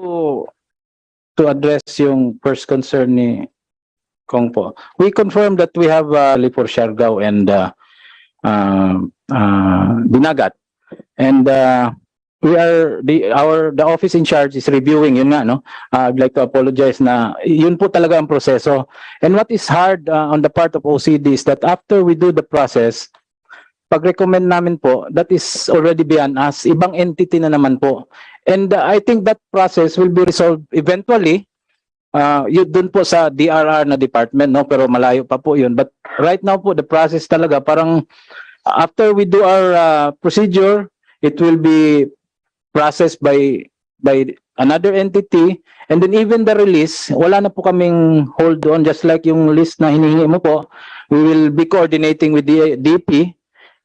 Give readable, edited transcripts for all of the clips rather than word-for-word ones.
To address yung first concern ni Kong po, we confirm that we have for Siargao and Dinagat, and we are the office in charge is reviewing yun nga, no. I'd like to apologize na yun po talaga ang proseso, and what is hard on the part of OCD is that after we do the process, pag-recommend namin po, that is already beyond us, ibang entity na naman po, and I think that process will be resolved eventually. Yun dun po sa DRR na department, no, pero malayo pa po yun, but right now po the process talaga parang after we do our procedure, it will be processed by another entity, and then even the release, wala na po kaming hold on, just like yung list na hinihingi mo po, we will be coordinating with the DP,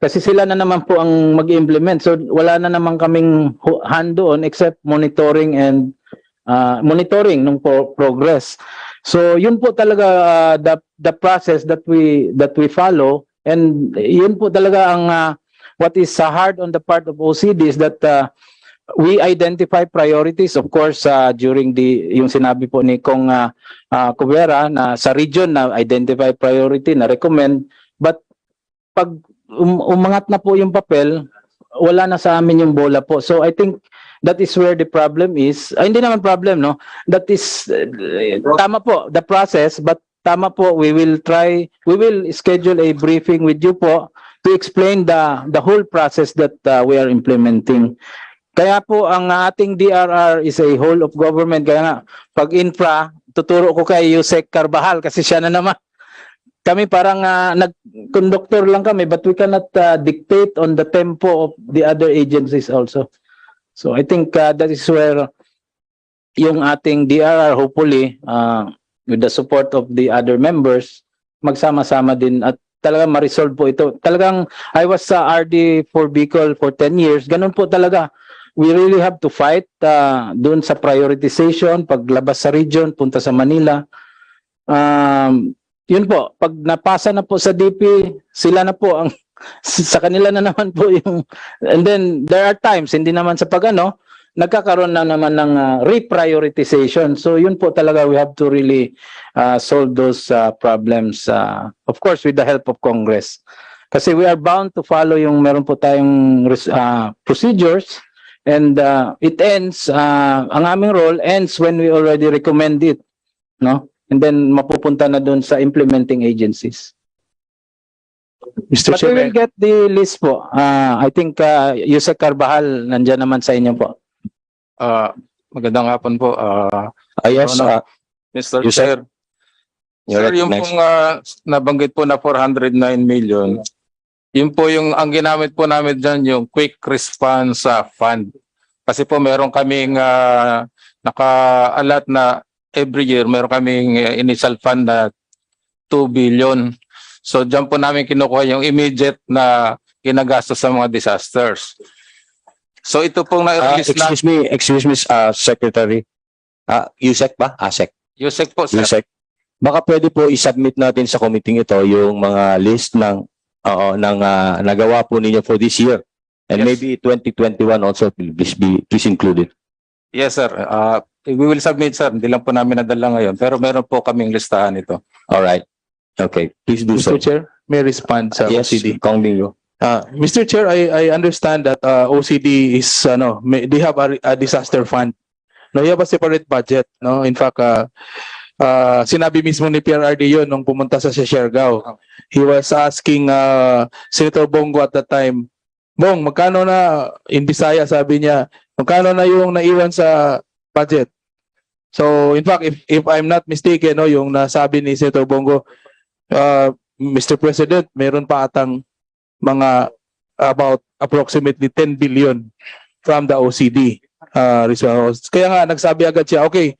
kasi sila na naman po ang mag-implement, so wala na naman kaming hand doon except monitoring and monitoring ng progress. So yun po talaga the process that we follow, and yun po talaga ang what is hard on the part of OCD is that we identify priorities, of course, during yung sinabi po ni Kong Cubera na sa region na identify priority na recommend, but pag umangat na po yung papel, wala na sa amin yung bola po. So I think that is where the problem is. Hindi naman problem, no, that is tama po the process, but tama po, we will schedule a briefing with you po to explain the whole process that we are implementing. Kaya po ang ating DRR is a whole of government. Kaya nga, pag infra, tuturo ko kay Yusek Carbajal kasi siya na naman. Kami parang nag-conductor lang kami, but we cannot dictate on the tempo of the other agencies also. So I think that is where yung ating DRR, hopefully, with the support of the other members, magsama-sama din at talagang ma-resolve po ito. Talagang, I was sa RD for Bicol for 10 years. Ganun po talaga. We really have to fight doon sa prioritization, paglabas sa region, punta sa Manila. Yun po, pag napasa na po sa DP, sila na po ang, sa kanila na naman po yung, and then there are times, hindi naman sa pag-ano, nagkakaroon na naman ng reprioritization. So yun po talaga, we have to really solve those problems, of course, with the help of Congress. Kasi we are bound to follow yung meron po tayong procedures, and it ends, ang aming role ends when we already recommend it, no? And then mapupunta na doon sa implementing agencies. Mr. But we will get the list po. I think Yusek Carbajal nandiyan naman sa inyo po. Magandang hapon po. Yes, Mr. Yusek. Chair. Sir, yung pong nabanggit po na 409 million, yun po yung ang ginamit po namin dyan, yung quick response fund. Kasi po meron kaming naka-alat na every year, meron kaming initial fund na 2 billion. So dyan po namin kinukuha yung immediate na ginagastos sa mga disasters. So ito pong na-release na... Excuse me, Secretary. Yusek ba? Asek. Yusek po, sir. Yusek. Baka pwede po i-submit natin sa committee ito yung mga list ng nagawa po ninyo for this year. And Yes. maybe 2021 also, please include it. Yes, sir. We will submit, sir. Hindi lang po namin nadala ngayon. Pero meron po kaming listahan ito. All right. Okay, please do so. Mr. Chair, may respond sa Yes, OCD. Kong Bingo. Mr. Chair, I understand that OCD is they have a disaster fund. No, they have a separate budget, no? In fact, sinabi mismo ni PRRD yun nung pumunta sa Siargao. He was asking Senator Bongo at that time, Bong, magkano na in Bisaya, sabi niya, magkano na yung naiwan sa budget? So, in fact, if I'm not mistaken, no, yung nasabi ni Senator Bongo, Mr. President, meron pa atang mga about approximately 10 billion from the OCD. Kaya nga nagsabi agad siya, okay,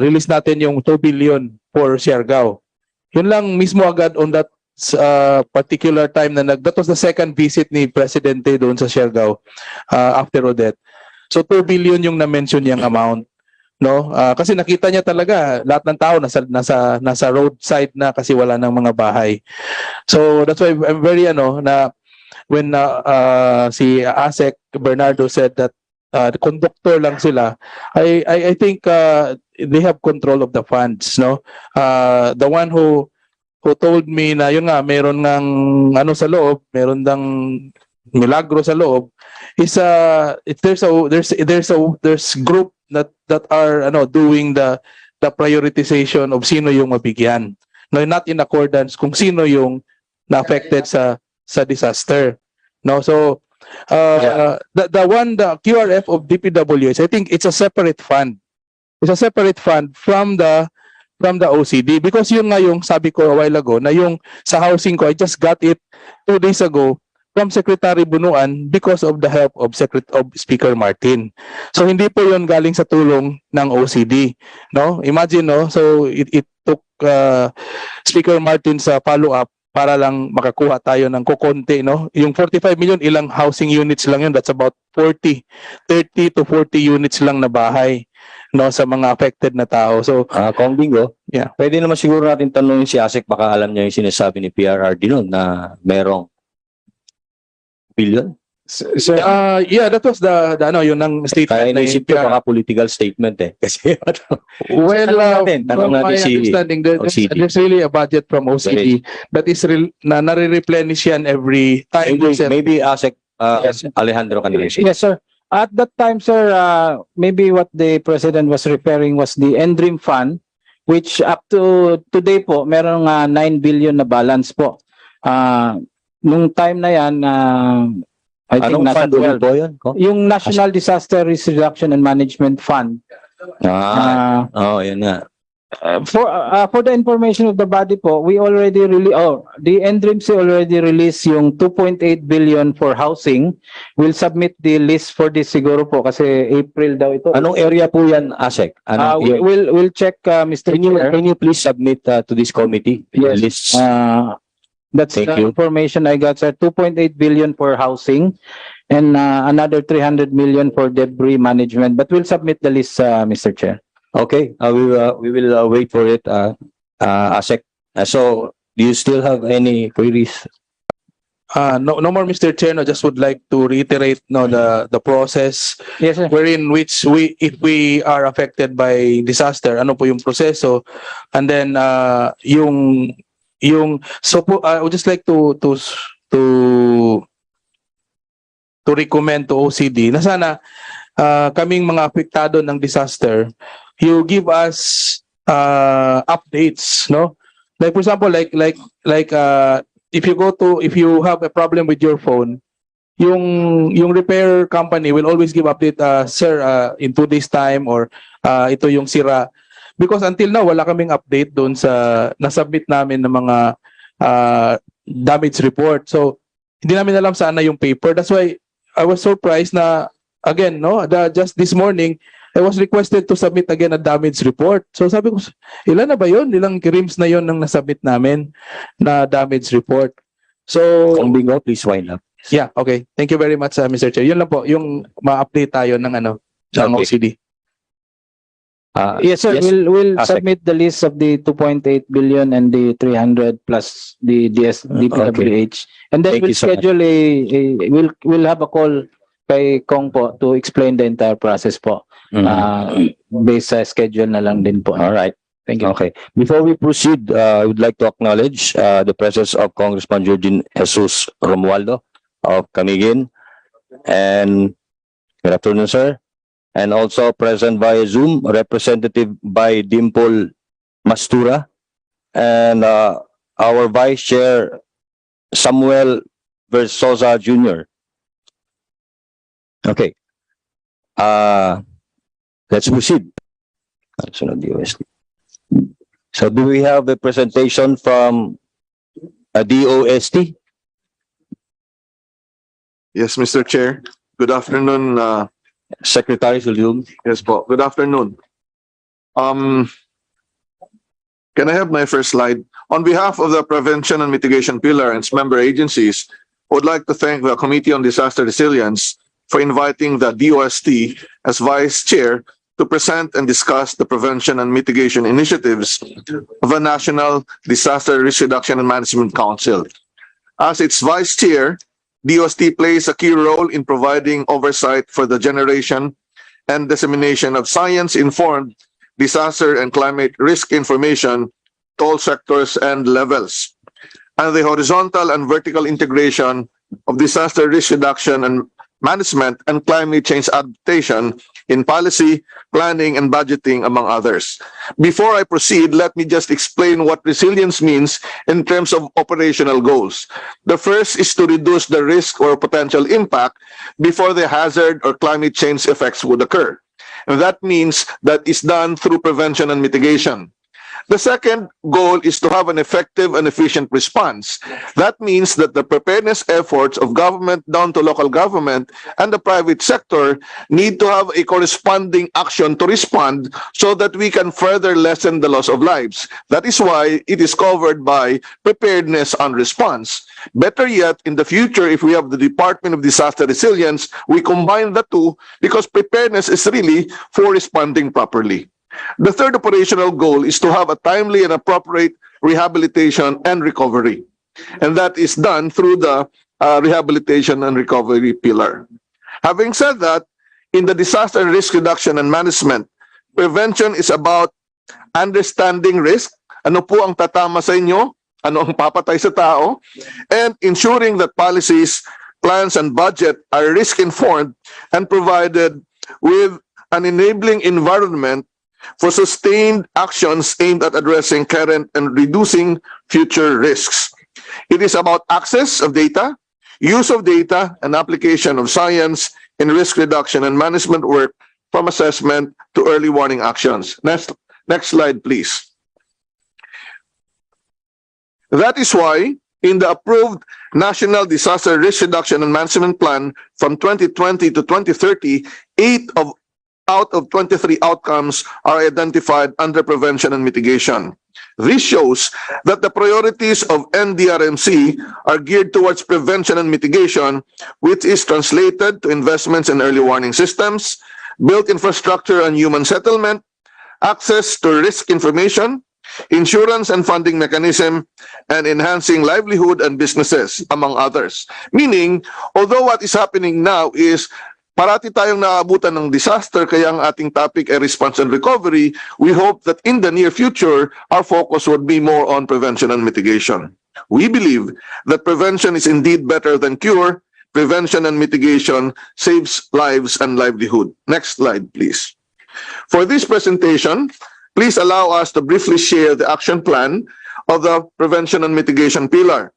release natin yung 2 billion for Siargao. Yun lang mismo agad on that particular time na that was the second visit ni Presidente doon sa Siargao after Odette. So 2 billion yung na-mention niyang amount, no? Kasi nakita niya talaga lahat ng tao nasa roadside na kasi wala nang mga bahay. So that's why I'm very na when si Asek Bernardo said that conductor lang sila, I think they have control of the funds, no? The one who told me na yun nga meron ng ano sa loob, meron dang milagro sa loob is there's group that are doing the prioritization of sino yung mabigyan. No, not in accordance kung sino yung na-affected sa disaster. No, so the QRF of DPWH, I think it's a separate fund. It's a separate fund from the OCD, because yun nga yung sabi ko a while ago na yung sa housing ko, I just got it 2 days ago from Secretary Bunuan because of the help of Speaker Martin. So hindi po yun galing sa tulong ng OCD, no? Imagine, no? So it took Speaker Martin sa follow-up para lang makakuha tayo ng kukonti, no? Yung 45 million, ilang housing units lang yun? That's about 30 to 40 units lang na bahay, no, sa mga affected na tao. So, Kong Bingo, yeah. pwede naman siguro natin tanungin si Asek, baka alam niya yung sinasabi ni PRRD noon na merong billion. Sir, Yeah, that was the yun ang Kaya statement na inisip ko baka political statement eh. Kasi well, tanong from my natin si understanding, OCD. there's really a budget from OCD that is na nare-replenish yan every time. maybe Asek Yes. Alejandro kanina. yes, sir. At that time, sir, maybe what the President was referring was the NDREAM Fund, which up to today po, merong 9 billion na balance po. Nung time na yan, I think Anong nasa fund ulit 12. po yun? Kong? Yung National Disaster Risk Reduction and Management Fund. Yun nga. For the information of the body po, we already the NDREAMC already released yung 2.8 billion for housing. We'll submit the list for this siguro po kasi April daw ito. Anong area po yan, Asek? We'll check, Mr. Chair. Can you please submit to this committee the Yes. lists? That's Thank the you. information I got, sir. 2.8 billion for housing and another 300 million for debris management. But we'll submit the list, Mr. Chair. Okay, we will wait for it, Asek. So, do you still have any queries? No more, Mr. Chair. No, just would like to reiterate the process Yes, sir. wherein which if we are affected by disaster, ano po yung proseso, and then I would just like to recommend to OCD na sana kaming mga apektado ng disaster, you give us updates, no? Like for example, like if you have a problem with your phone, yung repair company will always give update, sir, in 2 days time, or ito yung sira. Because until now, wala kaming update doon sa nasubmit namin ng mga damage report. So, hindi namin alam saan na yung paper. That's why I was surprised na, again, just this morning, I was requested to submit again a damage report. So, sabi ko, ilan na ba yun? Ilang reams na yun nang nasubmit namin na damage report? So, Kong Bingo, please wind up. yeah, okay. Thank you very much, Mr. Chair. Yun lang po, yung ma-update tayo ng ng Okay. OCD. Yes, sir. We'll Asek. submit the list of the 2.8 billion and the 300 plus the DPWH. And then Thank we'll you so much. schedule we'll have a call kay Kong po to explain the entire process po. Based sa schedule na lang din po. All right. Thank you. Okay. Before we proceed, I would like to acknowledge the presence of Congressman Jordan Jesus Romualdo of Camiguin. And good afternoon, sir. And also present via Zoom, representative by Dimple Mastura, and our Vice Chair, Samuel Versosa Jr. Okay. Let's proceed. So do we have a presentation from a DOST? Yes, Mr. Chair. Good afternoon. Secretary Sulyum. Yes po. Good afternoon. Can I have my first slide? On behalf of the Prevention and Mitigation Pillar and its member agencies, I would like to thank the Committee on Disaster Resilience for inviting the DOST as Vice Chair to present and discuss the prevention and mitigation initiatives of the National Disaster Risk Reduction and Management Council. As its Vice Chair, DOST plays a key role in providing oversight for the generation and dissemination of science-informed disaster and climate risk information to all sectors and levels. And the horizontal and vertical integration of disaster risk reduction and management and climate change adaptation in policy, planning, and budgeting, among others. Before I proceed, let me just explain what resilience means in terms of operational goals. The first is to reduce the risk or potential impact before the hazard or climate change effects would occur. And that means that is done through prevention and mitigation. The second goal is to have an effective and efficient response. That means that the preparedness efforts of government down to local government and the private sector need to have a corresponding action to respond so that we can further lessen the loss of lives. That is why it is covered by preparedness and response. Better yet, in the future, if we have the Department of Disaster Resilience, we combine the two because preparedness is really for responding properly. The third operational goal is to have a timely and appropriate rehabilitation and recovery. And that is done through the rehabilitation and recovery pillar. Having said that, in the disaster risk reduction and management, prevention is about understanding risk, ano po ang tatama sa inyo, ano ang papatay sa tao, and ensuring that policies, plans, and budget are risk-informed and provided with an enabling environment for sustained actions aimed at addressing current and reducing future risks. It is about access of data, use of data, and application of science in risk reduction and management work from assessment to early warning actions. Next slide, please. That is why, in the approved National Disaster Risk Reduction and Management Plan from 2020 to 2030, 8 out of 23 outcomes are identified under prevention and mitigation. This shows that the priorities of NDRMC are geared towards prevention and mitigation, which is translated to investments in early warning systems, built infrastructure and human settlement, access to risk information, insurance and funding mechanism, and enhancing livelihood and businesses, among others. Meaning, although what is happening now is parati tayong naabutan ng disaster, kaya ang ating topic ay response and recovery, we hope that in the near future, our focus would be more on prevention and mitigation. We believe that prevention is indeed better than cure. Prevention and mitigation saves lives and livelihood. Next slide, please. For this presentation, please allow us to briefly share the action plan of the prevention and mitigation pillar.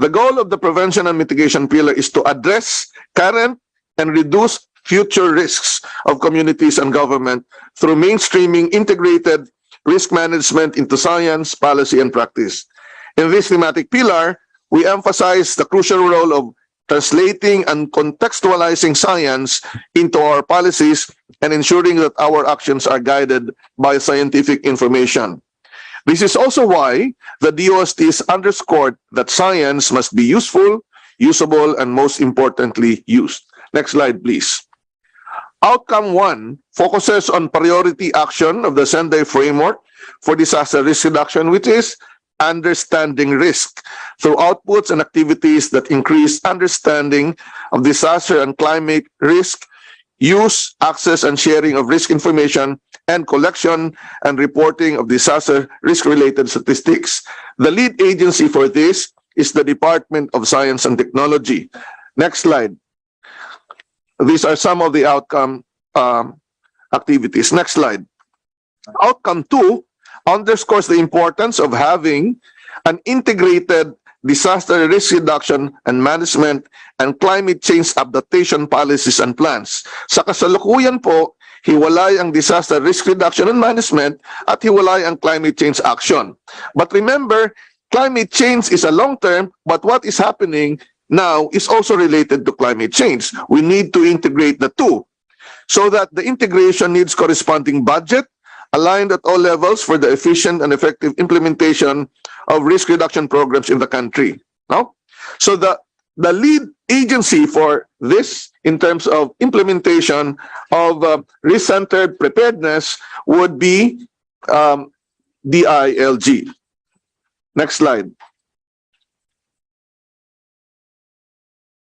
The goal of the prevention and mitigation pillar is to address current and reduce future risks of communities and government through mainstreaming integrated risk management into science, policy, and practice. In this thematic pillar, we emphasize the crucial role of translating and contextualizing science into our policies and ensuring that our actions are guided by scientific information. This is also why the DOSTs underscored that science must be useful, usable, and most importantly, used. Next slide, please. Outcome 1 focuses on priority action of the Sendai framework for disaster risk reduction, which is understanding risk through outputs and activities that increase understanding of disaster and climate risk, use, access, and sharing of risk information, and collection and reporting of disaster risk-related statistics. The lead agency for this is the Department of Science and Technology. Next slide. These are some of the outcome activities. Next slide. Outcome 2 underscores the importance of having an integrated disaster risk reduction and management and climate change adaptation policies and plans. Sa kasalukuyan po, hiwalay ang disaster risk reduction and management at hiwalay ang climate change action. But remember, climate change is a long term, but what is happening now is also related to climate change. We need to integrate the two so that the integration needs corresponding budget aligned at all levels for the efficient and effective implementation of risk reduction programs in the country. No? So the lead agency for this in terms of implementation of risk-centered preparedness would be DILG. Next slide.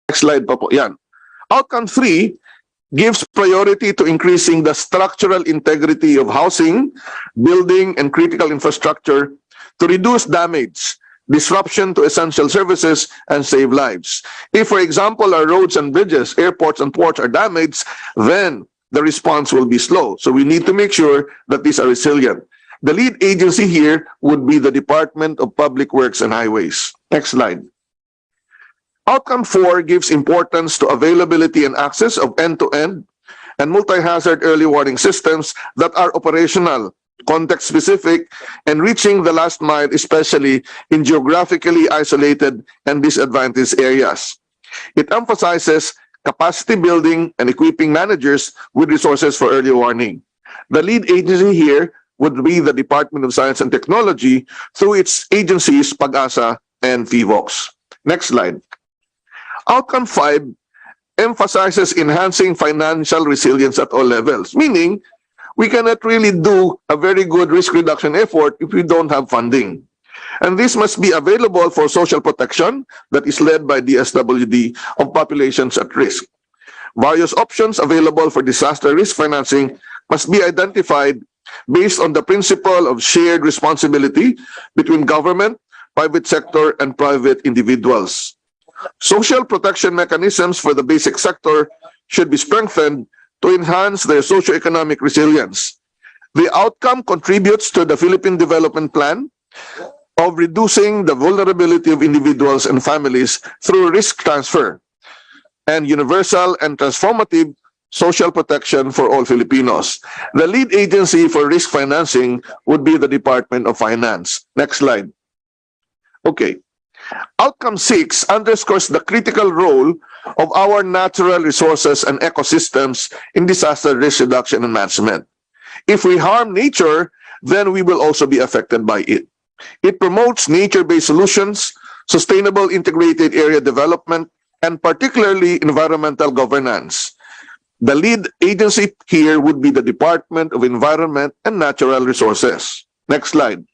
Next Next slide pa po. Yan. Outcome 3 gives priority to increasing the structural integrity of housing, building, and critical infrastructure to reduce damage, disruption to essential services, and save lives. If, for example, our roads and bridges, airports, and ports are damaged, then the response will be slow. So we need to make sure that these are resilient. The lead agency here would be the Department of Public Works and Highways. Next slide. Outcome 4 gives importance to availability and access of end-to-end and multi-hazard early warning systems that are operational, context-specific, and reaching the last mile, especially in geographically isolated and disadvantaged areas. It emphasizes capacity building and equipping managers with resources for early warning. The lead agency here would be the Department of Science and Technology through its agencies PAG-ASA and PHIVOX. Next slide. Outcome 5 emphasizes enhancing financial resilience at all levels, meaning we cannot really do a very good risk reduction effort if we don't have funding. And this must be available for social protection that is led by DSWD of populations at risk. Various options available for disaster risk financing must be identified based on the principle of shared responsibility between government, private sector, and private individuals. Social protection mechanisms for the basic sector should be strengthened to enhance their socio-economic resilience. The outcome contributes to the Philippine Development Plan of reducing the vulnerability of individuals and families through risk transfer and universal and transformative social protection for all Filipinos. The lead agency for risk financing would be the Department of Finance. Next slide. Okay. Outcome 6 underscores the critical role of our natural resources and ecosystems in disaster risk reduction and management. If we harm nature, then we will also be affected by it. It promotes nature-based solutions, sustainable integrated area development, and particularly environmental governance. The lead agency here would be the Department of Environment and Natural Resources. Next slide.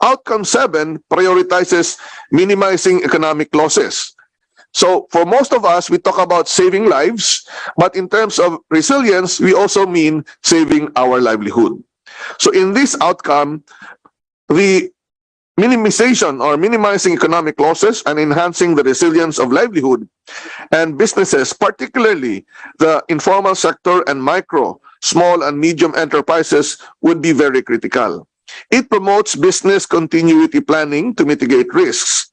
Outcome 7 prioritizes minimizing economic losses. So for most of us, we talk about saving lives, but in terms of resilience, we also mean saving our livelihood. So in this outcome, the minimization or minimizing economic losses and enhancing the resilience of livelihood and businesses, particularly the informal sector and micro, small and medium enterprises, would be very critical. It promotes business continuity planning to mitigate risks,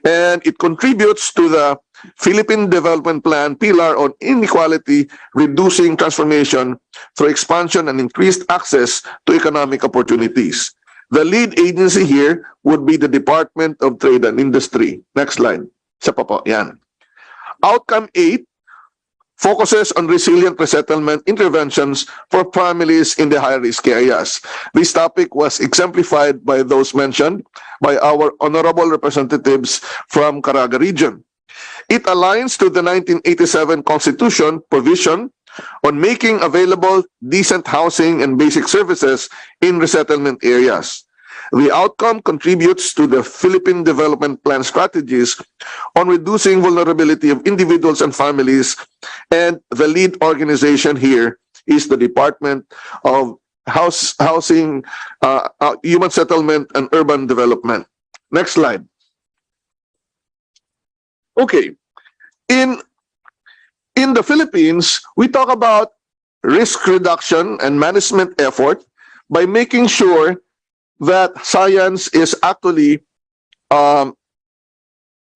and it contributes to the Philippine Development Plan pillar on inequality, reducing transformation through expansion and increased access to economic opportunities. The lead agency here would be the Department of Trade and Industry. Next slide. Isa pa po, yan. Outcome 8 focuses on resilient resettlement interventions for families in the high-risk areas. This topic was exemplified by those mentioned by our honorable representatives from Caraga region. It aligns to the 1987 Constitution provision on making available decent housing and basic services in resettlement areas. The outcome contributes to the Philippine Development Plan strategies on reducing vulnerability of individuals and families, and the lead organization here is the Department of Housing, Human Settlement, and Urban Development. Next slide. Okay. In the Philippines, we talk about risk reduction and management effort by making sure that science is actually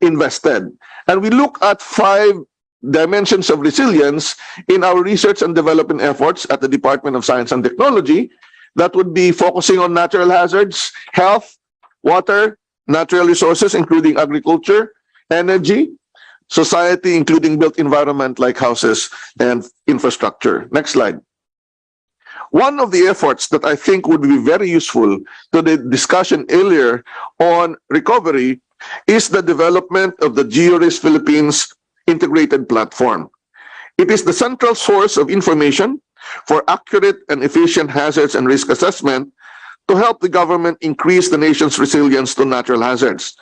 invested. And we look at 5 dimensions of resilience in our research and development efforts at the Department of Science and Technology. That would be focusing on natural hazards, health, water, natural resources, including agriculture, energy, society, including built environment like houses and infrastructure. Next slide. One of the efforts that I think would be very useful to the discussion earlier on recovery is the development of the GeoRisk Philippines integrated platform. It is the central source of information for accurate and efficient hazards and risk assessment to help the government increase the nation's resilience to natural hazards.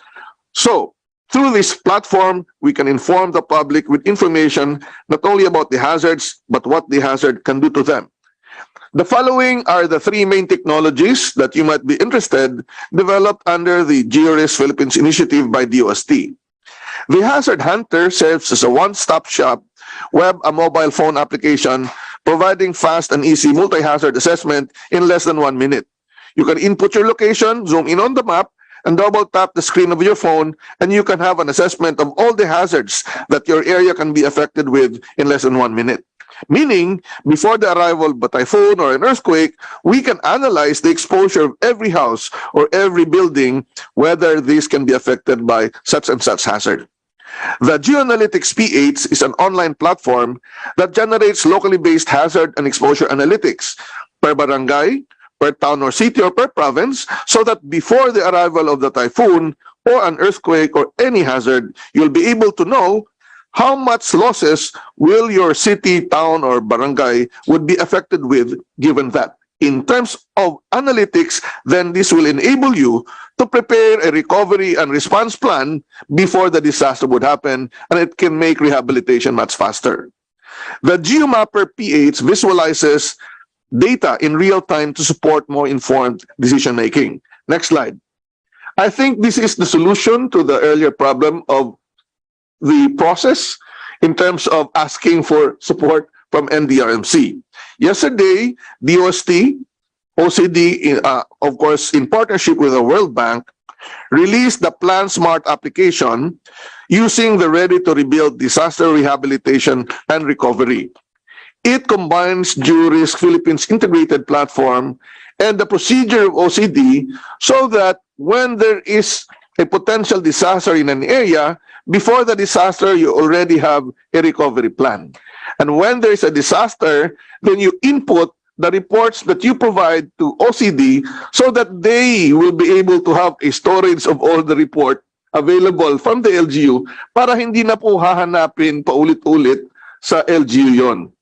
So, Through this platform, we can inform the public with information not only about the hazards, but what the hazard can do to them. The following are the three main technologies that you might be interested, developed under the GeoRIS Philippines initiative by DOST. The Hazard Hunter serves as a one-stop shop web and mobile phone application providing fast and easy multi-hazard assessment in less than 1 minute. You can input your location, zoom in on the map, and double tap the screen of your phone, and you can have an assessment of all the hazards that your area can be affected with in less than 1 minute. Meaning, before the arrival of a typhoon or an earthquake, we can analyze the exposure of every house or every building, whether this can be affected by such and such hazard. The GeoAnalytics P8 is an online platform that generates locally based hazard and exposure analytics per barangay, per town or city, or per province, so that before the arrival of the typhoon or an earthquake or any hazard, you'll be able to know how much losses will your city, town, or barangay would be affected with given that. In terms of analytics, then this will enable you to prepare a recovery and response plan before the disaster would happen, and it can make rehabilitation much faster. The GeoMapper P8 visualizes data in real time to support more informed decision making. Next slide. I think this is the solution to the earlier problem of the process in terms of asking for support from NDRMC. Yesterday, DOST, OCD, of course, in partnership with the World Bank, released the Plan Smart application using the Ready to Rebuild Disaster Rehabilitation and Recovery. It combines GeoRIS Philippines integrated platform and the procedure of OCD so that when there is a potential disaster in an area, before the disaster, you already have a recovery plan. And when there is a disaster, then you input the reports that you provide to OCD so that they will be able to have a storage of all the report available from the LGU para hindi na po hahanapin paulit-ulit sa LGU yon.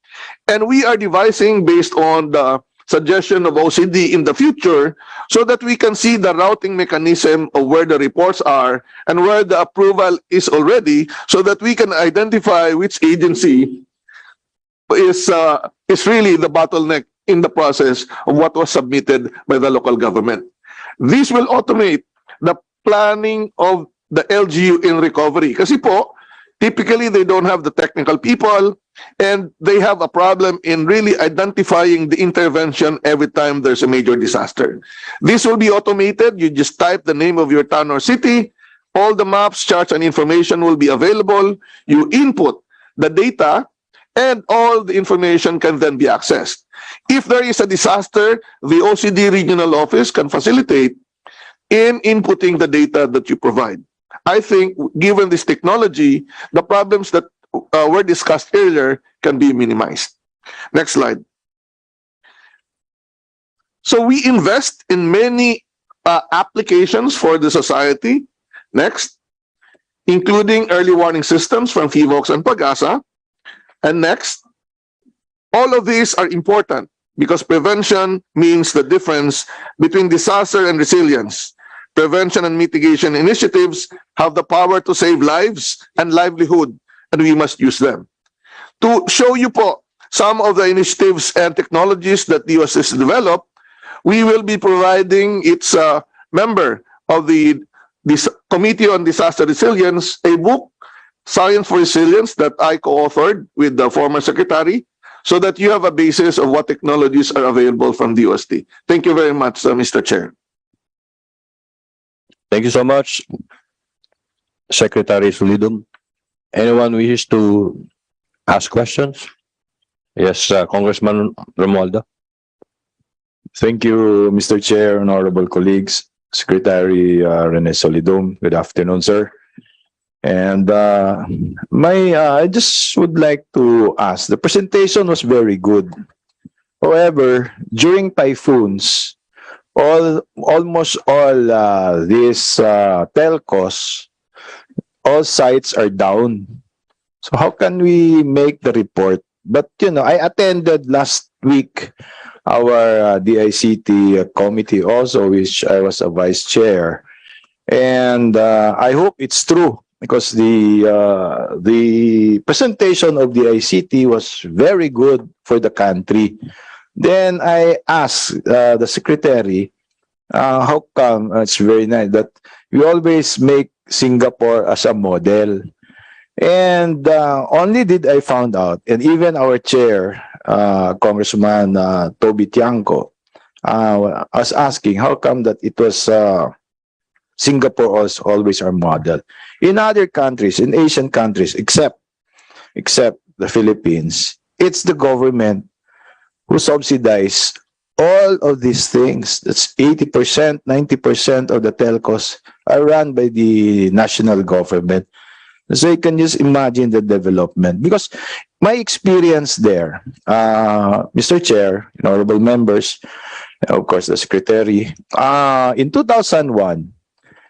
And we are devising based on the suggestion of OCD in the future so that we can see the routing mechanism of where the reports are and where the approval is already so that we can identify which agency is really the bottleneck in the process of what was submitted by the local government. This will automate the planning of the LGU in recovery. Kasi po, typically they don't have the technical people and they have a problem in really identifying the intervention every time there's a major disaster. This will be automated. You just type the name of your town or city. All the maps, charts, and information will be available. You input the data and all the information can then be accessed. If there is a disaster, the OCD regional office can facilitate in inputting the data that you provide. I think given this technology, the problems that were discussed earlier can be minimized. Next slide. So we invest in many applications for the society. Next. Including early warning systems from FIVOX and Pag-asa. And next, all of these are important because prevention means the difference between disaster and resilience. Prevention and mitigation initiatives have the power to save lives and livelihood, and we must use them. To show you po some of the initiatives and technologies that DOST has developed, we will be providing its member of this Committee on Disaster Resilience a book, Science for Resilience, that I co-authored with the former secretary, so that you have a basis of what technologies are available from DOST. Thank you very much, Mr. Chair. Thank you so much, Secretary Solidum. Anyone wishes to ask questions? Yes, Congressman Romualdo. Thank you, Mr. Chair, honorable colleagues, Secretary Rene Solidum. Good afternoon, sir. And I just would like to ask, the presentation was very good. However, during typhoons, almost all these telcos, all sites are down. So how can we make the report? But I attended last week our DICT committee also, which I was a vice chair. And I hope it's true because the presentation of the ICT was very good for the country. Then I asked the secretary, how come it's very nice that we always make Singapore as a model. And only did I found out, and even our chair, Congressman Toby Tiangco, was asking how come that it was Singapore was always our model. In other countries, in Asian countries, except the Philippines, it's the government who subsidize all of these things. That's 80%, 90% of the telcos are run by the national government. So you can just imagine the development. Because my experience there, Mr. Chair, honorable members, of course the Secretary, in 2001,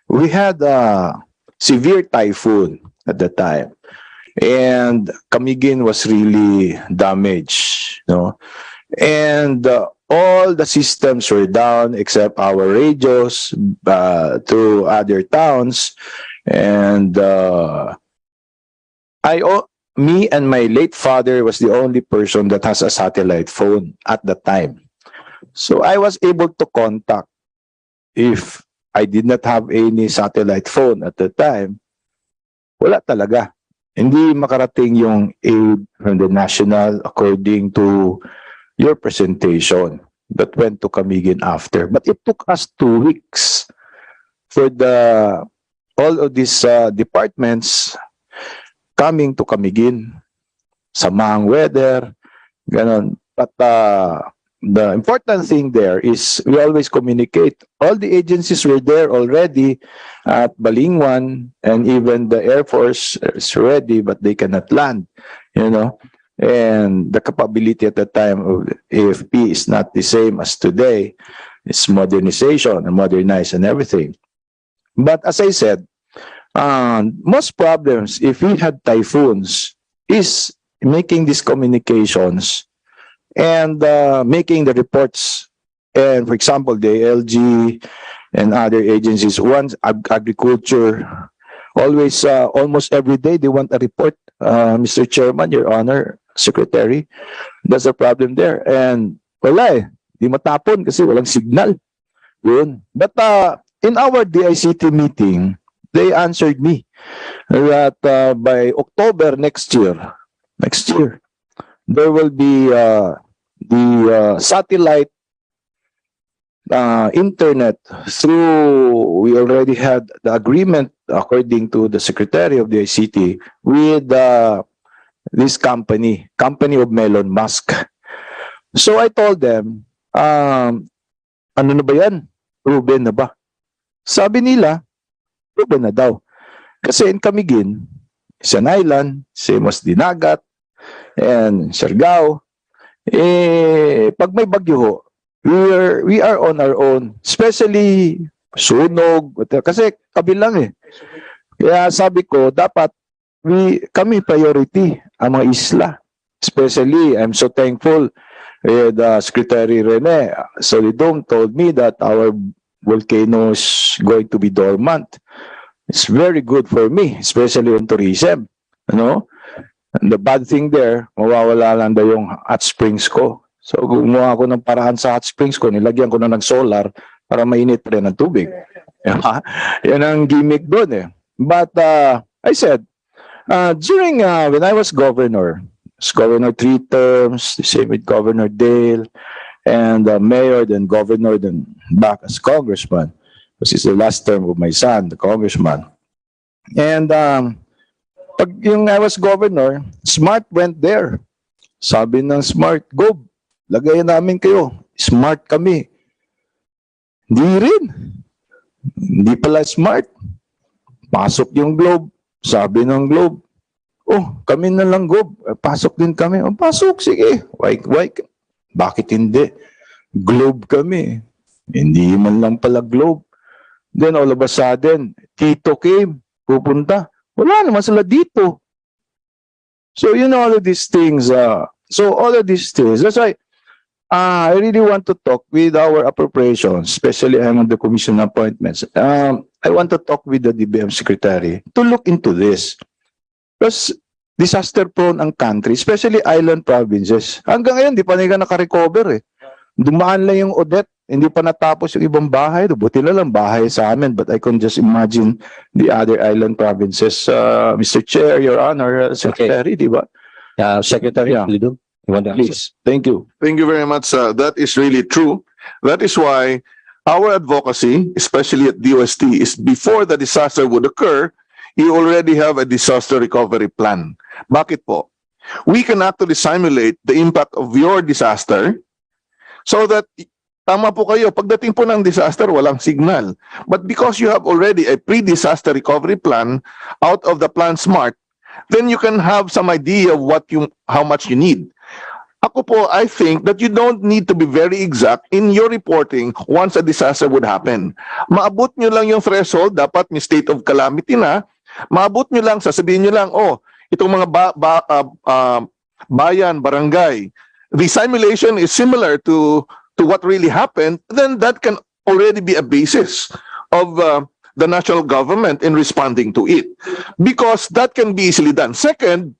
we had a severe typhoon at the time. And Camiguin was really damaged, And all the systems were down except our radios to other towns. And me and my late father was the only person that has a satellite phone at the time. So I was able to contact. If I did not have any satellite phone at the time, wala talaga. Hindi makarating yung aid from the national according to your presentation that went to Camiguin after. But it took us 2 weeks for all of these departments coming to Camiguin. Samahang weather, ganon. But the important thing there is we always communicate. All the agencies were there already at Balingwan, and even the Air Force is ready, but they cannot land, And the capability at the time of AFP is not the same as today. It's modernization and modernized and everything. But as I said, most problems, if we had typhoons, is making these communications and making the reports. And for example, the DILG and other agencies, once agriculture, always, almost every day, they want a report. Mr. Chairman, Your Honor, Secretary, that's a problem there. And wala di matapon kasi walang signal. Yun. But in our DICT meeting, they answered me that by October next year, there will be the satellite internet through, we already had the agreement according to the Secretary of the ICT with this company of Elon Musk. So I told them, ano na ba yan? Proven na ba? Sabi nila, proven na daw. Kasi in Camiguin, it's an island, same as Dinagat, and Siargao. Pag may bagyo ho, we are on our own, especially sunog, kasi kabilang Kaya sabi ko, dapat kami priority ang mga isla. Especially, I'm so thankful the Secretary Rene Solidum told me that our volcano is going to be dormant. It's very good for me, especially on tourism. And the bad thing there, mawawala lang daw yung hot springs ko. So gumawa ako ng paraan sa hot springs ko, nilagyan ko na ng solar para mainit pa rin ang tubig. Yan ang gimmick doon But I said, during when I was governor 3 terms, the same with Governor Dale, and mayor, then governor, then back as congressman. Because it's the last term of my son, the congressman. And pag yung I was governor, Smart went there. Sabi ng Smart, Gob, lagayan namin kayo. Smart kami. Hindi rin. Hindi pala Smart. Pasok yung Globe. Sabi ng Globe, oh, kami na lang Gob. Pasok din kami. Oh, pasok, sige. Why? Bakit hindi? Globe kami. Hindi man lang pala Globe. Then all of a sudden, Tito came. Pupunta. Wala naman sila dito. So all of these things. That's why I really want to talk with our appropriations, especially I'm on the commission appointments. I want to talk with the DBM secretary to look into this. Because disaster prone ang country, especially island provinces. Hanggang ngayon, di pa nila nakarecover eh. Dumaan lang yung Odette, hindi pa natapos yung ibang bahay. Buti na lang bahay sa amin, but I can just imagine the other island provinces. Mr. Chair, Your Honor, Secretary, di ba? Secretary, Yeah. Lido, you want to answer? Please, thank you. Thank you very much. That is really true. That is why our advocacy, especially at DOST, is before the disaster would occur, you already have a disaster recovery plan. Bakit po? We can actually simulate the impact of your disaster so that, tama po kayo, pagdating po ng disaster, walang signal. But because you have already a pre-disaster recovery plan out of the Plan Smart, then you can have some idea of how much you need. Ako po, I think that you don't need to be very exact in your reporting once a disaster would happen. Maabot nyo lang yung threshold, dapat may state of calamity na. Maabot nyo lang, sasabihin nyo lang, oh, itong mga bayan, barangay, the simulation is similar to what really happened, then that can already be a basis of the national government in responding to it. Because that can be easily done. Second,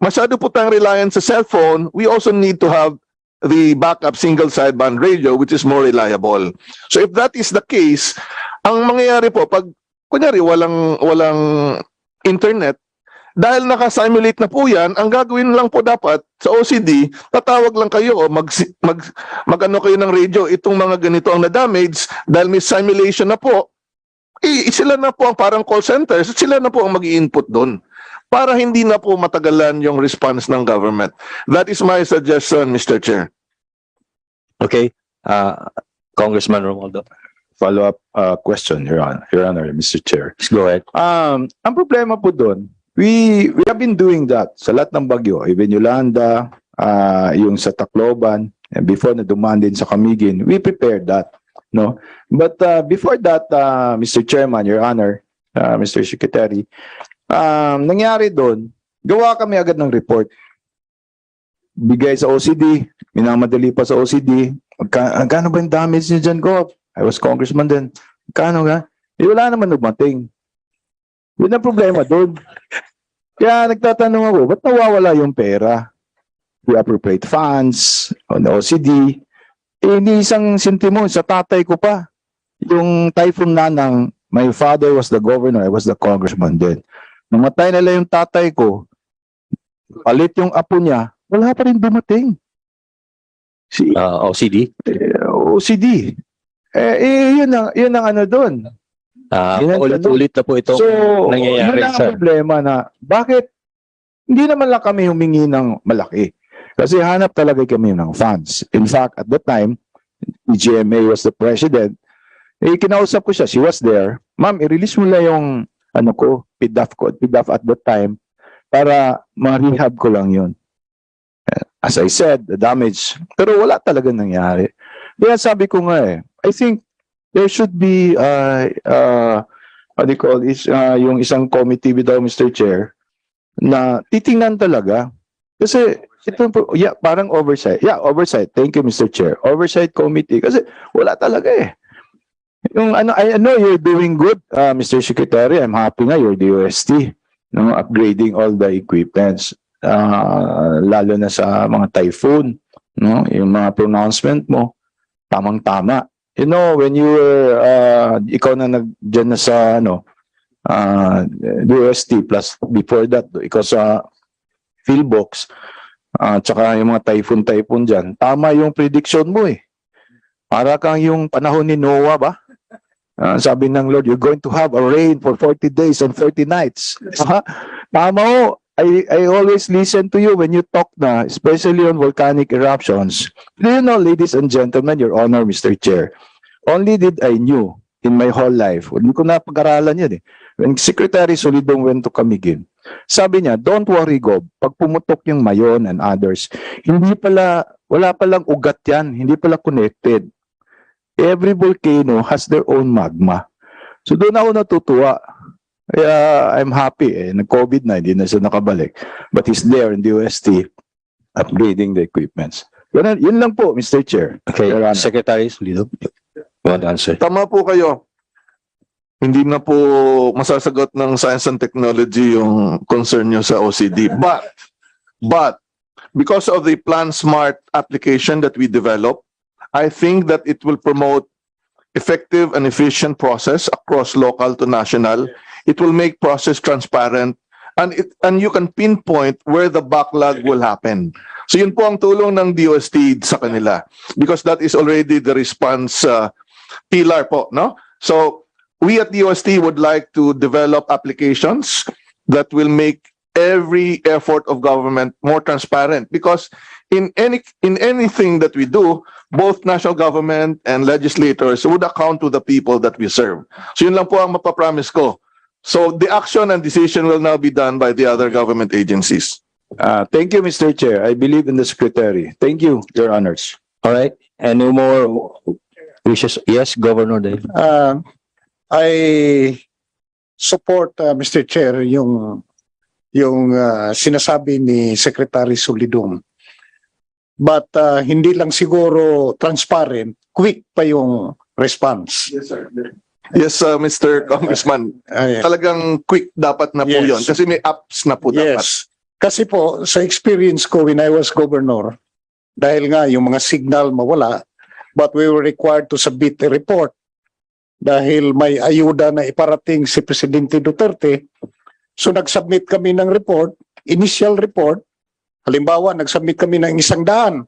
masyado po tayong reliant sa cellphone, we also need to have the backup single sideband radio which is more reliable. So if that is the case, ang mangyayari po, pag kunyari walang internet, dahil naka-simulate na po yan, ang gagawin lang po dapat sa OCD, tatawag lang kayo o mag-ano kayo ng radio, itong mga ganito ang na-damage, dahil may simulation na po, sila na po ang parang call centers, sila na po ang mag-i-input doon para hindi na po matagalan yung response ng government. That is my suggestion, Mr. Chair. Okay. Congressman Romualdo, Follow-up question, Your Honor, Mr. Chair. please go ahead. Ang problema po doon, we have been doing that sa lahat ng bagyo, even Yolanda, yung sa Tacloban, and before na dumaan din sa Camiguin, we prepared that, no? But before that, Mr. Chairman, Your Honor, Mr. Secretary, nangyari doon, gawa kami agad ng report. Bigay sa OCD, minamadali pa sa OCD, magkano ba yung damage niyo dyan, Gop? I was congressman din. Magkano nga? Wala naman dumating. Yun ang problema doon. Kaya nagtatanong ako, ba't nawawala yung pera? We appropriate funds on the OCD. Hindi isang sentimo, sa tatay ko pa. Yung Typhoon Nanang, my father was the governor, I was the congressman din. Namatay na lang yung tatay ko, palit yung apo niya, wala pa rin dumating. OCD? OCD. Yun ang ano doon. Ulit-ulit na po ito nangyayari, yun ang sir. problema na bakit hindi naman lang kami humingi ng malaki. Kasi hanap talaga kami ng funds. In fact, at that time, GMA was the president. Kinausap ko siya, she was there. Ma'am, i-release mo lang yung PDAF at that time para ma-rehab ko lang yun. As I said, the damage. Pero wala talaga nangyari. Kaya sabi ko nga I think there should be what do you call this, yung isang committee without Mr. Chair na titingnan talaga. Kasi ito parang oversight. Yeah, oversight. Thank you, Mr. Chair. Oversight committee. Kasi wala talaga Yung I know you're doing good, Mr. Secretary. I'm happy nga you're DOST, no, upgrading all the equipments, lalo na sa mga typhoon, no, yung mga pronouncement mo, tamang-tama. You know, when you were, ikaw na dyan na sa, DOST plus before that, ikaw sa Philbox, tsaka yung mga typhoon dyan, tama yung prediction mo Para kang yung panahon ni Noah ba? Sabi ng Lord, you're going to have a rain for 40 days and 40 nights. Tama ho. I always listen to you when you talk na, especially on volcanic eruptions. Do you know, ladies and gentlemen, Your Honor, Mr. Chair, only did I knew in my whole life, hindi ko na pag-aralan yun when Secretary Solidong went to Camiguin, sabi niya, don't worry, Gob, pag pumutok yung Mayon and others, wala palang ugat yan, hindi pala connected. Every volcano has their own magma. So doon ako natutuwa. Kaya I'm happy nag-COVID na, hindi na siya nakabalik. But he's there in the DOST upgrading the equipments. Yun lang po, Mr. Chair. Okay, Your Honor. Secretary Solido, you want to answer? Tama po kayo. Hindi na po masasagot ng science and technology yung concern nyo sa OCD. But, because of the Plan Smart application that we developed, I think that it will promote effective and efficient process across local to national. It will make process transparent and you can pinpoint where the backlog will happen. So yun po ang tulong ng DOST sa kanila because that is already the response pillar po, no? So we at DOST would like to develop applications that will make every effort of government more transparent because in anything that we do, both national government and legislators would account to the people that we serve. So yun lang po ang mapapromise ko. So the action and decision will now be done by the other government agencies. Thank you, Mr. Chair. I believe in the Secretary. Thank you, Your Honors. All right, any more wishes? Yes, Governor Dave. I support Mr. Chair yung sinasabi ni Secretary Solidum. But hindi lang siguro transparent, quick pa yung response. Yes, sir. Yes, Mr. Congressman. Ay, Talagang quick dapat na po Yes. yun kasi may apps na po dapat. yes. Kasi po, sa experience ko when I was governor, dahil nga yung mga signal mawala, but we were required to submit a report dahil may ayuda na iparating si Presidente Duterte. So nag-submit kami ng report, initial report. Halimbawa, nag-submit kami ng 100.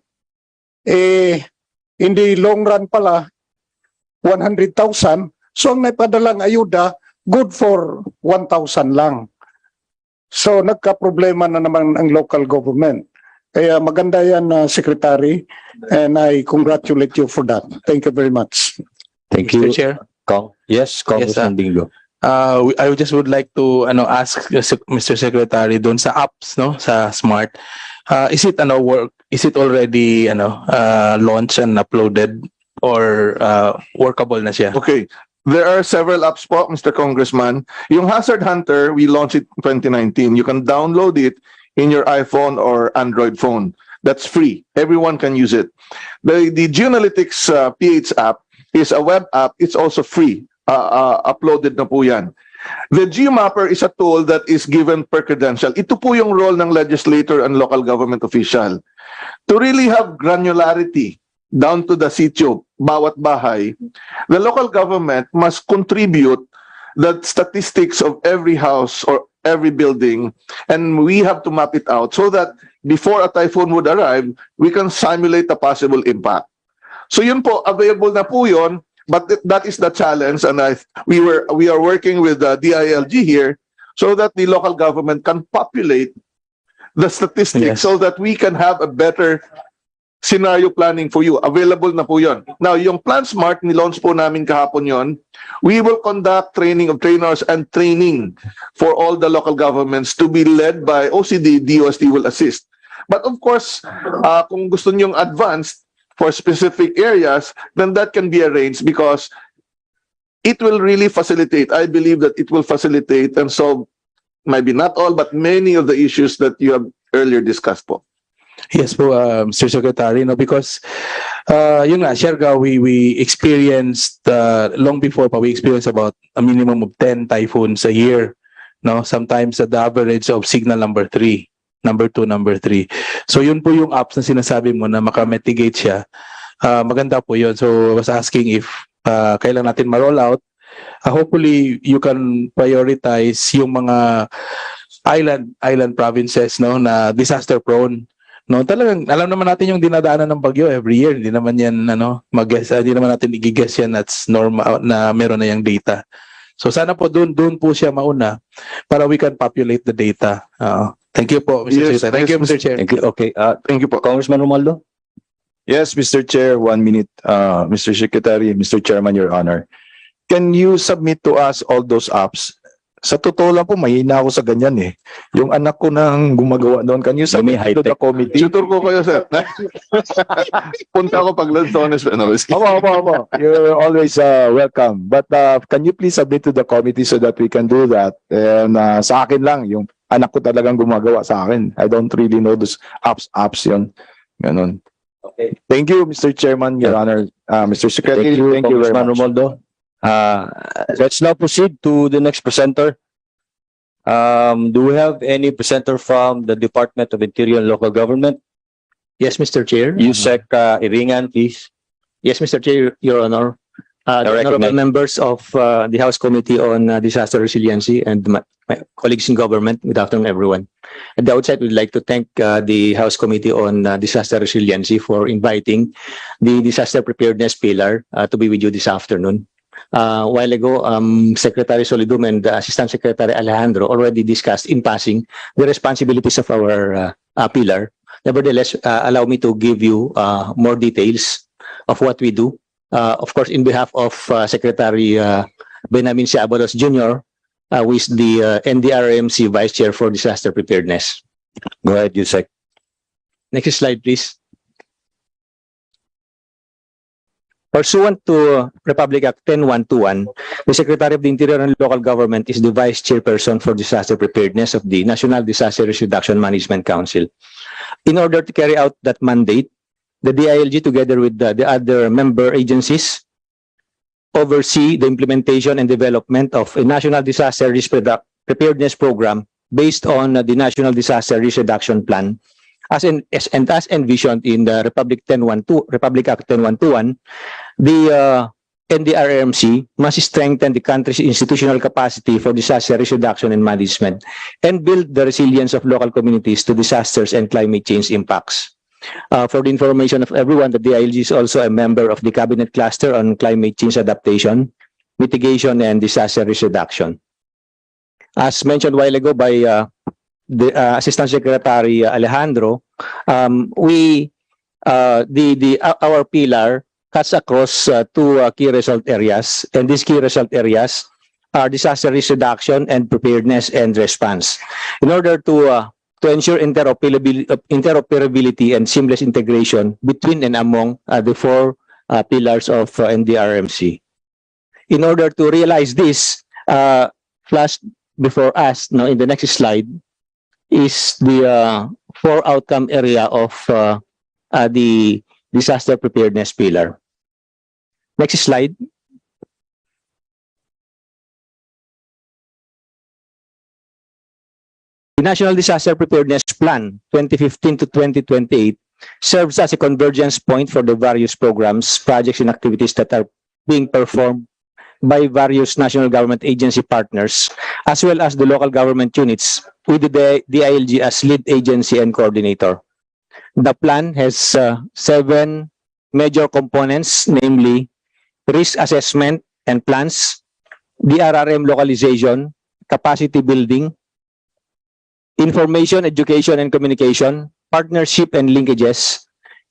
In the long run pala, 100,000. So ang naipadalang ayuda, good for 1,000 lang. So nagka-problema na naman ang local government. Kaya maganda yan, Secretary, and I congratulate you for that. Thank you very much. Thank Mr. you. Chair. Yes, Congressman Bingo. I just would like to ask Mr. Secretary doon sa apps, no, sa Smart. Is it already launched and uploaded or workable na siya? Okay. There are several apps po, Mr. Congressman. Yung Hazard Hunter, we launched it in 2019. You can download it in your iPhone or Android phone. That's free. Everyone can use it. The Geoanalytics PH app is a web app. It's also free. Uploaded na po yan. The GeoMapper is a tool that is given per credential. Ito po yung role ng legislator and local government official. To really have granularity down to the sitio, bawat bahay, the local government must contribute the statistics of every house or every building, and we have to map it out so that before a typhoon would arrive, we can simulate the possible impact. So yun po, available na po yun, but that is the challenge, and we are working with the DILG here so that the local government can populate the statistics Yes. so that we can have a better scenario planning for you. Available na po yun. Now, yung Plan Smart, nilaunch po namin kahapon yon. We will conduct training of trainers and training for all the local governments to be led by OCD, DOST will assist. But of course, kung gusto nyong advanced for specific areas, then that can be arranged because it will really facilitate. I believe that it will facilitate and solve maybe not all, but many of the issues that you have earlier discussed po. Yes po, Mr. Secretary, no, because yun nga, Siargao, we experienced long before pa, we experienced about a minimum of 10 typhoons a year, no? Sometimes at the average of signal number 3, number 2, number 3. So yun po yung apps na sinasabi mo na maka-mitigate siya. Maganda po yun. So I was asking if kailan natin ma-roll out. Hopefully you can prioritize yung mga island provinces, no, na disaster prone. No, talagang alam naman natin yung dinadaanan ng bagyo every year. Hindi naman yan hindi naman natin i-guess yan that's normal na meron na yung data. So sana po doon po siya mauna para we can populate the data. Thank you po, Mr. Yes, Secretary. Thank you, yes, Mr. Chair. Thank you. Okay, Thank you po. Congressman Romualdo. Yes, Mr. Chair, 1 minute. Mr. Secretary, Mr. Chairman, Your Honor. Can you submit to us all those apps? Sa totoo lang po, mahina ako sa ganyan eh. Yung anak ko nang gumagawa doon, can you submit to the committee? Tutor ko kayo, sir. Punta ako pag Lanzones. Opo. You're always welcome. But can you please submit to the committee so that we can do that? And sa akin lang, yung anak ko talagang gumagawa sa akin. I don't really know those apps yun. Ganun. Thank you, Mr. Chairman, Your Honor. Mr. Secretary, thank you very Congressman much. Romualdo. Let's now proceed to the next presenter. Do we have any presenter from the Department of Interior and Local Government? Yes, Mr. Chair. Yusek Iringan, please. Yes, Mr. Chair, Your Honor. I The honorable recognize- members of the House Committee on Disaster Resiliency and my colleagues in government, good afternoon, everyone. At the outset, we'd like to thank the House Committee on Disaster Resiliency for inviting the Disaster Preparedness Pillar to be with you this afternoon. A while ago, Secretary Solidum and Assistant Secretary Alejandro already discussed in passing the responsibilities of our pillar. Nevertheless, allow me to give you more details of what we do. Of course, in behalf of Secretary Benjamin C. Abalos Jr., who is the NDRMC Vice Chair for Disaster Preparedness. Go ahead, Yusek. Next slide, please. Pursuant to Republic Act 10121, the Secretary of the Interior and Local Government is the Vice Chairperson for Disaster Preparedness of the National Disaster Risk Reduction Management Council. In order to carry out that mandate, the DILG, together with the other member agencies, oversee the implementation and development of a National Disaster Risk Preparedness Program based on the National Disaster Risk Reduction Plan, as envisioned in the Republic Act 10121. The NDRMC must strengthen the country's institutional capacity for disaster risk reduction and management and build the resilience of local communities to disasters and climate change impacts. For the information of everyone, the DILG is also a member of the Cabinet Cluster on Climate Change Adaptation, Mitigation, and Disaster Risk Reduction. As mentioned a while ago by the Assistant Secretary Alejandro, our pillar cuts across two key result areas, and these key result areas are disaster risk reduction and preparedness and response. In order to ensure interoperability and seamless integration between and among the four pillars of NDRMC. In order to realize this, flash before us now in the next slide is the four outcome area of the disaster preparedness pillar. Next slide. The National Disaster Preparedness Plan 2015 to 2028 serves as a convergence point for the various programs, projects, and activities that are being performed by various national government agency partners, as well as the local government units, with the DILG as lead agency and coordinator. The plan has 7 major components, namely risk assessment and plans, DRRM localization, capacity building, information, education, and communication, partnership and linkages,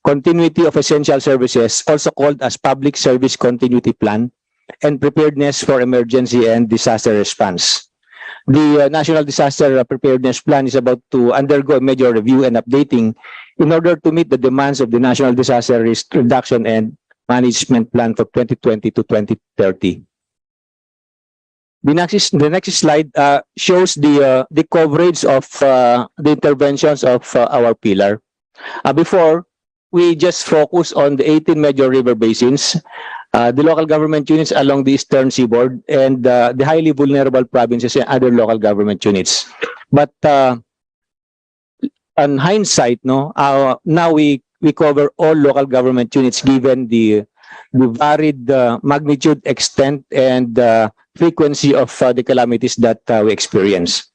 continuity of essential services, also called as Public Service Continuity Plan, and preparedness for emergency and disaster response. The National Disaster Preparedness Plan is about to undergo a major review and updating in order to meet the demands of the National Disaster Risk Reduction and Management Plan for 2020 to 2030. The next slide shows the coverage of the interventions of our pillar. Before, we just focus on the 18 major river basins, the local government units along the eastern seaboard, and the highly vulnerable provinces and other local government units. But on hindsight, now we cover all local government units given the varied magnitude, extent, and frequency of the calamities that we experience.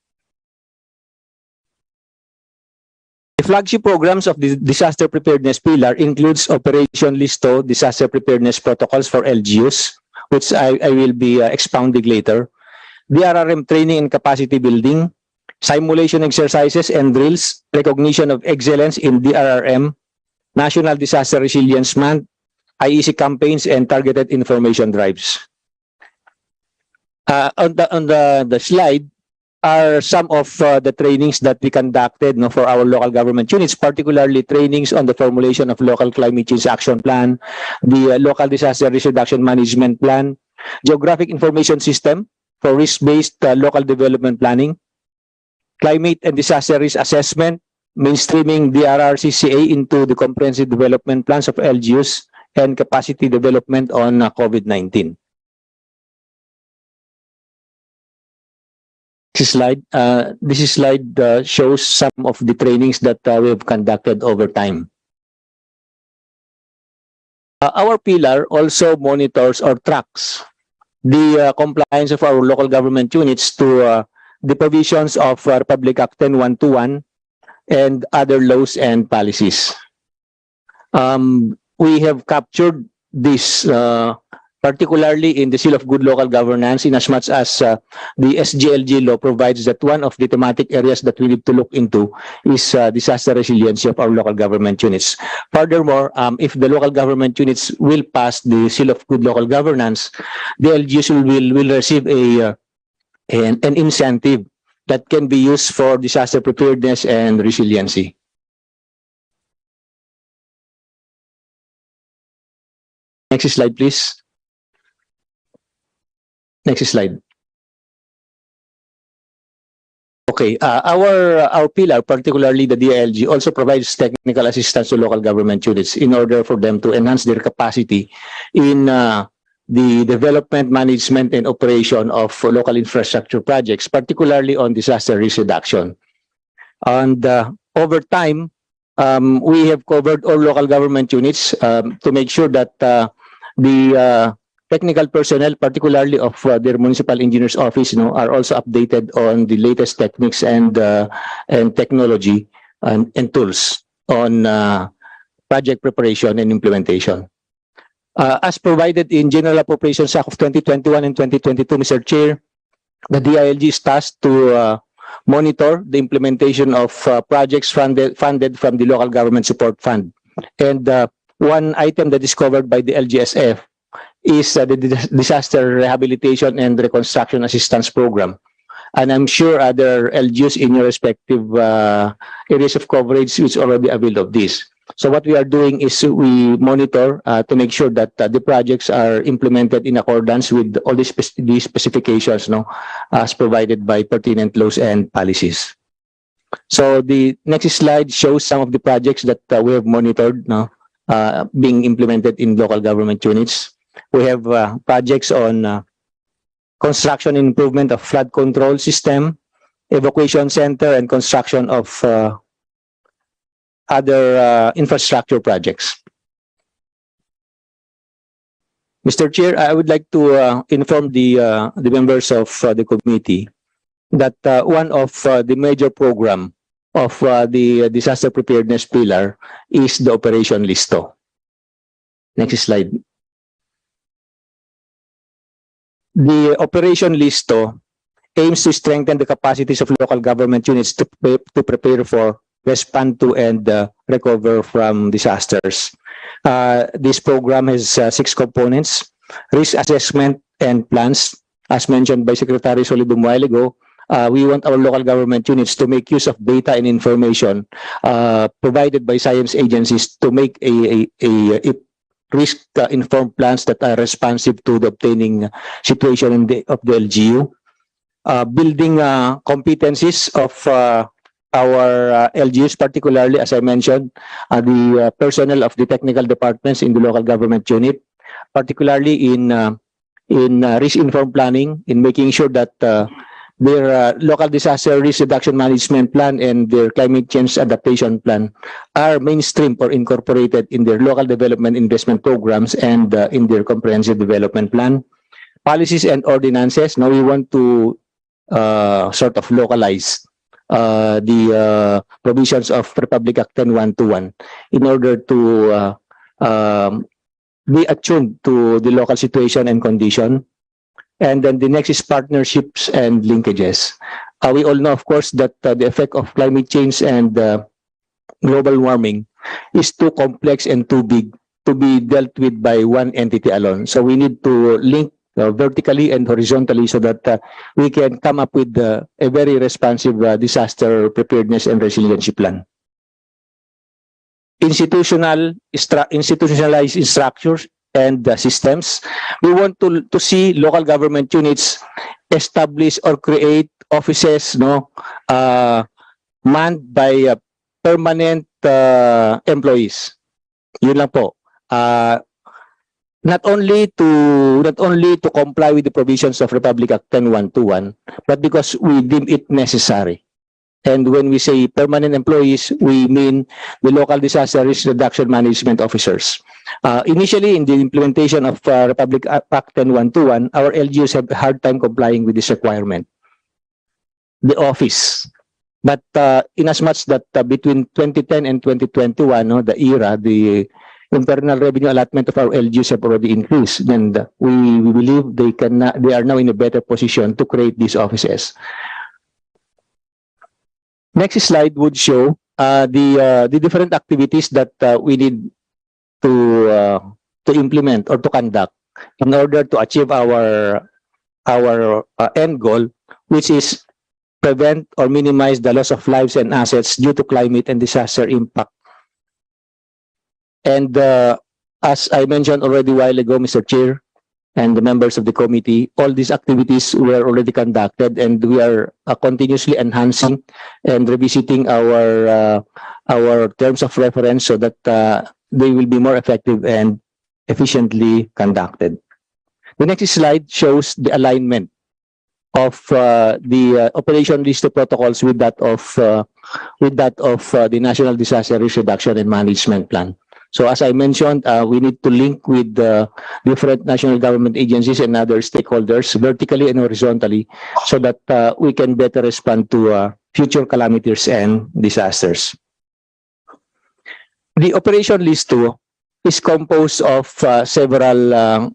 The flagship programs of the Disaster Preparedness Pillar includes Operation Listo, Disaster Preparedness Protocols for LGUs, which I will be expounding later, DRRM training and capacity building, simulation exercises and drills, recognition of excellence in DRRM, National Disaster Resilience Month, IEC campaigns, and targeted information drives. On the slide are some of the trainings that we conducted for our local government units, particularly trainings on the formulation of local climate change action plan, the local disaster risk reduction management plan, geographic information system for risk-based local development planning, climate and disaster risk assessment, mainstreaming DRRCCA into the comprehensive development plans of LGUs and capacity development on COVID-19. This slide shows some of the trainings that we have conducted over time. Our pillar also monitors or tracks the compliance of our local government units to the provisions of Republic Act 10121 and other laws and policies. We have captured this particularly in the Seal of Good Local Governance, in as much as the SGLG law provides that one of the thematic areas that we need to look into is disaster resiliency of our local government units. Furthermore, if the local government units will pass the Seal of Good Local Governance, the LGUs will receive an incentive that can be used for disaster preparedness and resiliency. Next slide, please. Next slide. Okay, our pillar, particularly the DILG, also provides technical assistance to local government units in order for them to enhance their capacity in the development, management, and operation of local infrastructure projects, particularly on disaster risk reduction. And over time, we have covered all local government units to make sure that the technical personnel, particularly of their municipal engineer's office, are also updated on the latest techniques and technology and tools on project preparation and implementation. As provided in General Appropriations Act of 2021 and 2022, Mr. Chair, the DILG is tasked to monitor the implementation of projects funded from the Local Government Support Fund. And one item that is covered by the LGSF is the Disaster Rehabilitation and Reconstruction Assistance Program. And I'm sure other LGUs in your respective areas of coverage which already availed of this. So what we are doing is we monitor to make sure that the projects are implemented in accordance with all these specifications as provided by pertinent laws and policies. So the next slide shows some of the projects that we have monitored being implemented in local government units. We have projects on construction and improvement of flood control system, evacuation center, and construction of other infrastructure projects. Mr. Chair, I would like to inform the members of the committee that one of the major program of the disaster preparedness pillar is the Operation Listo. Next slide. The Operation Listo aims to strengthen the capacities of local government units to prepare for, respond to, and recover from disasters. This program has 6 components: risk assessment and plans. As mentioned by Secretary Solidum a while ago, we want our local government units to make use of data and information provided by science agencies to make a risk-informed plans that are responsive to the obtaining situation of the LGU. Building competencies of our LGUs, particularly, as I mentioned, the personnel of the technical departments in the local government unit, particularly in risk-informed planning, in making sure that their local disaster risk reduction management plan and their climate change adaptation plan are mainstream or incorporated in their local development investment programs and in their comprehensive development plan. Policies and ordinances. Now we want to sort of localize the provisions of Republic Act 10121 in order to be attuned to the local situation and condition. And then the next is partnerships and linkages. We all know, of course, that the effect of climate change and global warming is too complex and too big to be dealt with by one entity alone. So we need to link vertically and horizontally so that we can come up with a very responsive disaster preparedness and resiliency plan. Institutionalized structures and systems. We want to see local government units establish or create offices manned by permanent employees. Yun lang po. Not only to comply with the provisions of Republic Act 10121, but because we deem it necessary. And when we say permanent employees, we mean the local disaster risk reduction management officers. Initially, in the implementation of Republic Act 10121, our LGUs have a hard time complying with this requirement. The office. But in as much that between 2010 and 2021, no, the era, the internal revenue allotment of our LGUs have already increased, and we believe they are now in a better position to create these offices. Next slide would show the different activities that we need to implement or to conduct in order to achieve our end goal, which is prevent or minimize the loss of lives and assets due to climate and disaster impact. And as I mentioned already a while ago, Mr. Chair, and the members of the committee, all these activities were already conducted, and we are continuously enhancing and revisiting our terms of reference so that they will be more effective and efficiently conducted. The next slide shows the alignment of the operation list of protocols with that of the National Disaster Risk Reduction and Management Plan. So as I mentioned, we need to link with the different national government agencies and other stakeholders vertically and horizontally so that we can better respond to future calamities and disasters. The operation list 2 is composed of several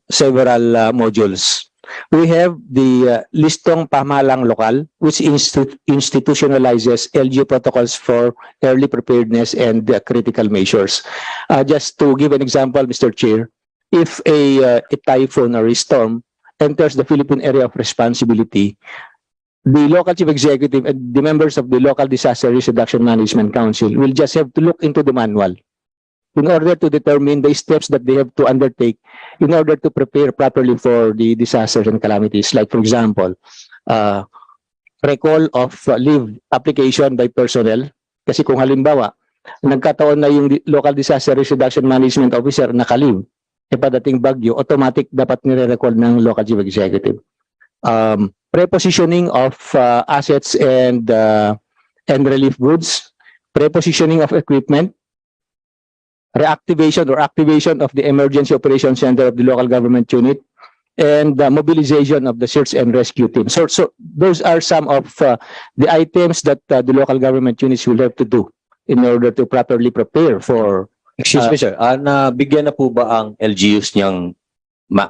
modules. We have the Listong Pamahalang Lokal, which institutionalizes LGU protocols for early preparedness and critical measures. Just to give an example, Mr. Chair, if a typhoon or a storm enters the Philippine area of responsibility, the local chief executive and the members of the local disaster risk reduction management council will just have to look into the manual in order to determine the steps that they have to undertake in order to prepare properly for the disasters and calamities. Like, for example, recall of leave application by personnel. Kasi kung halimbawa, nagkataon na yung local disaster risk reduction management officer naka-leave, e padating bagyo, automatic dapat nire-recall ng local chief executive. Prepositioning of assets and relief goods, prepositioning of equipment, reactivation or activation of the emergency operations center of the local government unit, and mobilization of the search and rescue team. So those are some of the items that the local government units will have to do in order to properly prepare for. Excuse me, sir. Nabigyan na po ba ang LGUs niyang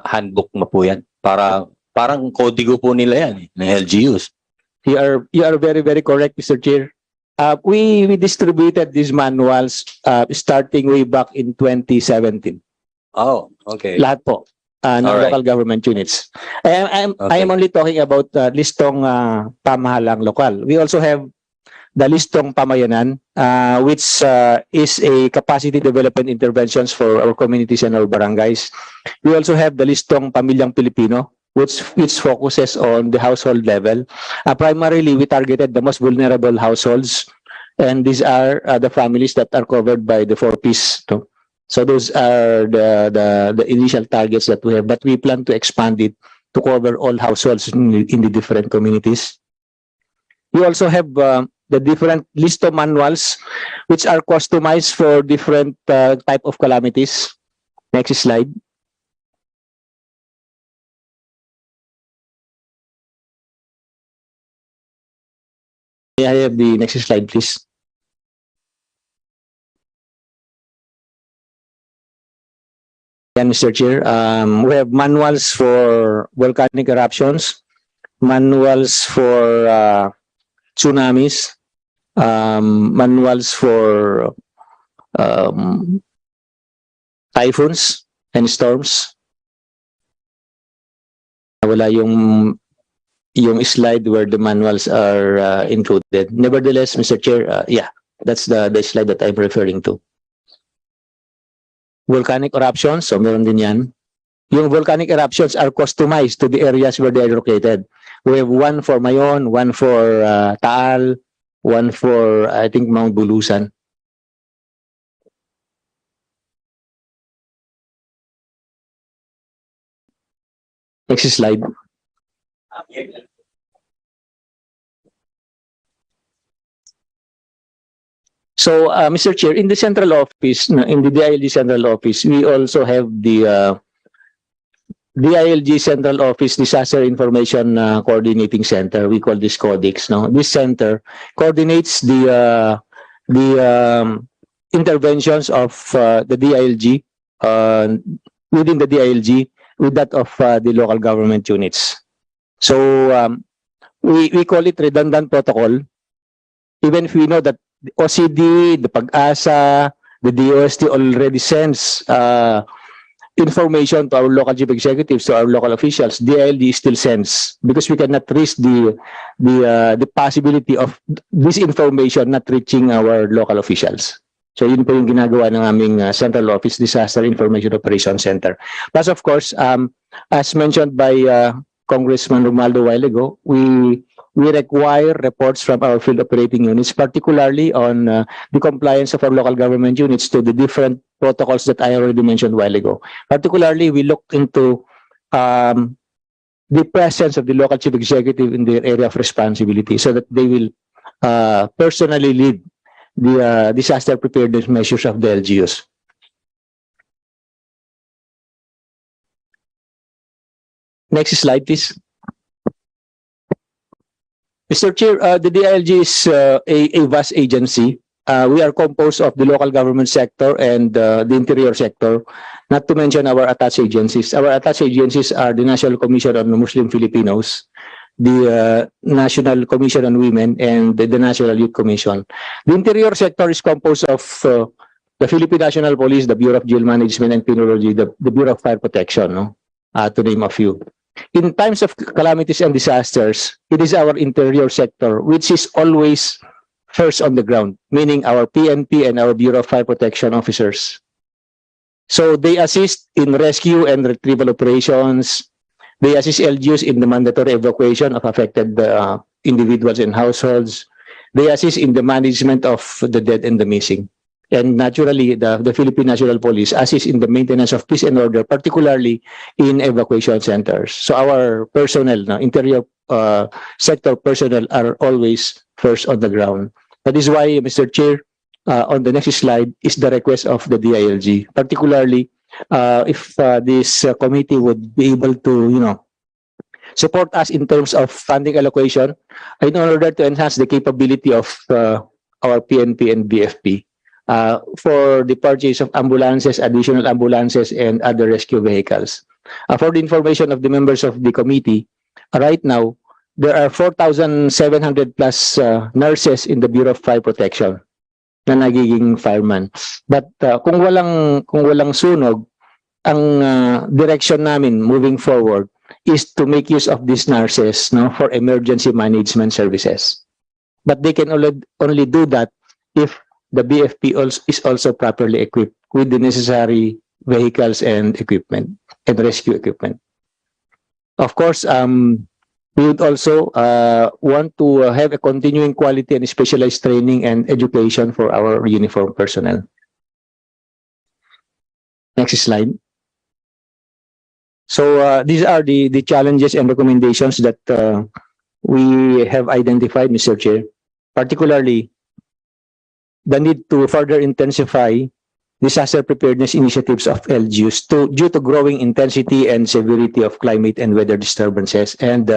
handbook na po yan? Parang kodigo po nila yan, ng LGUs. You are very, very correct, Mr. Chair. We distributed these manuals starting way back in 2017. Oh, okay. Lahat po ng Alright. local government units. I am only talking about Listong Pamahalang Lokal. We also have the Listong Pamayanan, which is a capacity development interventions for our communities and our barangays. We also have the Listong Pamilyang Pilipino, which focuses on the household level. Primarily, we targeted the most vulnerable households, and these are the families that are covered by the 4Ps. So those are the initial targets that we have, but we plan to expand it to cover all households in the different communities. We also have the different list of manuals, which are customized for different type of calamities. Next slide. May I have the next slide, please? And Mr. Chair, we have manuals for volcanic eruptions, manuals for tsunamis, manuals for typhoons and storms. Wala yung slide where the manuals are included. Nevertheless, Mr. Chair, yeah, that's the slide that I'm referring to. Volcanic eruptions, so meron din yan. Yung volcanic eruptions are customized to the areas where they are located. We have one for Mayon, one for Taal, one for, I think, Mount Bulusan. Next slide. So, Mr. Chair, in the central office, in the DILG central office, we also have the DILG Central Office Disaster Information Coordinating Center. We call this CODIX. No, this center coordinates the interventions of the DILG within the DILG with that of the local government units. So we call it redundant protocol, even if we know that the OCD, the PAG-ASA, the DOST already sends information to our local chief executives, to our local officials. DILG still sends, because we cannot risk the possibility of this information not reaching our local officials. So yun po yung ginagawa ng aming Central Office Disaster Information Operations Center. Plus, of course, as mentioned by Congressman Romualdo a while ago, we require reports from our field operating units, particularly on the compliance of our local government units to the different protocols that I already mentioned a while ago. Particularly, we look into the presence of the local chief executive in their area of responsibility so that they will personally lead the disaster preparedness measures of the LGUs. Next slide, please. Mr. Chair, the DILG is a vast agency. We are composed of the local government sector and the interior sector, not to mention our attached agencies. Our attached agencies are the National Commission on Muslim Filipinos, the National Commission on Women, and the National Youth Commission. The interior sector is composed of the Philippine National Police, the Bureau of Jail Management and Penology, the Bureau of Fire Protection, no? To name a few. In times of calamities and disasters, it is our interior sector which is always first on the ground, meaning our PNP and our Bureau of Fire Protection officers. So they assist in rescue and retrieval operations. They assist LGUs in the mandatory evacuation of affected individuals and households. They assist in the management of the dead and the missing. And naturally, the Philippine National Police assists in the maintenance of peace and order, particularly in evacuation centers. So our personnel, interior sector personnel, are always first on the ground. That is why, Mr. Chair, on the next slide is the request of the DILG, particularly if this committee would be able to, support us in terms of funding allocation in order to enhance the capability of our PNP and BFP. For the purchase of ambulances, additional ambulances, and other rescue vehicles. For the information of the members of the committee, right now, there are 4,700 plus nurses in the Bureau of Fire Protection na nagiging fireman. But kung walang sunog, ang direction namin moving forward is to make use of these nurses, for emergency management services. But they can only do that if the BFP is also properly equipped with the necessary vehicles and equipment and rescue equipment. Of course, we would also want to have a continuing quality and specialized training and education for our uniform personnel. Next slide. So these are the challenges and recommendations that we have identified, Mr. Chair, particularly the need to further intensify disaster preparedness initiatives of LGUs due to growing intensity and severity of climate and weather disturbances and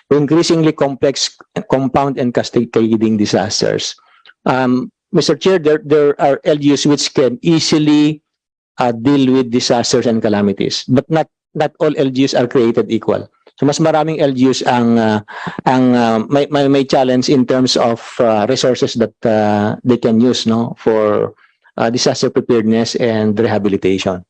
increasingly complex, compound and cascading disasters. Mr. Chair, there are LGUs which can easily deal with disasters and calamities, but not all LGUs are created equal. So mas maraming LGUs may challenge in terms of resources that they can use for disaster preparedness and rehabilitation.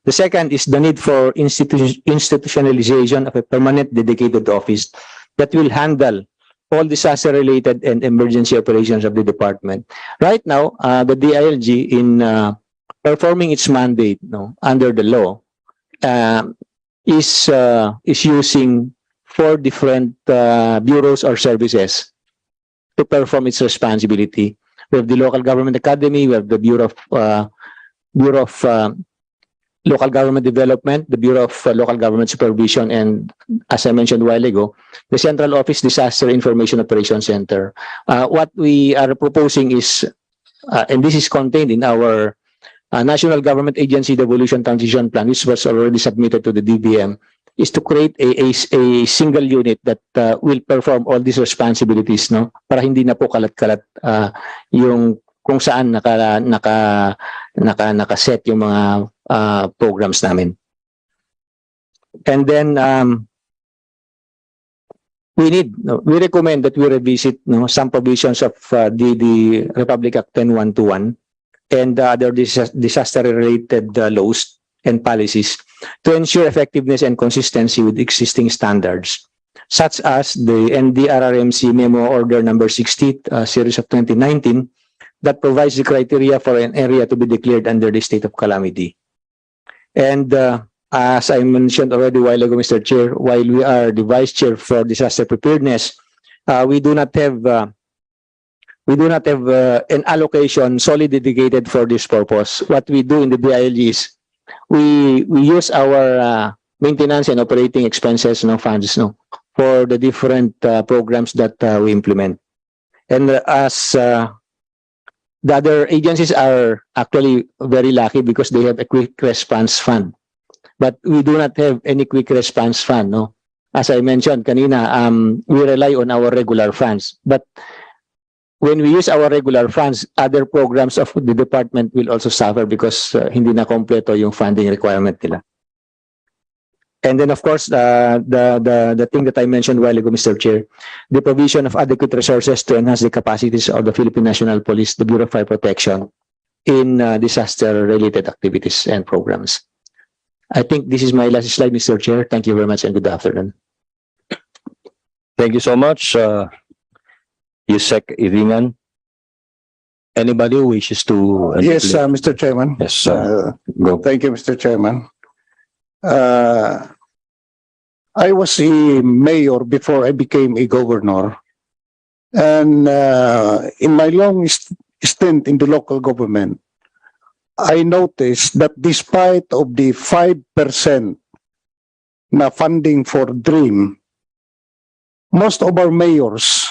The second is the need for institutionalization of a permanent dedicated office that will handle all disaster-related and emergency operations of the department. Right now, the DILG in performing its mandate under the law is using 4 different bureaus or services to perform its responsibility. We have the Local Government Academy, we have the Bureau of local government development, the Bureau of Local Government Supervision, and as I mentioned a while ago, the Central Office Disaster Information Operations Center. What we are proposing is, and this is contained in our National Government Agency Devolution Transition Plan, which was already submitted to the DBM, is to create a single unit that will perform all these responsibilities, no? Para hindi na po kalat-kalat yung kung saan nakaset yung mga programs namin. And then we recommend that we revisit some provisions of the Republic Act 10121 and other disaster-related laws and policies to ensure effectiveness and consistency with existing standards, such as the NDRRMC Memo Order Number 60, Series of 2019, that provides the criteria for an area to be declared under the state of calamity. And as I mentioned already a while ago, Mr. Chair, while we are the Vice Chair for Disaster Preparedness, we do not have an allocation solely dedicated for this purpose. What we do in the DILG is we use our maintenance and operating expenses funds for the different programs that we implement. And as the other agencies are actually very lucky because they have a quick response fund. But we do not have any quick response fund. No? As I mentioned kanina, we rely on our regular funds. But when we use our regular funds, other programs of the department will also suffer because hindi na kompleto yung funding requirement nila. And then, of course, the thing that I mentioned a while ago, Mr. Chair, the provision of adequate resources to enhance the capacities of the Philippine National Police, the Bureau of Fire Protection, in disaster-related activities and programs. I think this is my last slide, Mr. Chair. Thank you very much and good afternoon. Thank you so much, Yusek Iringan. Anybody who wishes to? Yes, Mr. Chairman. Yes, go. Thank you, Mr. Chairman. I was a mayor before I became a governor. And in my long stint in the local government, I noticed that despite of the 5% na funding for DREAM, most of our mayors,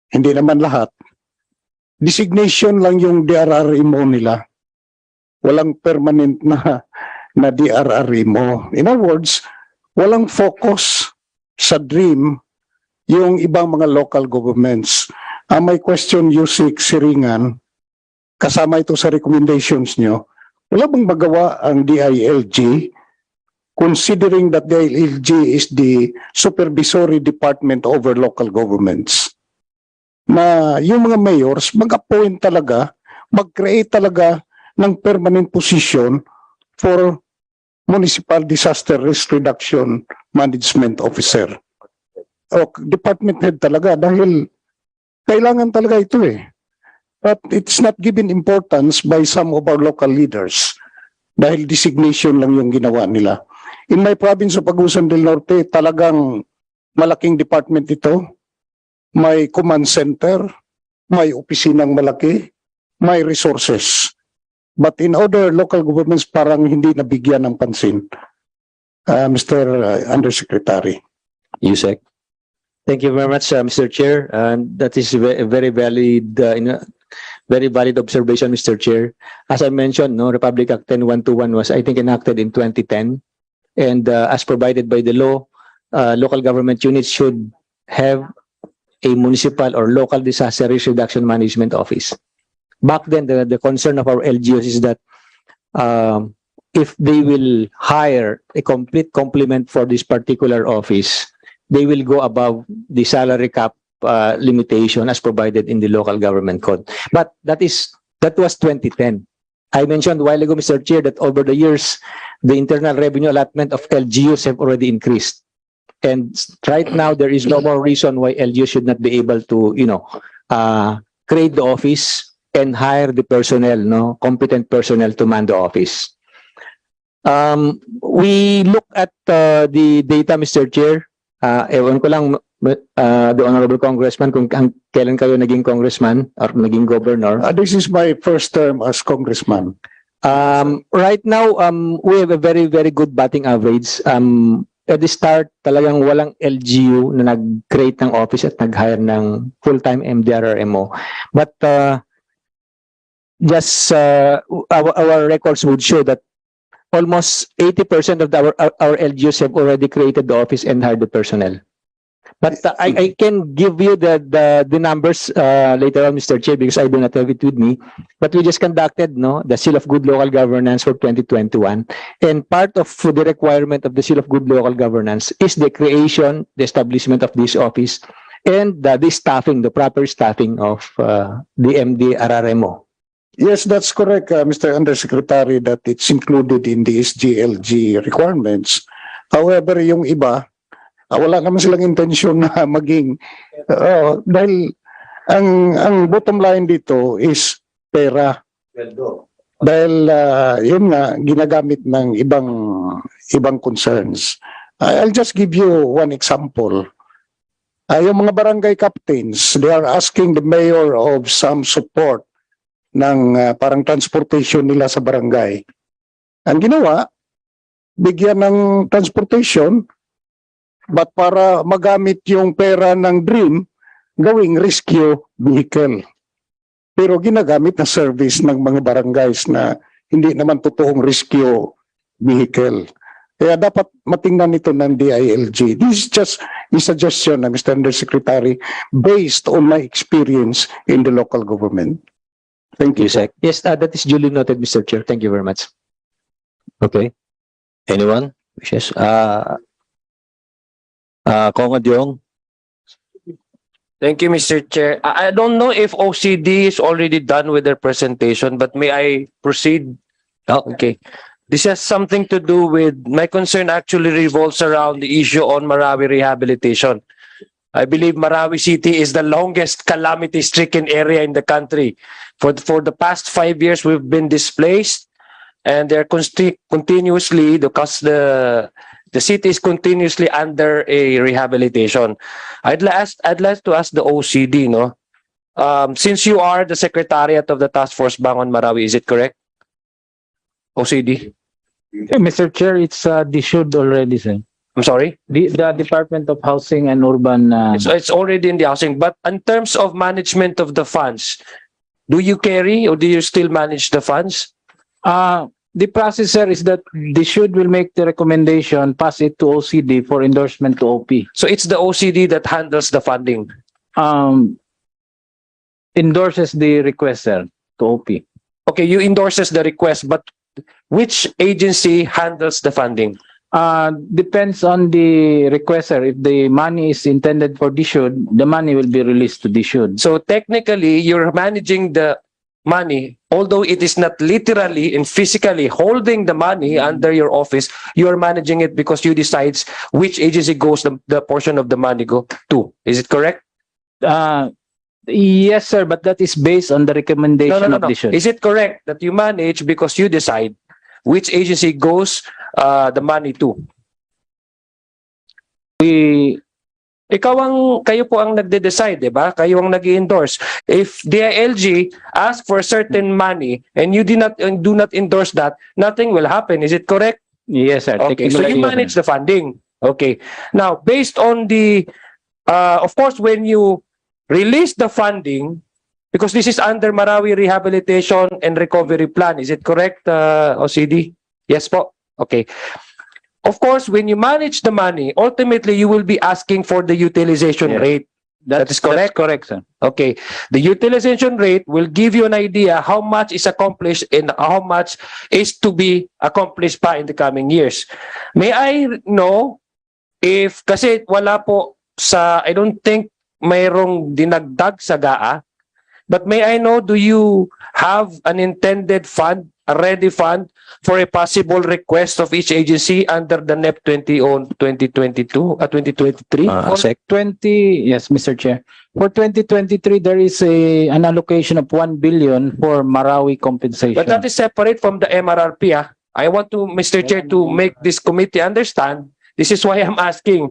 hindi naman lahat, designation lang yung DRRMO nila. Walang permanent na DRRMO. In other words, walang focus sa DREAM yung ibang mga local governments. My question, Yusek Siringan, kasama ito sa recommendations nyo, wala bang magawa ang DILG considering that DILG is the supervisory department over local governments? Na yung mga mayors mag-appoint talaga, mag-create talaga ng permanent position for Municipal Disaster Risk Reduction Management Officer. O department head talaga dahil kailangan talaga ito eh. But it's not given importance by some of our local leaders dahil designation lang yung ginawa nila. In my province of Agusan del Norte, talagang malaking department ito. May command center, may opisinang malaki, may resources. But in other local governments, parang hindi nabigyan ng pansin. Mr. Undersecretary. Yusek. Thank you very much, Mr. Chair. That is a very valid observation, Mr. Chair. As I mentioned, Republic Act 10121 was, I think, enacted in 2010. And as provided by the law, local government units should have a municipal or local disaster risk reduction management office. Back then, the concern of our LGUs is that if they will hire a complete complement for this particular office, they will go above the salary cap limitation as provided in the local government code. But that was 2010. I mentioned a while ago, Mr. Chair, that over the years, the internal revenue allotment of LGUs have already increased. And right now, there is no more reason why LGUs should not be able to, create the office and hire the personnel, competent personnel to man the office. We look at the data, Mr. Chair. Ewan ko lang, the Honorable Congressman, kung kailan kayo naging congressman or naging governor. This is my first term as congressman. Right now, we have a very, very good batting average. At the start, talagang walang LGU na nag-create ng office at nag-hire ng full-time MDRRMO. But our records would show that almost 80% of our LGUs have already created the office and hired the personnel. But I can give you the numbers later on, Mr. Chair, because I do not have it with me. But we just conducted the Seal of Good Local Governance for 2021. And part of the requirement of the Seal of Good Local Governance is the creation, the establishment of this office, and the staffing, the proper staffing of the MDRRMO. Yes, that's correct, Mr. Undersecretary, that it's included in the SGLG requirements. However, yung iba, wala naman silang intensyon na maging, dahil ang bottom line dito is pera. Dahil yun nga, ginagamit ng ibang concerns. I'll just give you one example. Yung mga barangay captains, they are asking the mayor of some support ng parang transportation nila sa barangay. Ang ginawa, bigyan ng transportation, but para magamit yung pera ng DREAM, gawing rescue vehicle. Pero ginagamit na service ng mga barangays na hindi naman totoong rescue vehicle. Kaya dapat matingnan ito ng DILG. This is just a suggestion, Mr. Undersecretary, based on my experience in the local government. Thank you, Sec. Yes, that is duly noted, Mr. Chair. Thank you very much. Okay. Anyone wishes? Kong Adyong. Thank you, Mr. Chair. I don't know if OCD is already done with their presentation, but may I proceed? Oh, okay. This has something to do with, my concern actually revolves around the issue on Marawi rehabilitation. I believe Marawi City is the longest calamity-stricken area in the country. For the past 5 years, we've been displaced, and they're continuously, the city is continuously under a rehabilitation. I'd like to ask the OCD, since you are the secretariat of the Task Force Bangon Marawi, is it correct? OCD? Mr. Chair, it's DSWD already, sir. I'm sorry? The Department of Housing and Urban... It's already in the housing, but in terms of management of the funds, do you carry or do you still manage the funds? The process, sir, is that DSWD will make the recommendation, pass it to OCD for endorsement to OP. So it's the OCD that handles the funding? Endorses the request, sir, to OP. Okay, you endorses the request, but which agency handles the funding? Depends on the requester. If the money is intended for DSWD, the money will be released to DSWD. So technically, you're managing the money, although it is not literally and physically holding the money under your office, you are managing it because you decide which agency goes the portion of the money go to. Is it correct? Yes, sir, but that is based on the recommendation of DSWD. Is it correct that you manage because you decide which agency goes the money to? Kayo po ang nagde-decide, di ba? Kayo ang nag-endorse. If DILG asks for certain money and you do not endorse that, nothing will happen. Is it correct? Yes, sir. Okay, so you manage the funding. Okay. Now, based on the, of course, when you release the funding, because this is under Marawi Rehabilitation and Recovery Plan, is it correct, OCD? Yes po. Okay. Of course, when you manage the money, ultimately you will be asking for the utilization rate. That is correct? That's correct, sir. Okay. The utilization rate will give you an idea how much is accomplished and how much is to be accomplished pa in the coming years. May I know if, kasi wala po sa, I don't think mayroong dinagdag sa GAA, but may I know, do you have an intended fund, a ready fund for a possible request of each agency under the NEP 2022, 2023? Yes, Mr. Chair. For 2023, there is an allocation of 1 billion for Marawi compensation. But that is separate from the MRRP. I want to, Mr. Chair, to make this committee understand. This is why I'm asking.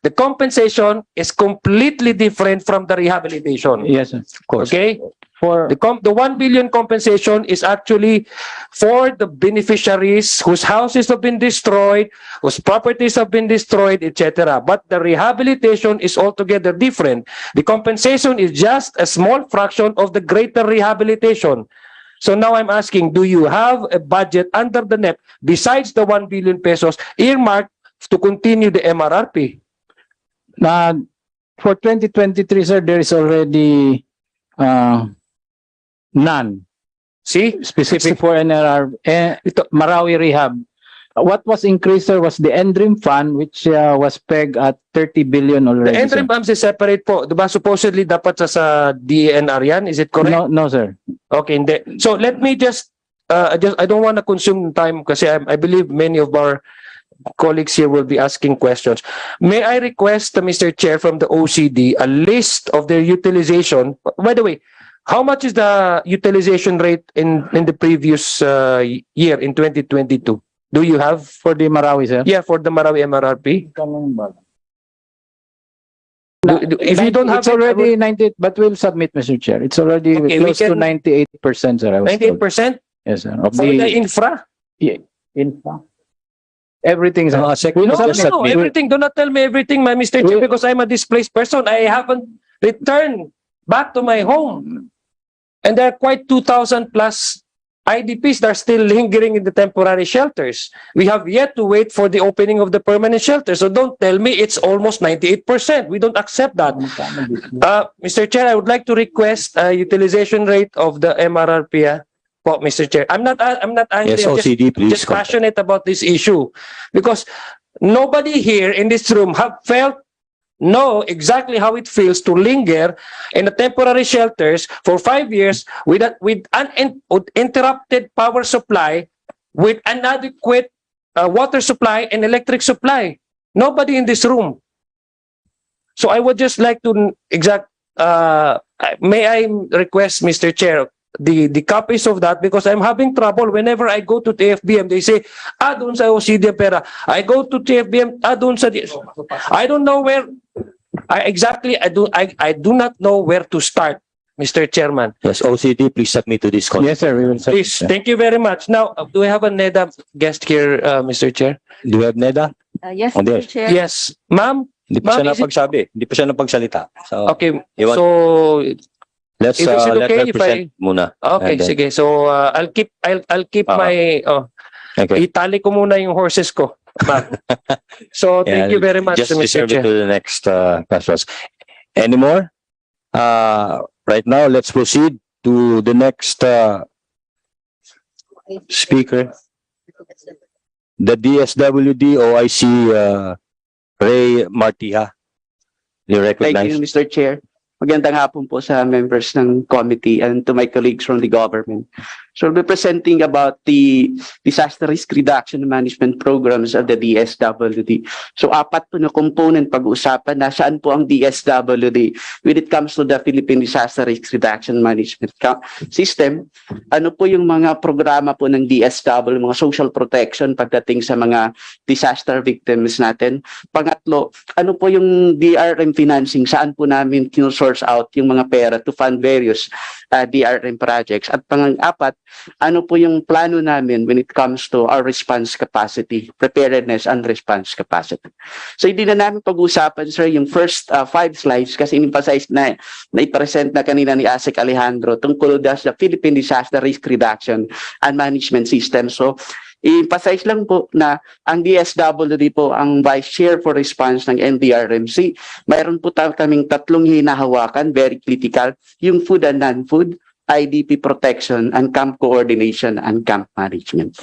The compensation is completely different from the rehabilitation. Yes, sir. Of course. Okay? For The 1 billion compensation is actually for the beneficiaries whose houses have been destroyed, whose properties have been destroyed, etc. But the rehabilitation is altogether different. The compensation is just a small fraction of the greater rehabilitation. So now I'm asking, do you have a budget under the NEP besides the 1 billion pesos earmarked to continue the MRRP? for 2023, sir, there is already none See? specific for NRR, Marawi Rehab. What was increased, sir, was the NDRIM fund, which was pegged at 30 billion already. The entry sir. bumps is separate po. Diba supposedly dapat sa DNR yan? Is it correct? No, sir. Okay, hindi. So let me just I don't want to consume time kasi I believe many of our colleagues here will be asking questions. May I request, Mr. Chair, from the OCD, a list of their utilization? By the way, how much is the utilization rate in the previous year, in 2022? Do you have? For the Marawi, sir. Yeah, for the Marawi MRRP. If you don't have it's already 90, but we'll submit, Mr. Chair. It's already Okay, we close to can- 98%, sir. I was told. 98% Yes, sir. Of for the the infra? infra. Everything, sir. Second, We'll No, submit. no, everything. Do not tell me everything, my Mr. Chair, because I'm a displaced person. I haven't returned back to my home. And there are quite 2,000 plus IDPs that are still lingering in the temporary shelters. We have yet to wait for the opening of the permanent shelter. So don't tell me it's almost 98%. We don't accept that. Mr. Chair, I would like to request a utilization rate of the MRRP. Po, Mr. Chair. I'm not angry. Yes, I'm just OCD, please. just passionate about this issue because nobody here in this room know exactly how it feels to linger in the temporary shelters for 5 years with uninterrupted power supply, with inadequate water supply and electric supply. Nobody in this room. So I would just like to may I request, Mr. Chair, the copies of that, because I'm having trouble whenever I go to TFBM. They say, doon sa OCD ang pera. I go to TFBM, doon sa... I don't know where... I do not know where to start, Mr. Chairman. Yes, OCD, please submit to this. Yes, sir. We will submit. Please, thank you very much. Now, do we have a NEDA guest here, Mr. Chair? Do you have NEDA? Yes, Oh, there. Mr. Chair. Yes. Ma'am? Hindi pa siya Ma'am, is it- napagsabi. Hindi pa siya napagsalita. So, Okay, You want- so... let's Is it let okay her if present muna. Okay, And then- sige. So, I'll keep my... Okay. Itali ko muna yung horses ko. Ma'am. So, thank Yeah, you very much, Just Mr. reserve it Chair. to the next questions. Any more? Right now, let's proceed to the next speaker. The DSWD OIC Ray Martiha. You Thank recognize? you, Mr. Chair. Magandang hapon po sa members ng committee and to my colleagues from the government. So we'll be presenting about the disaster risk reduction and management programs of the DSWD. So 4 po na component pag-uusapan. Nasaan po ang DSWD when it comes to the Philippine Disaster Risk Reduction Management System? Ano po yung mga programa po ng DSW, mga social protection pagdating sa mga disaster victims natin? Pangatlo, ano po yung DRM financing? Saan po namin kino-source out yung mga pera to fund various DRM projects? At pang-apat, ano po yung plano namin when it comes to our response capacity, preparedness and response capacity? So hindi na namin pag-usapan, sir, yung first 5 slides kasi in-emphasize na i-present na kanina ni Asek Alejandro tungkol sa Philippine Disaster Risk Reduction and Management System. So i-emphasize lang po na ang DSWD po ang Vice Chair for Response ng NDRMC. Mayroon po kaming 3 hinahawakan, very critical, yung food and non-food, IDP protection, and camp coordination and camp management.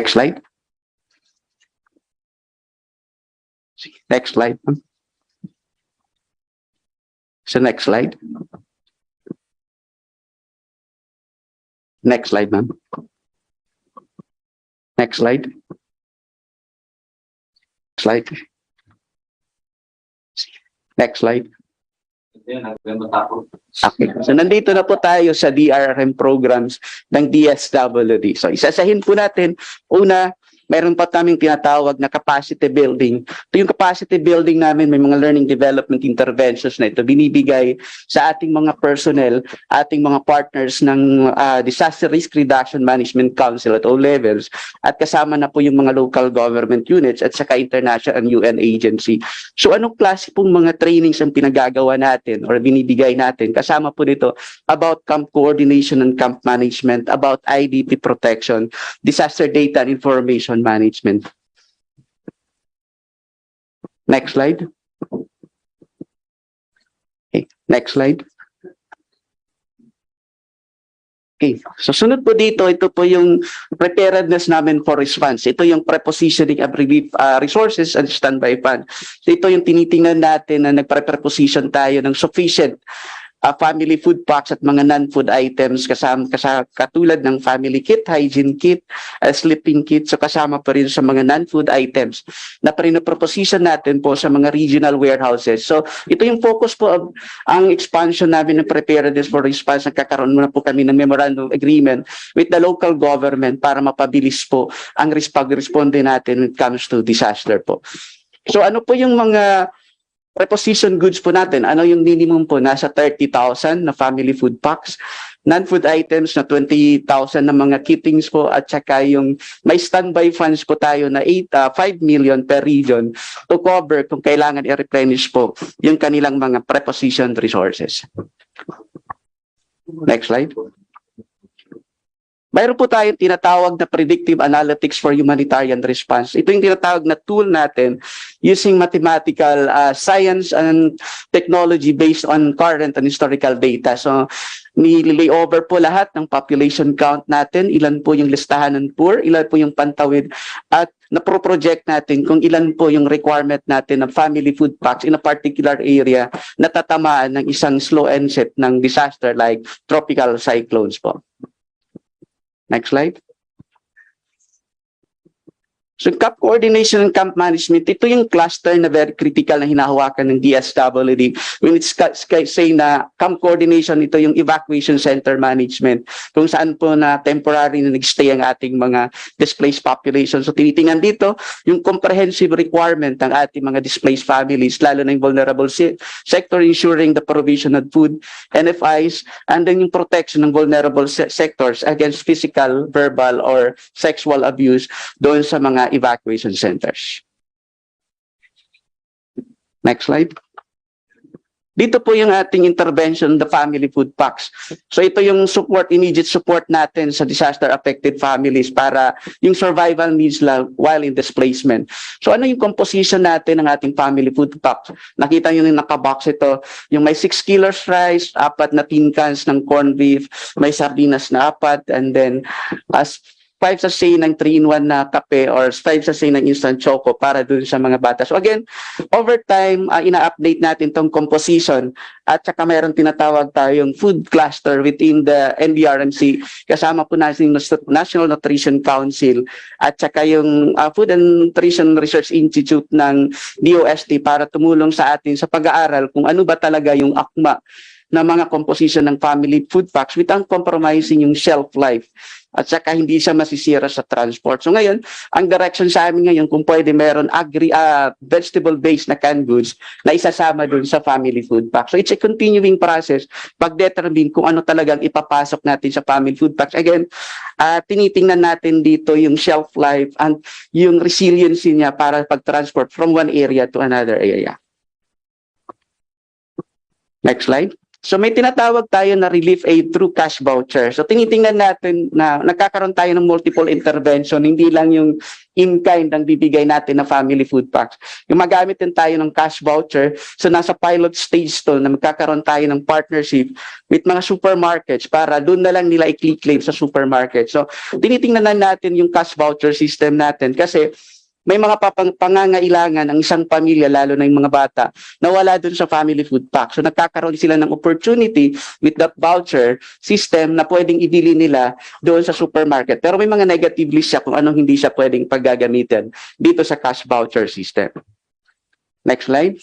Next slide. Next slide. So next slide. Next slide, ma'am. Next slide. Slide. Next slide. Okay. So nandito na po tayo sa DRM programs ng DSWD. So isasahin po natin, una, mayroon pa kaming tinatawag na capacity building. Ito yung capacity building namin, may mga learning development interventions na ito binibigay sa ating mga personnel, ating mga partners ng Disaster Risk Reduction Management Council at all levels, at kasama na po yung mga local government units at saka international and UN agency. So anong klase pong mga trainings ang pinagagawa natin or binibigay natin? Kasama po dito about camp coordination and camp management, about IDP protection, disaster data and information management. Next slide. Okay, next slide. Okay, so sunod po dito, ito po yung preparedness namin for response. Ito yung prepositioning of relief resources and standby fund. So ito yung tinitingnan natin na nagpre-preposition tayo ng sufficient family food packs at mga non-food items katulad ng family kit, hygiene kit, sleeping kit. So kasama pa rin sa mga non-food items na proposition natin po sa mga regional warehouses. So ito yung focus po ang expansion namin ng preparedness for response. Nagkakaroon muna po kami ng memorandum of agreement with the local government para mapabilis po ang pag-responde natin when it comes to disaster po. So ano po yung mga preposition goods po natin? Ano yung minimum po? Nasa 30,000 na family food packs. Non-food items na 20,000 na mga kittings po, at saka yung may standby funds po tayo na 5 million per region to cover kung kailangan i-replenish po yung kanilang mga preposition resources. Next slide. Mayroon po tayong tinatawag na predictive analytics for humanitarian response. Ito yung tinatawag na tool natin using mathematical science and technology based on current and historical data. So, nililay over po lahat ng population count natin, ilan po yung listahan ng poor, ilan po yung pantawid, at napro-project natin kung ilan po yung requirement natin ng family food packs in a particular area na tatamaan ng isang slow onset ng disaster like tropical cyclones po. Next slide. So camp coordination and camp management, ito yung cluster na very critical na hinahawakan ng DSWD. When it's say na camp coordination, ito yung evacuation center management, kung saan po na temporary na nag-stay ang ating mga displaced population. So tinitingnan dito yung comprehensive requirement ng ating mga displaced families, lalo na yung vulnerable sector, ensuring the provision of food, NFIs, and then yung protection ng vulnerable sectors against physical, verbal, or sexual abuse doon sa mga evacuation centers. Next slide. Dito po yung ating intervention, the family food packs. So ito yung support, immediate support natin sa disaster-affected families para yung survival needs lang while in displacement. So ano yung composition natin ng ating family food packs? Nakita nyo yung nakabox ito, yung may 6 kilos rice, 4 na tin cans ng corned beef, may sardinas na 4, and then 5 sachet ng 3-in-1 na kape or 5 sachet ng instant choco para dun sa mga bata. So again, over time, ina-update natin tong composition, at saka mayroon tinatawag tayong food cluster within the NDRMC. Kasama po natin yung National Nutrition Council at saka yung Food and Nutrition Research Institute ng DOST para tumulong sa atin sa pag-aaral kung ano ba talaga yung akma na mga composition ng family food packs without compromising yung shelf life, at saka hindi siya masisira sa transport. So ngayon, ang direction sa amin ngayon, kung pwede meron vegetable-based na canned goods na isasama dun sa family food pack. So it's a continuing process pag-determine kung ano talagang ipapasok natin sa family food packs. Again, tinitingnan natin dito yung shelf life and yung resiliency niya para pag-transport from one area to another area. Next slide. So may tinatawag tayo na relief aid through cash voucher. So tinitingnan natin na nagkakaroon tayo ng multiple intervention, hindi lang yung in-kind ang bibigay natin na family food packs. Yung magamit din tayo ng cash voucher. So nasa pilot stage to na magkakaroon tayo ng partnership with mga supermarkets para doon na lang nila i-claim sa supermarket. So tinitingnan natin yung cash voucher system natin kasi may mga pangangailangan ang isang pamilya, lalo na yung mga bata, na wala dun sa family food pack. So nagkakaroon sila ng opportunity with that voucher system na pwedeng ibili nila doon sa supermarket. Pero may mga negative list siya kung anong hindi siya pwedeng paggagamitin dito sa cash voucher system. Next slide.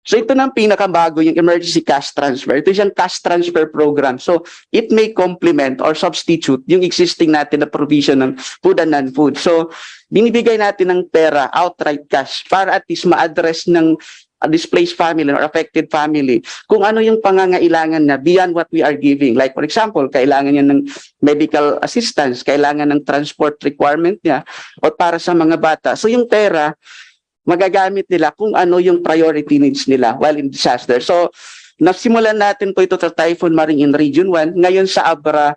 So ito na ang pinakabago, yung emergency cash transfer. Ito siyang cash transfer program. So it may complement or substitute yung existing natin na provision ng food and non-food. So binibigay natin ng pera, outright cash, para at least ma-address ng displaced family or affected family kung ano yung pangangailangan na beyond what we are giving. Like for example, kailangan niya ng medical assistance, kailangan ng transport requirement niya, o para sa mga bata. So yung pera, magagamit nila kung ano yung priority needs nila while in disaster. So, nasimulan natin po ito sa Typhoon Maring in Region 1. Ngayon sa Abra,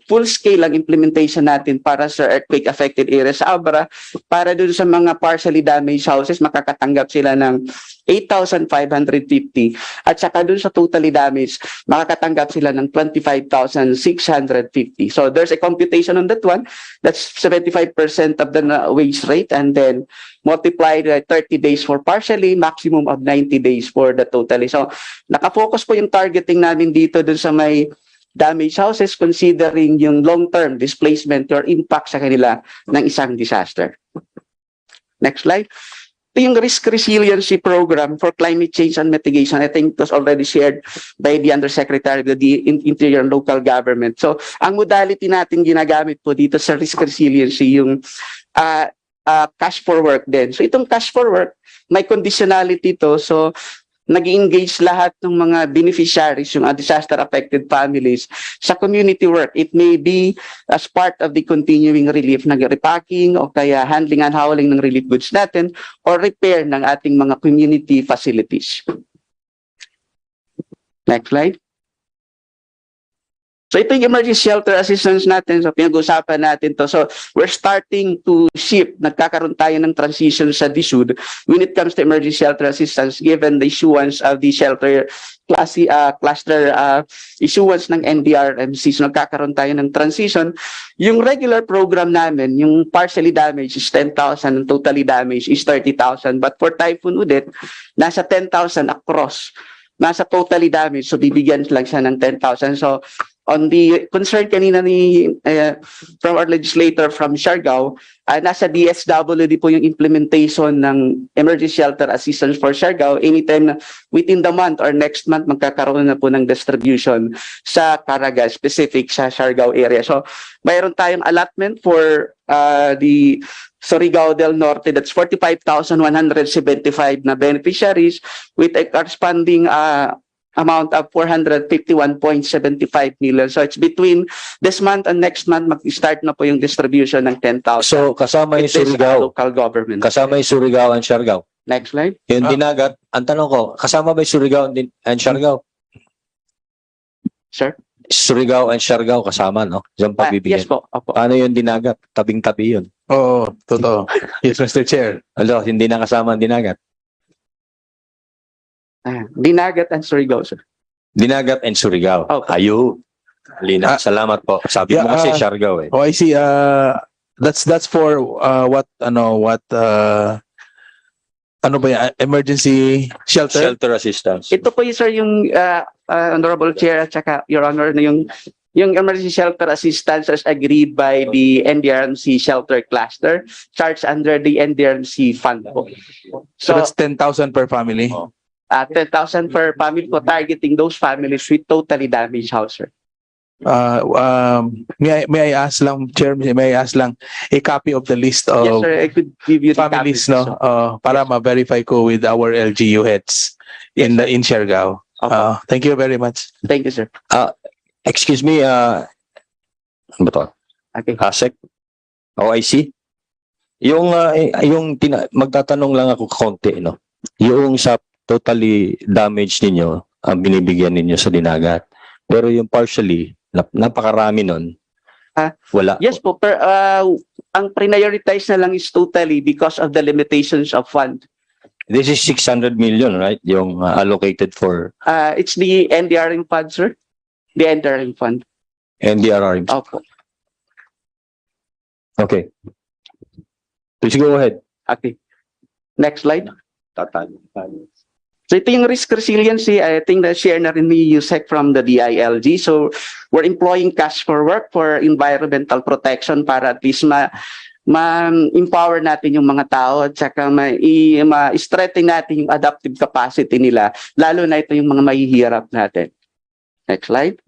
full-scale ang implementation natin para sa earthquake-affected areas sa Abra. Para dun sa mga partially damaged houses, makakatanggap sila ng 8,550. At saka dun sa totally damaged, makakatanggap sila ng 25,650. So there's a computation on that one. That's 75% of the wage rate, and then multiplied by 30 days for partially, maximum of 90 days for the totally. So nakafocus po yung targeting namin dito dun sa may damaged houses, considering yung long-term displacement or impact sa kanila ng isang disaster. Next slide. Ito yung risk resiliency program for climate change and mitigation. I think it was already shared by the Undersecretary of the Interior and Local Government. So, ang modality natin ginagamit po dito sa risk resiliency, yung cash for work din. So, itong cash for work, may conditionality to. So, nag-engage lahat ng mga beneficiaries, yung disaster-affected families, sa community work. It may be as part of the continuing relief, nag-repacking o kaya handling and hauling ng relief goods natin, or repair ng ating mga community facilities. Next slide. So ito yung emergency shelter assistance natin. So pinag-usapan natin to. So we're starting to shift. Nagkakaroon tayo ng transition sa DSWD when it comes to emergency shelter assistance, given the issuance of the shelter cluster issuance ng NDRMC. So nagkakaroon tayo ng transition. Yung regular program namin, yung partially damaged is 10,000, and totally damaged is 30,000. But for Typhoon Udit, nasa 10,000 across. Nasa totally damaged, so bibigyan lang siya ng 10,000. So on the concern kanina from our legislator from Siargao, nasa DSWD po yung implementation ng emergency shelter assistance for Siargao. Anytime within the month or next month, magkakaroon na po ng distribution sa Caraga, specific sa Siargao area. So mayroon tayong allotment for the Surigao del Norte, that's 45,175 na beneficiaries with a corresponding amount of 451.75 million. So it's between this month and next month, mag-start na po yung distribution ng 10,000. So kasama yung Surigao, local government. kasama yung Surigao and Siargao. Next slide. Yung Dinagat, ang tanong ko, kasama ba yung Surigao and Siargao? Sir? Surigao and Siargao kasama, no? Yung pagbibigyan. Yes po. Opo. Paano yung Dinagat? Tabing-tabi yun. Oo, totoo. Yes, Mr. Chair. Alo, hindi na kasama ang Dinagat. Dinagat and Surigao, sir. Dinagat and Surigao. Okay. Ayo. Lina, salamat po. Sabi mo kasi Siargao eh. Oh, I see. That's for what ano ba yan? Emergency shelter? Shelter assistance. Ito po yung, sir, yung Honorable Chair at saka Your Honor, na yung emergency shelter assistance as agreed by the NDRMC shelter cluster, charged under the NDRMC fund po. So that's 10,000 per family? 10,000 per family po, targeting those families with totally damaged house, sir. May I ask lang, Chair, may I ask lang a copy of the list of Yes, sir, I could give you the families, copies, no? Para ma-verify ko with our LGU heads in Siargao. Thank you very much. Thank you, sir. Excuse me, ano ba to? Okay. ASEC? OIC? Magtatanong lang ako konti, no? Yung sa totally damaged ninyo, ang binibigyan ninyo sa Dinagat. Pero yung partially, napakarami nun. Wala. Yes po, ang prioritize na lang is totally because of the limitations of fund. This is 600 million, right? Yung allocated for It's the NDRM fund, sir. The NDRM fund. NDRRM. Opo. Okay. Please go ahead. Okay. Next slide. So ito yung risk resiliency, I think na share na rin ni Yusek from the DILG. So we're employing cash for work for environmental protection para at least ma-empower natin yung mga tao at saka ma-strengthen natin yung adaptive capacity nila, lalo na ito yung mga mahihirap natin. Next slide.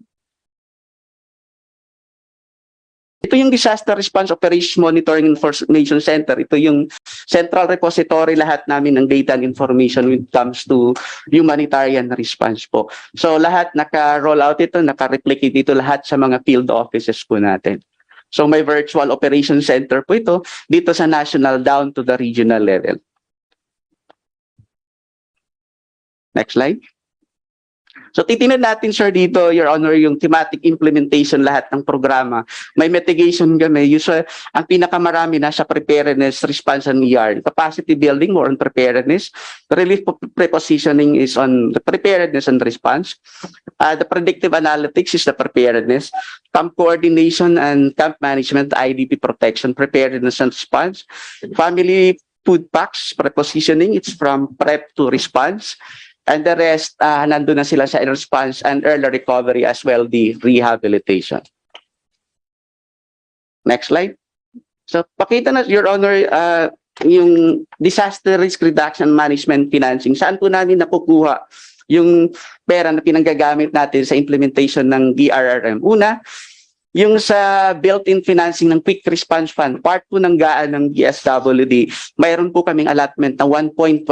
Ito yung Disaster Response Operations Monitoring Information Center. Ito yung central repository lahat namin ng data and information when it comes to humanitarian response po. So lahat naka-roll out ito, naka-replicate ito lahat sa mga field offices po natin. So may virtual operation center po ito dito sa national down to the regional level. Next slide. So titingnan natin, sir, dito, Your Honor, yung thematic implementation lahat ng programa. May mitigation kami. Usually, ang pinakamarami nasa preparedness, response, and ER. Capacity building more on preparedness. The relief prepositioning is on the preparedness and response. The predictive analytics is the preparedness. Camp coordination and camp management, IDP protection, preparedness and response. Family food packs, prepositioning, it's from prep to response. And the rest, nandun na sila sa response and early recovery as well, the rehabilitation. Next slide. So, pakita na, Your Honor, yung disaster risk reduction management financing. Saan po namin nakukuha yung pera na pinanggagamit natin sa implementation ng DRRM? Una, yung sa built-in financing ng Quick Response Fund, part po ng gaan ng DSWD, mayroon po kaming allotment na 1.25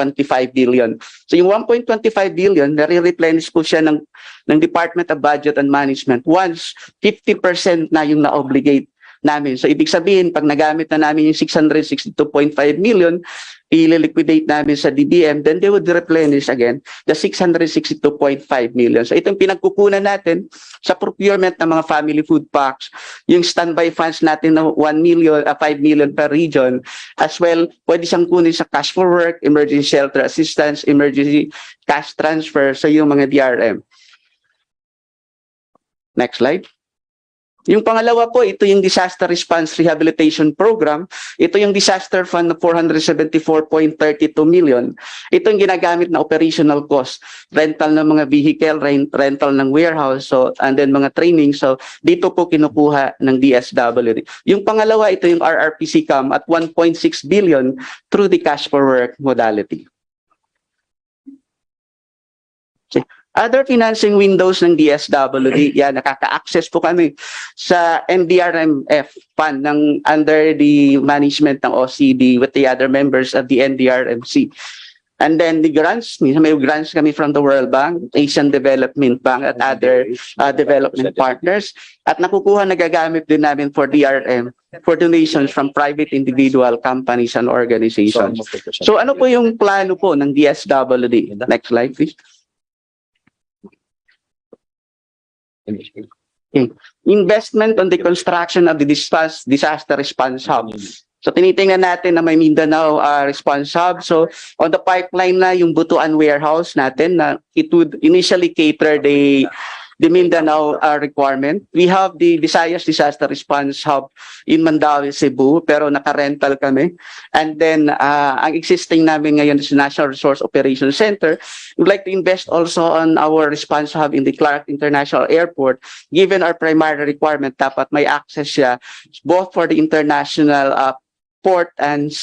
billion. So yung 1.25 billion, nare-replenish po siya ng Department of Budget and Management once 50% na yung na-obligate namin. So ibig sabihin, pag nagamit na namin yung 662.5 million, i-liquidate namin sa DBM, then they would replenish again the 662.5 million. So itong pinagkukunan natin sa procurement ng mga family food packs, yung standby funds natin na 5 million per region, as well, pwede siyang kunin sa cash for work, emergency shelter assistance, emergency cash transfer, so yung mga DRM. Next slide. Yung pangalawa po, ito yung Disaster Response Rehabilitation Program. Ito yung Disaster Fund na 474.32 million. Ito yung ginagamit na operational cost. Rental ng mga vehicle, rental ng warehouse, so, and then mga training. So, dito po kinukuha ng DSWD. Yung pangalawa, ito yung RRPC CAM at 1.6 billion through the cash for work modality. Okay. Other financing windows ng DSWD, yan, nakaka-access po kami sa NDRMF fund ng under the management ng OCD with the other members of the NDRMC. And then the grants, may grants kami from the World Bank, Asian Development Bank at other development partners. At nakukuha, nagagamit din namin for DRM, for donations from private individual companies and organizations. So ano po yung plano po ng DSWD? Next slide, please. Okay. Investment on the construction of the disaster response hub. So tinitingnan natin na may Mindanao response hub. So on the pipeline na yung Butuan warehouse natin na it would initially cater the Mindanao requirement. We have the Visayas Disaster Response Hub in Mandawi, Cebu, pero naka-rental kami. And then, ang existing namin ngayon is National Resource Operations Center. We'd like to invest also on our response hub in the Clark International Airport. Given our primary requirement, dapat may access siya both for the international port and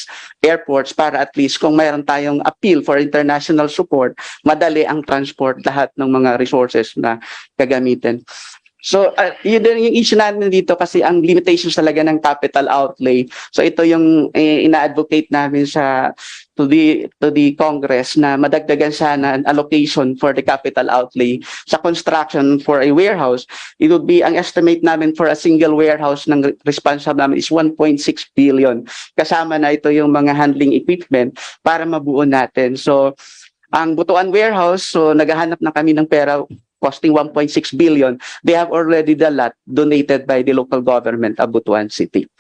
airports para at least kung mayroon tayong appeal for international support, madali ang transport lahat ng mga resources na gagamitin. So, yun din yung issue natin dito kasi ang limitations talaga ng capital outlay. So, ito yung ina-advocate namin to the Congress na madagdagan sana an allocation for the capital outlay sa construction for a warehouse. It would be, ang estimate namin for a single warehouse ng response hub namin is 1.6 billion. Kasama na ito yung mga handling equipment para mabuo natin. So, ang Butuan warehouse, so naghahanap na kami ng pera costing 1.6 billion. They have already the lot donated by the local government of Butuan City.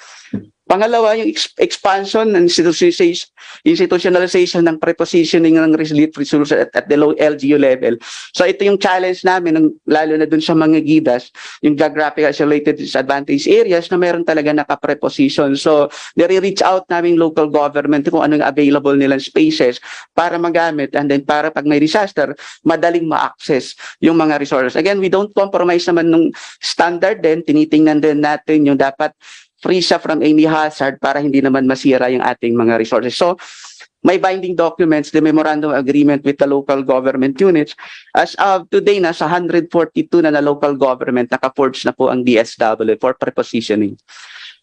Pangalawa, yung expansion and institutionalization ng prepositioning ng relief resources at the low LGU level. So ito yung challenge namin, lalo na dun sa mga gidas, yung geographic isolated disadvantaged areas na meron talaga naka-preposition. So nire-reach out namin local government kung anong available nilang spaces para magamit, and then para pag may disaster, madaling ma-access yung mga resources. Again, we don't compromise naman nung standard din, tinitingnan din natin yung dapat free siya from any hazard para hindi naman masira yung ating mga resources. So, may binding documents, the memorandum agreement with the local government units. As of today, nasa 142 na local government, naka-forge na po ang DSWD for prepositioning.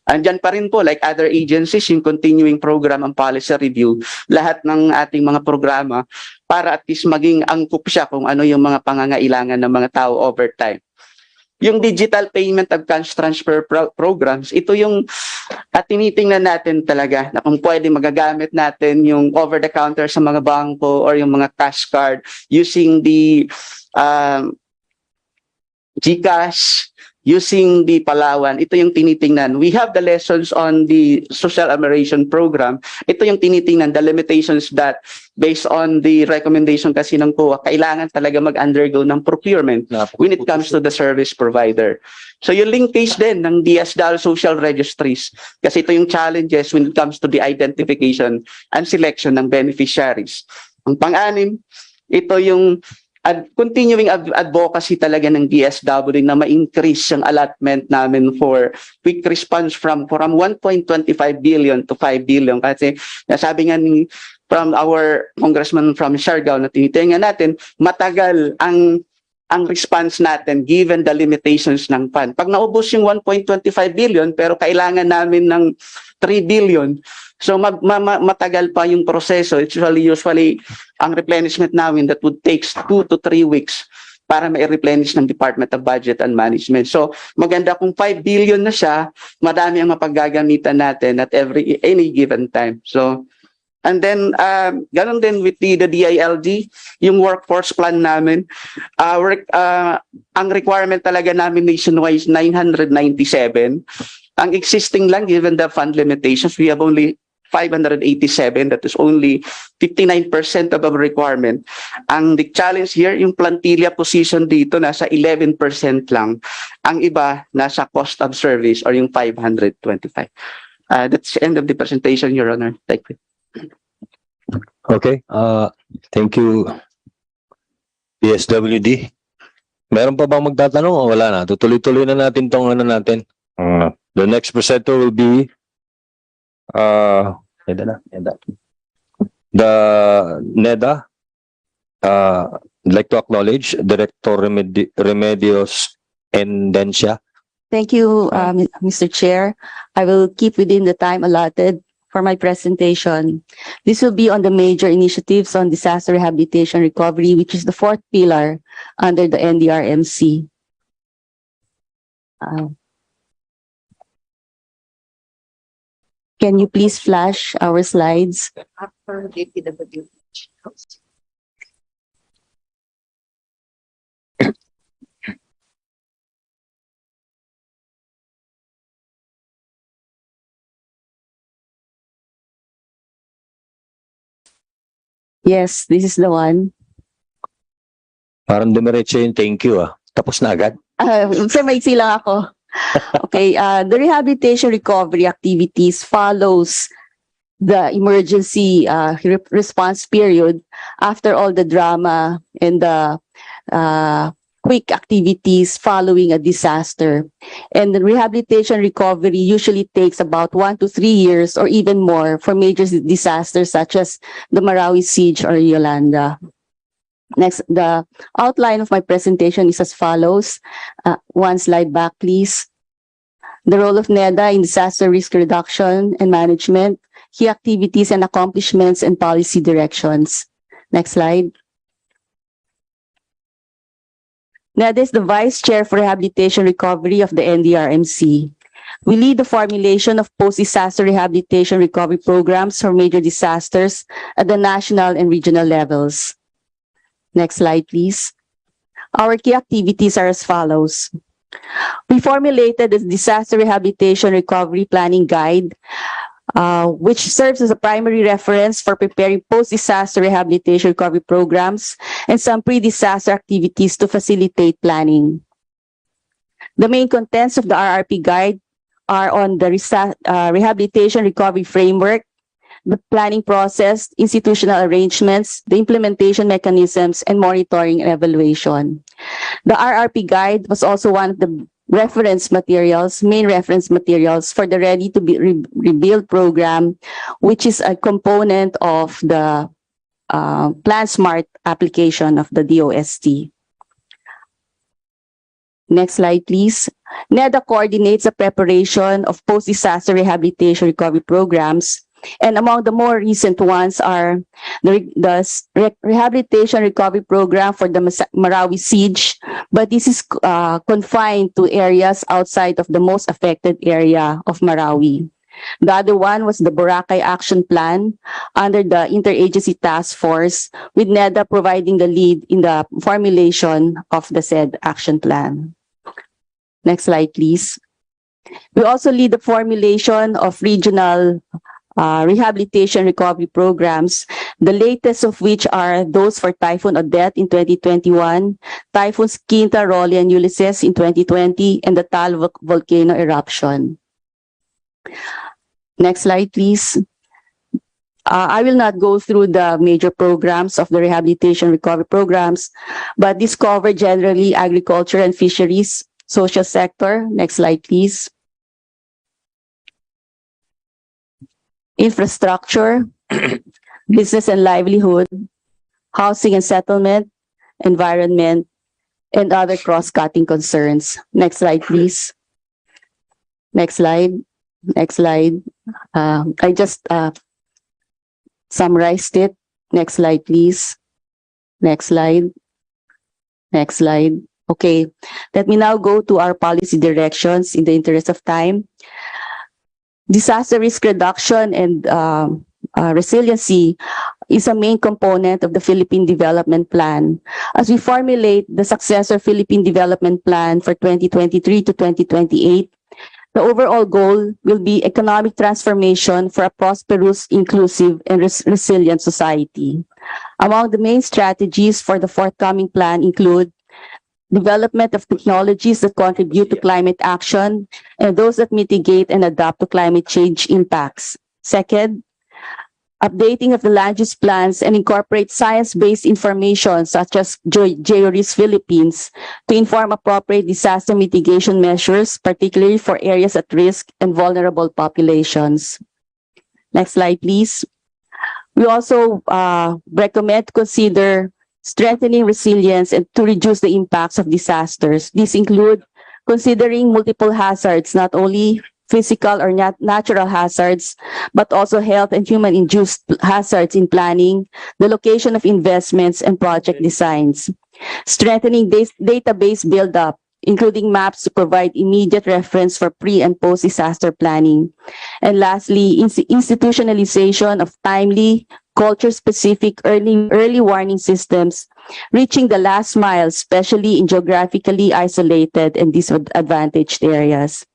Andyan pa rin po, like other agencies, yung continuing program and policy review, lahat ng ating mga programa para at least maging angkop siya kung ano yung mga pangangailangan ng mga tao over time. Yung digital payment of cash transfer programs, ito yung tinitingnan natin talaga na kung pwede magagamit natin yung over-the-counter sa mga bangko or yung mga cash card using the GCash, using the Palawan. Ito yung tinitingnan. We have the lessons on the social amelioration program. Ito yung tinitingnan, the limitations that based on the recommendation kasi ng COA, kailangan talaga mag-undergo ng procurement when it comes to the service provider. So yung linkage din ng DSWD social registries, kasi ito yung challenges when it comes to the identification and selection ng beneficiaries. Ang pang-anim, ito yung continuing advocacy talaga ng DSWD na ma-increase yung allotment namin for quick response from 1.25 billion to 5 billion. Kasi nasabi nga from our congressman from Siargao na tinitingnan natin, matagal ang response natin given the limitations ng fund. Pag naubos yung 1.25 billion pero kailangan namin ng 3 billion, so matagal pa yung proseso. It's usually ang replenishment namin that would take 2 to 3 weeks para ma-replenish ng Department of Budget and Management. So maganda kung 5 billion na siya, madami ang mapaggagamitan natin at any given time. So and then ganun din with the DILG, yung workforce plan namin. Ang requirement talaga namin nationwide is 997. Ang existing lang, given the fund limitations, we have only 587. That is only 59% of our requirement. Ang the challenge here, yung plantilla position dito, nasa 11% lang. Ang iba, nasa cost of service or yung 525. That's the end of the presentation, Your Honor. Thank you. Okay, thank you, DSWD. Meron pa bang magtatanong o wala na? Tutuloy-tuloy na natin tong ano natin. The next presenter will be the NEDA. I'd like to acknowledge Director Remedios Endencia. Thank you, Mr. Chair. I will keep within the time allotted for my presentation. This will be on the major initiatives on disaster rehabilitation recovery, which is the fourth pillar under the NDRMC. Can you please flash our slides? After DPWH. Yes, this is the one. Parang dumiretso yung thank you Tapos na agad. Sir, maiksi lang ako. Okay, the rehabilitation recovery activities follows the emergency response period after all the drama and the quick activities following a disaster. And the rehabilitation recovery usually takes about 1 to 3 years or even more for major disasters such as the Marawi siege or Yolanda. Next, the outline of my presentation is as follows. One slide back, please. The role of NEDA in disaster risk reduction and management, key activities and accomplishments and policy directions. Next slide. NEDA is the Vice Chair for Rehabilitation Recovery of the NDRMC. We lead the formulation of post-disaster rehabilitation recovery programs for major disasters at the national and regional levels. Next slide, please. Our key activities are as follows. We formulated the Disaster Rehabilitation Recovery Planning Guide, which serves as a primary reference for preparing post-disaster rehabilitation recovery programs and some pre-disaster activities to facilitate planning. The main contents of the RRP Guide are on the rehabilitation recovery framework, the planning process, institutional arrangements, the implementation mechanisms, and monitoring and evaluation. The RRP Guide was also one of the reference materials, main reference materials for the Ready to be Rebuild program, which is a component of the Plan Smart application of the DOST. Next slide, please. NEDA coordinates the preparation of post-disaster rehabilitation recovery programs. And among the more recent ones are the rehabilitation recovery program for the Marawi siege, but this is confined to areas outside of the most affected area of Marawi. The other one was the Boracay Action Plan under the Interagency Task Force, with NEDA providing the lead in the formulation of the said action plan. Next slide, please. We also lead the formulation of regional rehabilitation recovery programs, the latest of which are those for Typhoon Odette in 2021, Typhoons Quinta, Rolly, and Ulysses in 2020, and the Taal volcano eruption. Next slide, please. I will not go through the major programs of the rehabilitation recovery programs, but these cover generally agriculture and fisheries, social sector. Next slide, please. Infrastructure, business and livelihood, housing and settlement, environment, and other cross-cutting concerns. Next slide, please. Next slide. Next slide. I just summarized it. Next slide, please. Next slide. Next slide. Okay. Let me now go to our policy directions in the interest of time. Disaster risk reduction and resiliency is a main component of the Philippine Development Plan. As we formulate the successor Philippine Development Plan for 2023 to 2028, the overall goal will be economic transformation for a prosperous, inclusive, and resilient society. Among the main strategies for the forthcoming plan include development of technologies that contribute to climate action and those that mitigate and adapt to climate change impacts. Second, updating of the land use plans and incorporate science-based information such as GeoRIS Philippines to inform appropriate disaster mitigation measures, particularly for areas at risk and vulnerable populations. Next slide, please. We also recommend to consider strengthening resilience and to reduce the impacts of disasters. These include considering multiple hazards, not only physical or natural hazards, but also health and human-induced hazards in planning, the location of investments, and project designs. Strengthening database build-up, including maps to provide immediate reference for pre- and post-disaster planning. And lastly, institutionalization of timely, culture-specific early warning systems, reaching the last mile, especially in geographically isolated and disadvantaged areas.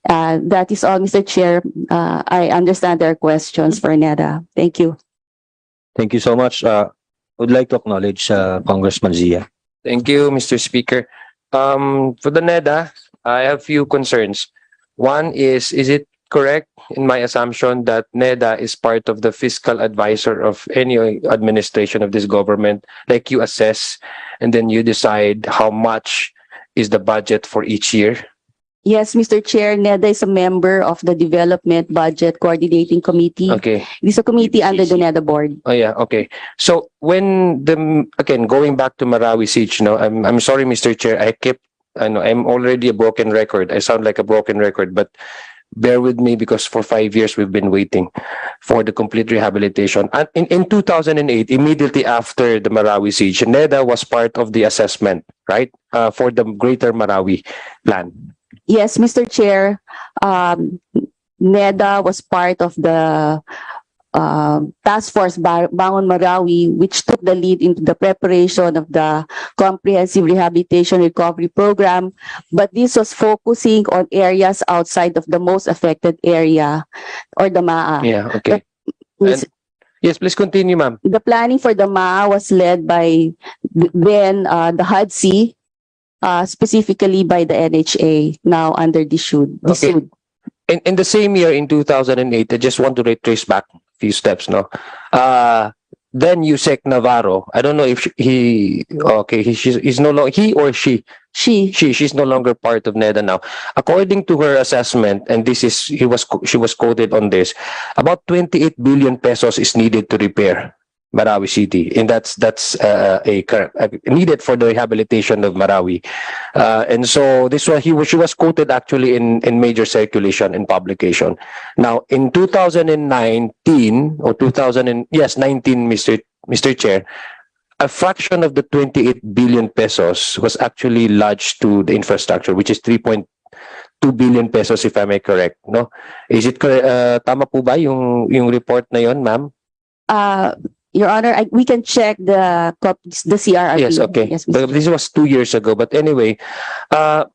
That is all, Mr. Chair. I understand there are questions for NEDA. Thank you. Thank you so much. I would like to acknowledge Congressman Zia. Thank you, Mr. Speaker. For the NEDA, I have few concerns. One is it correct in my assumption that NEDA is part of the fiscal advisor of any administration of this government? Like you assess and then you decide how much is the budget for each year? Yes, Mr. Chair, NEDA is a member of the Development Budget Coordinating Committee. Okay. It is a committee under the NEDA board. Oh yeah, okay. So when again going back to Marawi siege, I'm sorry, Mr. Chair, I know I'm already a broken record. I sound like a broken record, but bear with me because for 5 years we've been waiting for the complete rehabilitation. And in 2008, immediately after the Marawi siege, NEDA was part of the assessment, right? For the Greater Marawi plan. Yes, Mr. Chair, NEDA was part of the Task Force Bangon Marawi, which took the lead into the preparation of the Comprehensive Rehabilitation Recovery Program. But this was focusing on areas outside of the most affected area, or the MAA. Yeah, okay. Yes, please continue, ma'am. The planning for the MAA was led by then the HUD-C, specifically by the NHA, now under DSWD. Okay. In the same year, in 2008, I just want to retrace back a few steps. then Yusek Navarro. I don't know if he's no longer, he or she. She's no longer part of NEDA now. According to her assessment, and she was quoted on this, about 28 billion pesos is needed to repair Marawi City, and that's needed for the rehabilitation of Marawi. And so she was quoted actually in major circulation and publication. Now in 2019 or 19, Mr. Chair, a fraction of the 28 billion pesos was actually lodged to the infrastructure, which is 3.2 billion pesos, if I may correct. No, is it tama po ba yung report na yon, ma'am? Your Honor, we can check the CRRP. Yes, okay. Yes, But this was 2 years ago. But anyway, part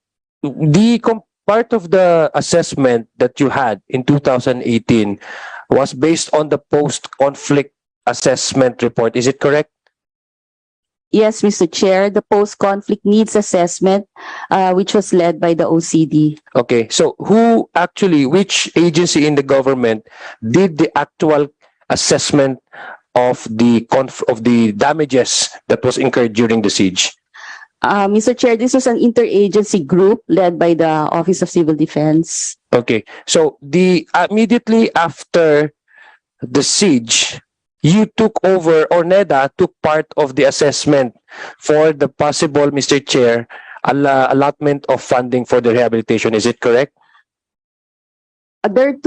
of the assessment that you had in 2018 was based on the post-conflict assessment report. Is it correct? Yes, Mr. Chair, the post-conflict needs assessment, which was led by the OCD. Okay, so which agency in the government did the actual assessment of the damages that was incurred during the siege? Mr. Chair, this was an interagency group led by the Office of Civil Defense. Okay, so immediately after the siege, you took over, or NEDA took part of the assessment for the possible, Mr. Chair, allotment of funding for the rehabilitation. Is it correct? There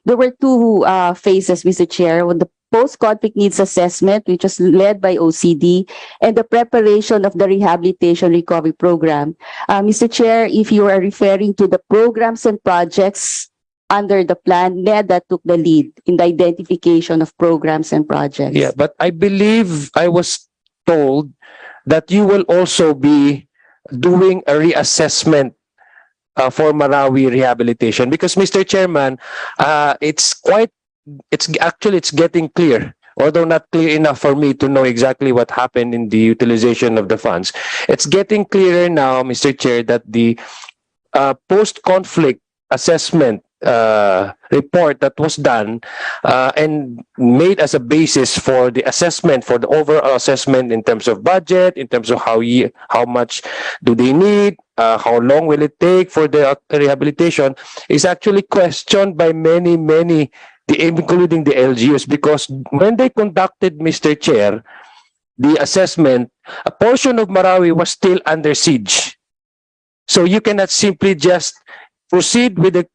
were two phases, Mr. Chair. With the post-conflict needs assessment, which was led by OCD, and the preparation of the rehabilitation recovery program. Mr. Chair, if you are referring to the programs and projects under the plan, NEDA took the lead in the identification of programs and projects. Yeah, but I believe I was told that you will also be doing a reassessment for Marawi rehabilitation, because, Mr. Chairman, it's getting clear, although not clear enough for me to know exactly what happened in the utilization of the funds. It's getting clearer now, Mr. Chair, that the post-conflict assessment report that was done and made as a basis for the assessment, for the overall assessment in terms of budget, in terms of how much do they need, how long will it take for the rehabilitation, is actually questioned by many, including the LGUs, because when they conducted, Mr. Chair, the assessment, a portion of Marawi was still under siege. So you cannot simply just proceed with the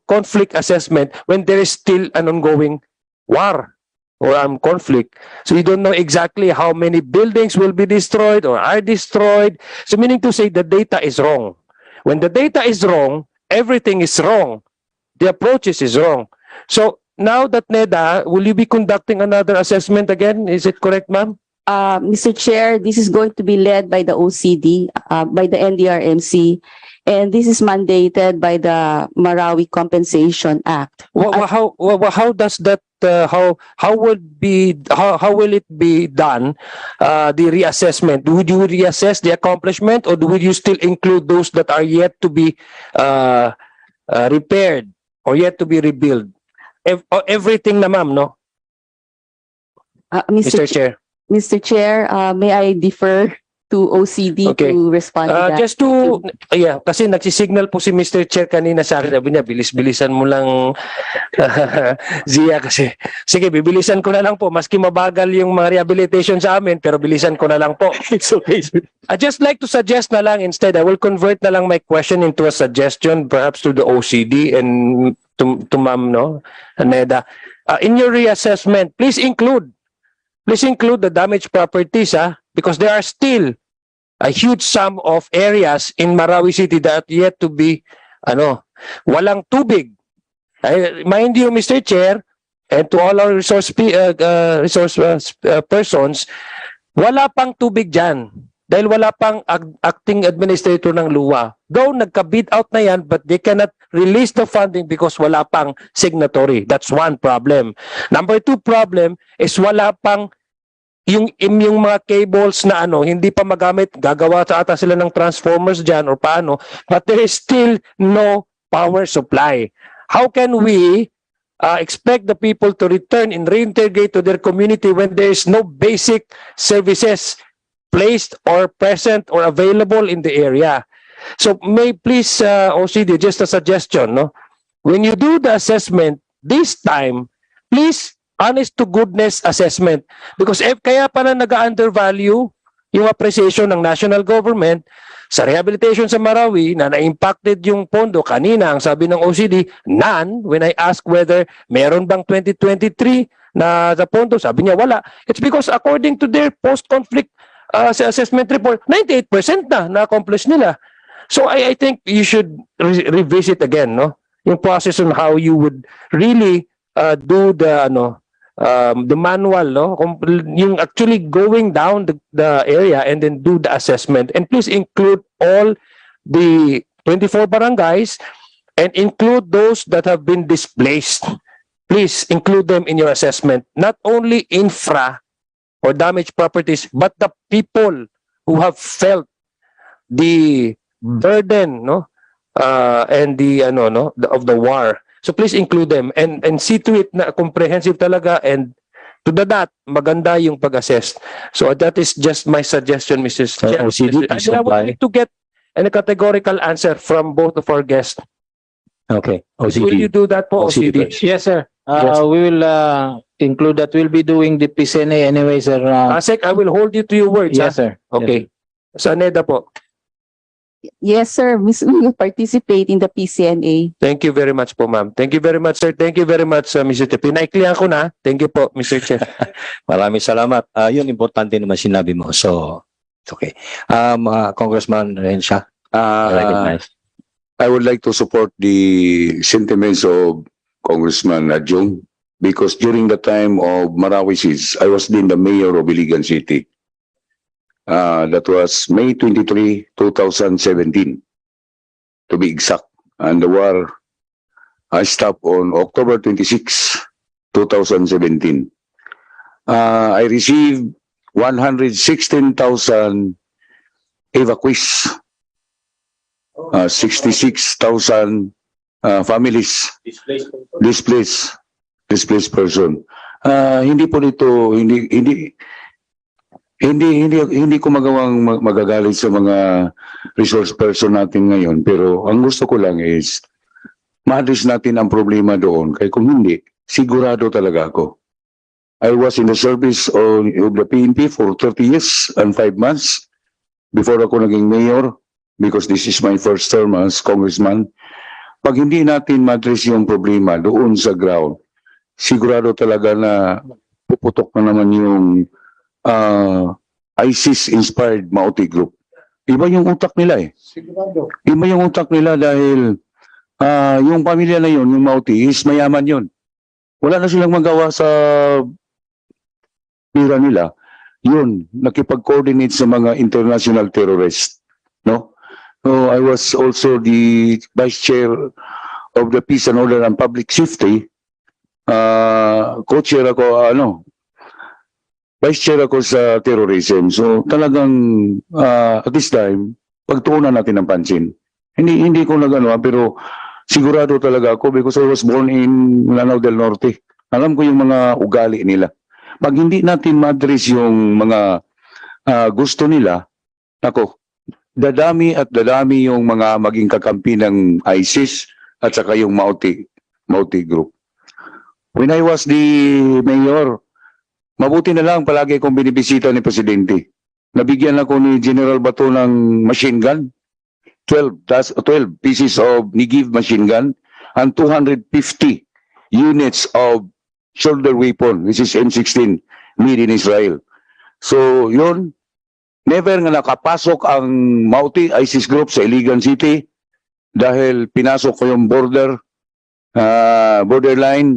conflict assessment when there is still an ongoing war or conflict. So you don't know exactly how many buildings will be destroyed or are destroyed. So meaning to say the data is wrong. When the data is wrong, everything is wrong. The approach is wrong. So now that NEDA, will you be conducting another assessment again? Is it correct, ma'am? Mr. Chair, this is going to be led by the OCD, by the NDRMC, and this is mandated by the Marawi Compensation Act. How does that? How will it be done? The reassessment. Would you reassess the accomplishment, or would you still include those that are yet to be repaired or yet to be rebuilt? Everything na, ma'am, no? Mr. Chair. Mr. Chair, may I defer to OCD to respond to that? Just to, kasi nagsisignal po si Mr. Chair kanina sa akin, sabi niya, bilis-bilisan mo lang, Zia, kasi, sige, bibilisan ko na lang po, maski mabagal yung mga rehabilitation sa amin, pero bilisan ko na lang po. It's okay. I'd just like to suggest na lang, instead, I will convert na lang my question into a suggestion, perhaps to the OCD and to ma'am, no, NEDA. In your reassessment, please include the damaged properties, because there are still a huge sum of areas in Marawi City that yet to be, walang tubig. Mind you, Mr. Chair, and to all our resource persons, wala pang tubig dyan. Dahil wala pang acting administrator ng luwa. Though nagka-bid out na yan, but they cannot release the funding because wala pang signatory. That's one problem. Number two problem is wala pang yung mga cables na hindi pa magamit, gagawa sa ata sila ng transformers dyan or paano, but there is still no power supply. How can we expect the people to return and reintegrate to their community when there is no basic services placed or present or available in the area. So may please, OCD, just a suggestion, no? When you do the assessment this time, please honest to goodness assessment. Because kaya pala nag-undervalue yung appreciation ng national government sa rehabilitation sa Marawi na na-impacted yung pondo. Kanina, ang sabi ng OCD, none. When I ask whether meron bang 2023 na sa pondo, sabi niya wala. It's because according to their post-conflict assessment report, 98% na-accomplish nila. So I think you should revisit again, no? Yung process on how you would really do the manual, no? Yung actually going down the area and then do the assessment. And please include all the 24 barangays and include those that have been displaced. Please include them in your assessment. Not only infra or damaged properties, but the people who have felt the burden, no? And the of the war. So please include them and see to it na comprehensive talaga, and to that maganda yung pag-assess. So that is just my suggestion, Mrs. Chair. OCD, please I would comply. like to get a categorical answer from both of our guests. Okay, Will you OCD. do that po, OCD? Yes, sir. Yes. We will include that. We'll be doing the PCNA anyway, sir. Asek, I will hold you to your words. Yes, sir. Okay. Sa NEDA po. Yes, sir. We will participate in the PCNA. Thank you very much po, ma'am. Thank you very much, sir. Thank you very much, Mr. Chair. Pinaiklihan ko na. Thank you po, Mr. Chair. Maraming salamat. Yun, importante naman sinabi mo. So, it's okay. Congressman Rensha, recognize. I would like to support the sentiments of Congressman Adjong, because during the time of Marawi siege, I was then the mayor of Iligan City. That was May 23, 2017, to be exact. And the war stopped on October 26, 2017. I received 116,000 evacuees, 66,000 families displaced person. Hindi po nito, hindi ko magagalit sa mga resource person natin ngayon, pero ang gusto ko lang is ma-address natin ang problema doon. Kaya kung hindi, sigurado talaga ako. I was in the service of the PNP for 30 years and 5 months before ako naging mayor, because this is my first term as congressman. Pag hindi natin ma-address yung problema doon sa ground, sigurado talaga na puputok na naman yung ISIS-inspired Mauti group. Iba yung utak nila eh. Iba yung utak nila dahil yung pamilya na yun, yung Mauti, is mayaman yun. Wala na silang magawa sa pira nila. Yun, nakipag-coordinate sa mga international terrorists. No? So I was also the vice chair of the Peace and Order and Public Safety. Co-chair ako, vice chair ako sa terrorism. So talagang at this time, pagtuunan natin ng pansin. Hindi ko pero sigurado talaga ako because I was born in Lanao del Norte. Alam ko yung mga ugali nila. Pag hindi natin ma-address yung mga gusto nila, dadami yung mga maging kakampi ng ISIS at saka yung Mauti group. When I was the mayor, mabuti na lang palagi akong binibisita ni Presidente. Nabigyan ako ni General Bato ng machine gun, 12 pieces of Nigiv machine gun, and 250 units of shoulder weapon, which is M16, made in Israel. So yun, never nga nakapasok ang Mauti ISIS group sa Iligan City dahil pinasok ko yung borderline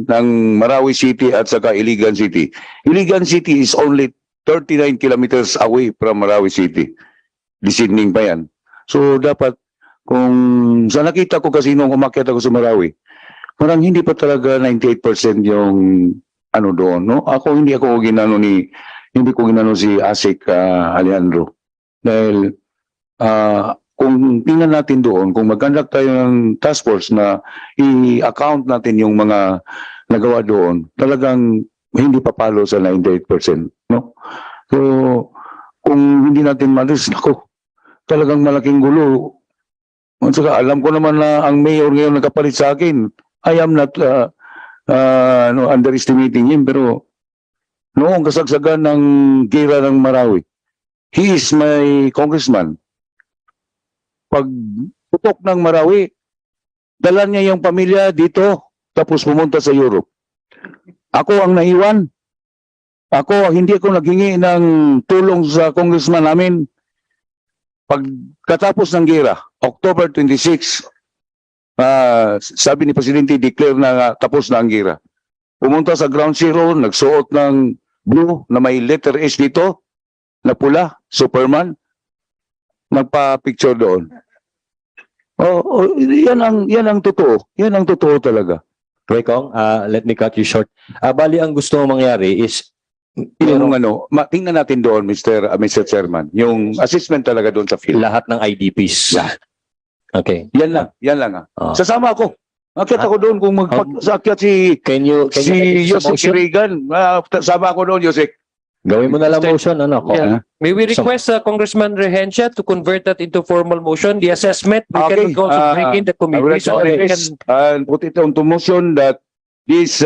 ng Marawi City at saka Iligan City. Iligan City is only 39 kilometers away from Marawi City. Descending pa yan. So dapat, kung sa nakita ko kasi nung umakyat ako sa Marawi, parang hindi pa talaga 98% yung doon. No? Hindi ko ginano si Asik Alejandro. Dahil kung tingnan natin doon, kung mag-conduct tayo ng task force na i-account natin yung mga nagawa doon, talagang hindi papalo sa 98%, no? So, kung hindi natin malis, ako, talagang malaking gulo. At saka, alam ko naman na ang mayor ngayon nagkapalit sa akin. I am not underestimating him, pero noong kasagsagan ng gira ng Marawi, he is my congressman. Pag putok ng Marawi, dala niya yung pamilya dito, tapos pumunta sa Europe. Ako ang naiwan. Hindi ako naghingi ng tulong sa congressman namin. Pagkatapos ng gira, October 26, sabi ni Presidente, declare na tapos na ang gira. Pumunta sa ground zero, nagsuot ng blue na may letter S dito, na pula, Superman, nagpa-picture doon. Yan ang totoo. Yan ang totoo talaga. Kong, let me cut you short. Bali, ang gusto mong mangyari is Yung tingnan natin doon, Mr. Chairman, yung assessment talaga doon sa field. lahat ng IDPs. Okay. Yan lang. Sasama ako. Akyat ako doon kung magpag-akyat Can you Yosek Reagan. Sama ako doon, Yosek. gawin mo na lang motion, Yeah. May we request Congressman Rehencia to convert that into formal motion? The assessment, we can also bring in the I would committee like to so that we can... and put it on to motion that this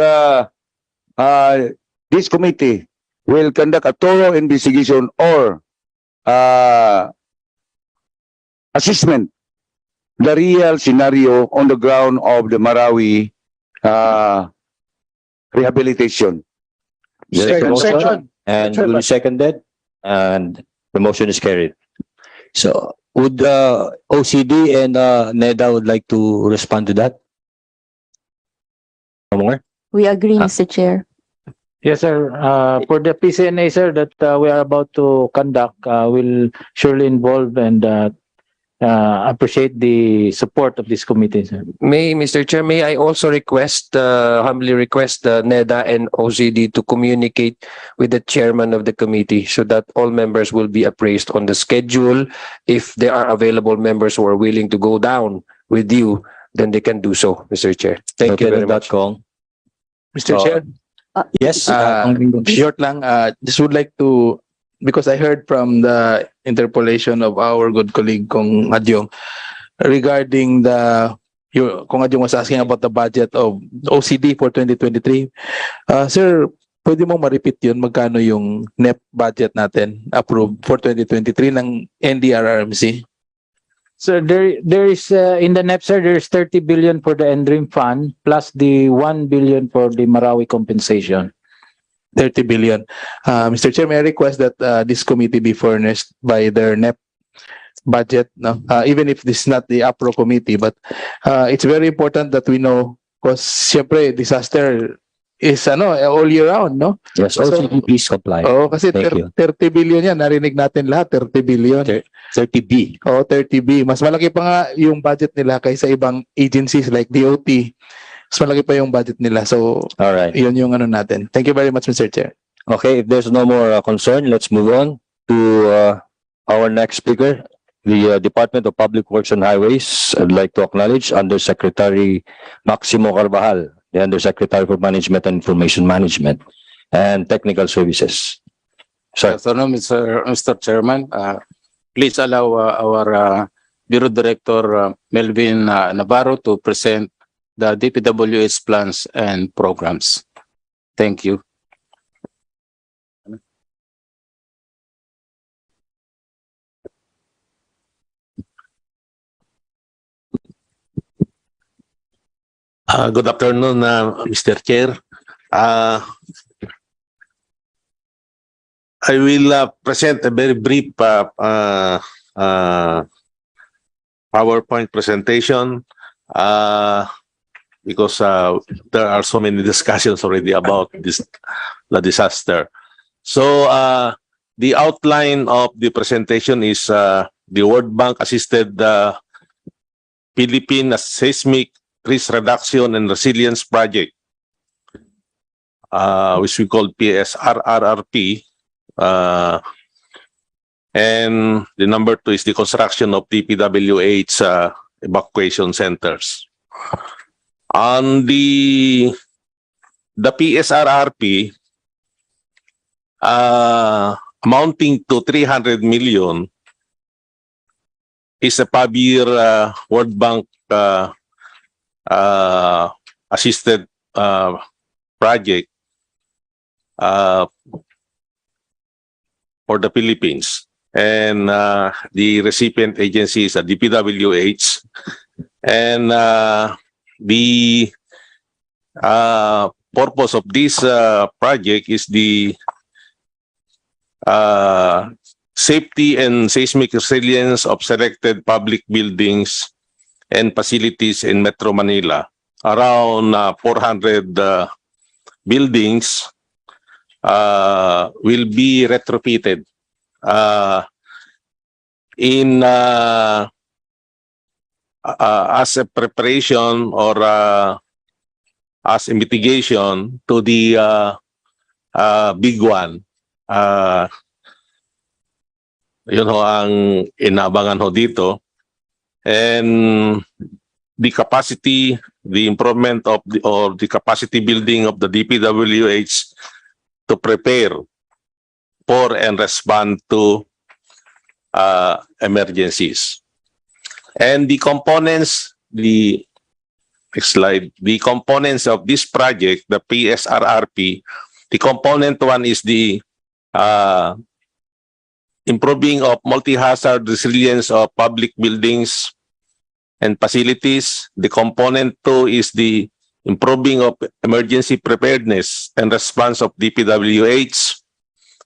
committee will conduct a thorough investigation or assessment the real scenario on the ground of the Marawi rehabilitation. Second. And duly seconded, and the motion is carried. So, would OCD and NEDA would like to respond to that? No more? We agree, Mr. Chair. Yes, sir. For the PCNA, sir, that we are about to conduct, will surely involve and appreciate the support of this committee, sir. Mr. Chair, may I also humbly request NEDA and OCD to communicate with the chairman of the committee so that all members will be appraised on the schedule. If there are available members who are willing to go down with you, then they can do so, Mr. Chair. Thank you very much. Kong. Mr. Chair, Yes. short lang, just would like to, because I heard from the interpolation of our good colleague Kong Adyong regarding Kong Adyong was asking about the budget of OCD for 2023. Sir, pwede mo ma-repeat yun, magkano yung NEP budget natin approved for 2023 ng NDRRMC? Sir, there is in the NEP, sir, there is 30 billion for the NDRIM fund plus the 1 billion for the Marawi compensation. 30 billion. Mr. Chair, may I request that this committee be furnished by their NEP budget, no? Even if this is not the APRO committee, but it's very important that we know, because siyempre disaster is all year round, no? Yes, OCD, please comply. Kasi Thank you. 30 billion yan, narinig natin lahat, 30 billion. 30B. 30B. Mas malaki pa nga yung budget nila kaysa ibang agencies like DOT. Mas malaki pa yung budget nila. So, All right. yun yung natin. Thank you very much, Mr. Chair. Okay, if there's no more concern, let's move on to our next speaker, the Department of Public Works and Highways. I'd like to acknowledge Undersecretary Maximo Carvajal, the Undersecretary for Management and Information Management and Technical Services. Sir. So, Mr. Chairman, please allow our Bureau Director Melvin Navarro to present the DPWH plans and programs. Thank you. Good afternoon, Mr. Chair. I will present a very brief PowerPoint presentation because there are so many discussions already about the disaster. So the outline of the presentation is the World Bank assisted Philippine Seismic Risk Reduction and Resilience Project, which we call PSRRRP. And the number 2 is the construction of DPWH evacuation centers. On the the PSRRP amounting to 300 million is a 5-year World Bank assisted project for the Philippines. And the recipient agency is a DPWH. And the purpose of this project is the safety and seismic resilience of selected public buildings and facilities in Metro Manila. Around 400 buildings will be retrofitted as a preparation or as a mitigation to the big one. Yun ho ang inabangan ho dito. And the capacity, the improvement of the capacity building of the DPWH to prepare for and respond to emergencies. And the components, the next slide, the components of this project, the PSRRP, the component one is the improving of multi-hazard resilience of public buildings and facilities. The component 2 is the improving of emergency preparedness and response of DPWH,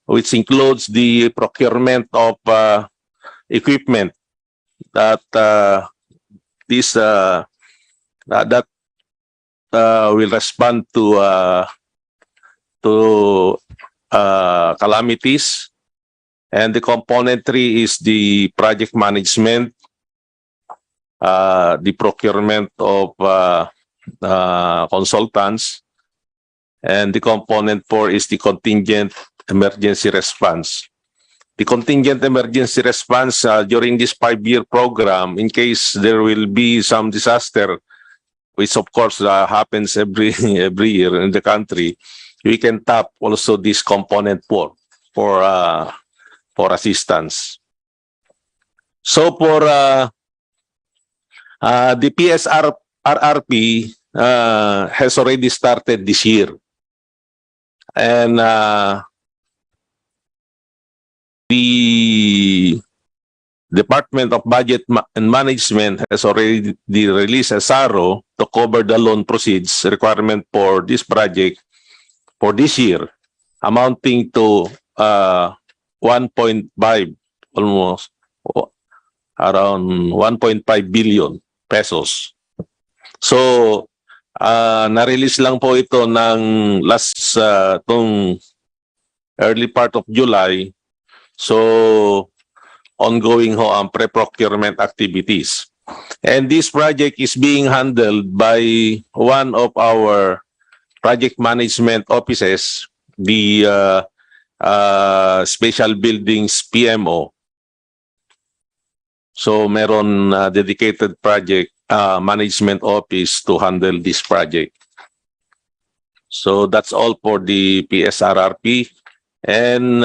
which includes the procurement of equipment that will respond to calamities. And the component 3 is the project management, the procurement of consultants, and the component 4 is the contingent emergency response. The contingent emergency response during this 5-year program, in case there will be some disaster, which of course happens every year in the country, we can tap also this component 4 for assistance. So for the PSRRP has already started this year, and the Department of Budget and Management has already released a SARO to cover the loan proceeds requirement for this project for this year, amounting to 1.5, almost around 1.5 billion pesos. So, na-release lang po ito ng last tong early part of July. So, ongoing ho ang pre-procurement activities. And this project is being handled by one of our project management offices, the Special Buildings PMO. So, meron dedicated project management office to handle this project. So, that's all for the PSRRP. And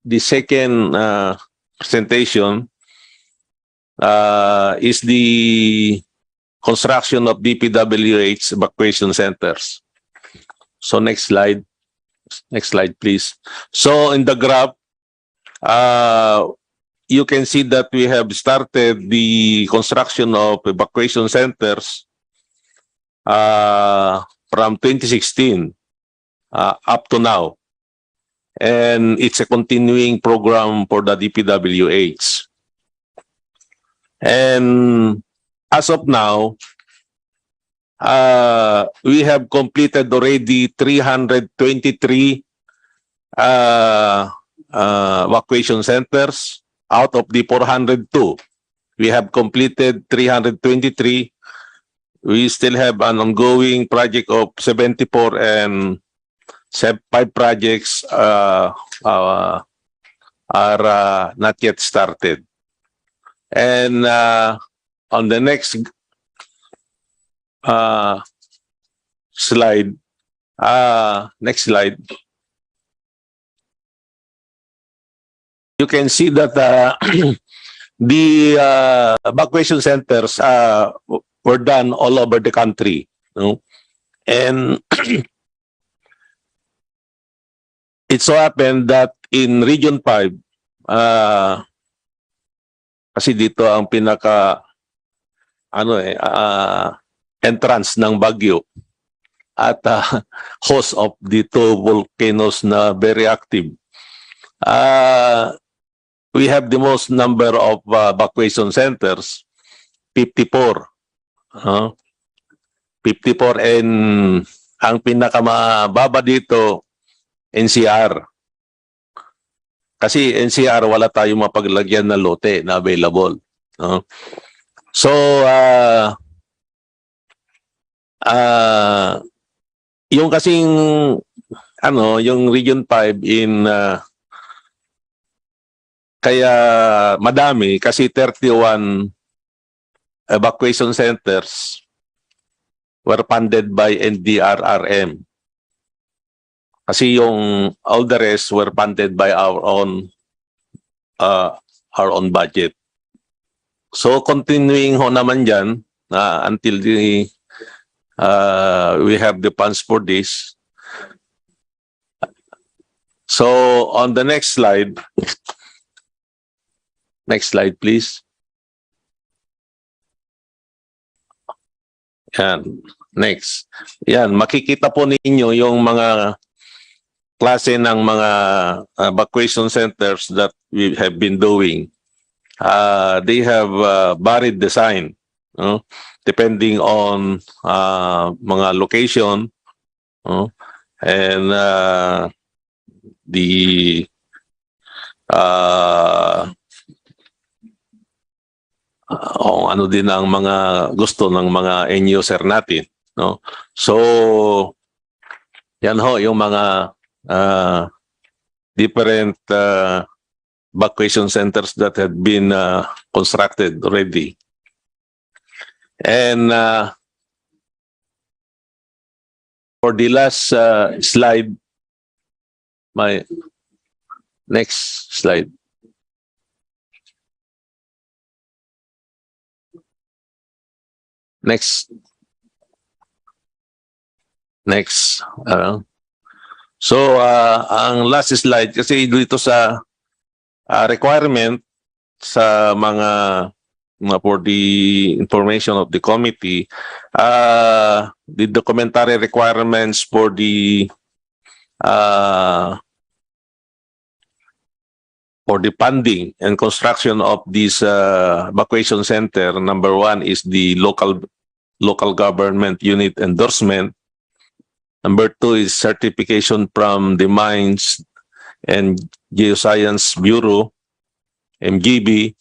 the second presentation is the construction of DPWH evacuation centers. So next slide. Next slide, please. So in the graph, you can see that we have started the construction of evacuation centers from 2016 up to now. And it's a continuing program for the DPWH. And as of now, we have completed already 323 evacuation centers out of the 402. We have completed 323. We still have an ongoing project of 74 and 5 projects are not yet started. And on the next slide, Next slide. You can see that the evacuation centers were done all over the country. No? And it so happened that in Region 5, kasi dito ang pinaka entrance ng Baguio at host of dito volcanoes na very active. We have the most number of evacuation centers, 54. 54, and ang pinakamababa dito, NCR. Kasi NCR wala tayong mapaglagyan na lote na available. So, yung kasing yung Region 5 in kaya madami kasi 31 evacuation centers were funded by NDRRM. Kasi yung all the rest were funded by our own budget. So continuing ho naman dyan until we have the funds for this. So on the next slide, please. Yan. Next. Yan. Makikita po ninyo yung mga klase ng mga evacuation centers that we have been doing. They have varied design, depending on mga location and the ano din ang mga gusto ng mga end user natin, no? So yan ho yung mga different evacuation centers that had been constructed already. And for the last slide, my next slide. Next. So, ang last slide, kasi dito sa requirement sa mga for the information of the committee, the documentary requirements for the funding and construction of this evacuation center. Number one is the local government unit endorsement. Number two is certification from the Mines and Geoscience Bureau, MGB.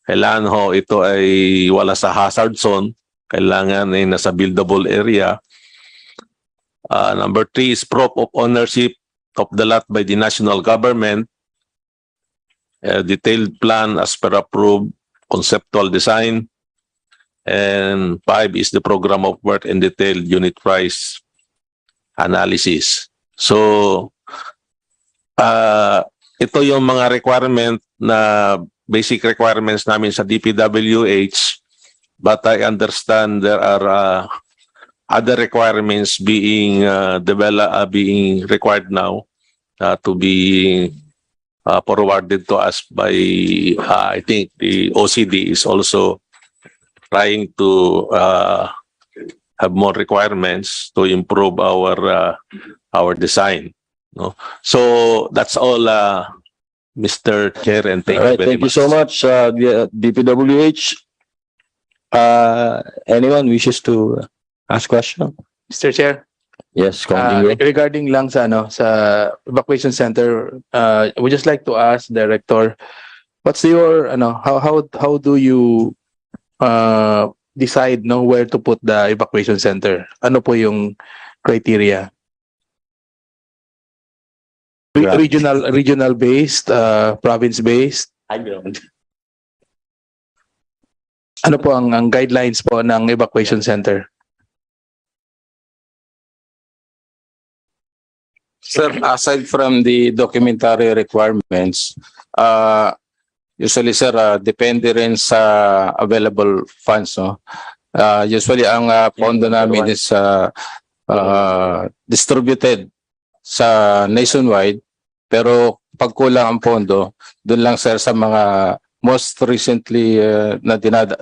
Kailangan ho ito ay wala sa hazard zone. Kailangan ay nasa buildable area. Number three is proof of ownership of the lot by the national government. Detailed plan as per approved conceptual design. And 5 is the program of work and detailed unit price analysis. So, ito yung mga requirement na basic requirements namin sa DPWH, but I understand there are other requirements being being required now to be forwarded to us by I think the OCD is also trying to have more requirements to improve our design. No? So that's all, Mr. Chair, and thank you very Thank you so much, DPWH. Anyone wishes to ask question? Mr. Chair, Yes, continue. regarding lang sa sa evacuation center, we just like to ask Director, what's your how do you decide where to put the evacuation center? Ano po yung criteria? Regional based, province based? Ano po ang guidelines po ng evacuation center? Sir, aside from the documentary requirements, usually sir, depende rin sa available funds, no? Usually ang pondo namin is distributed sa nationwide, pero pag kulang ang pondo, doon lang sir sa mga most recently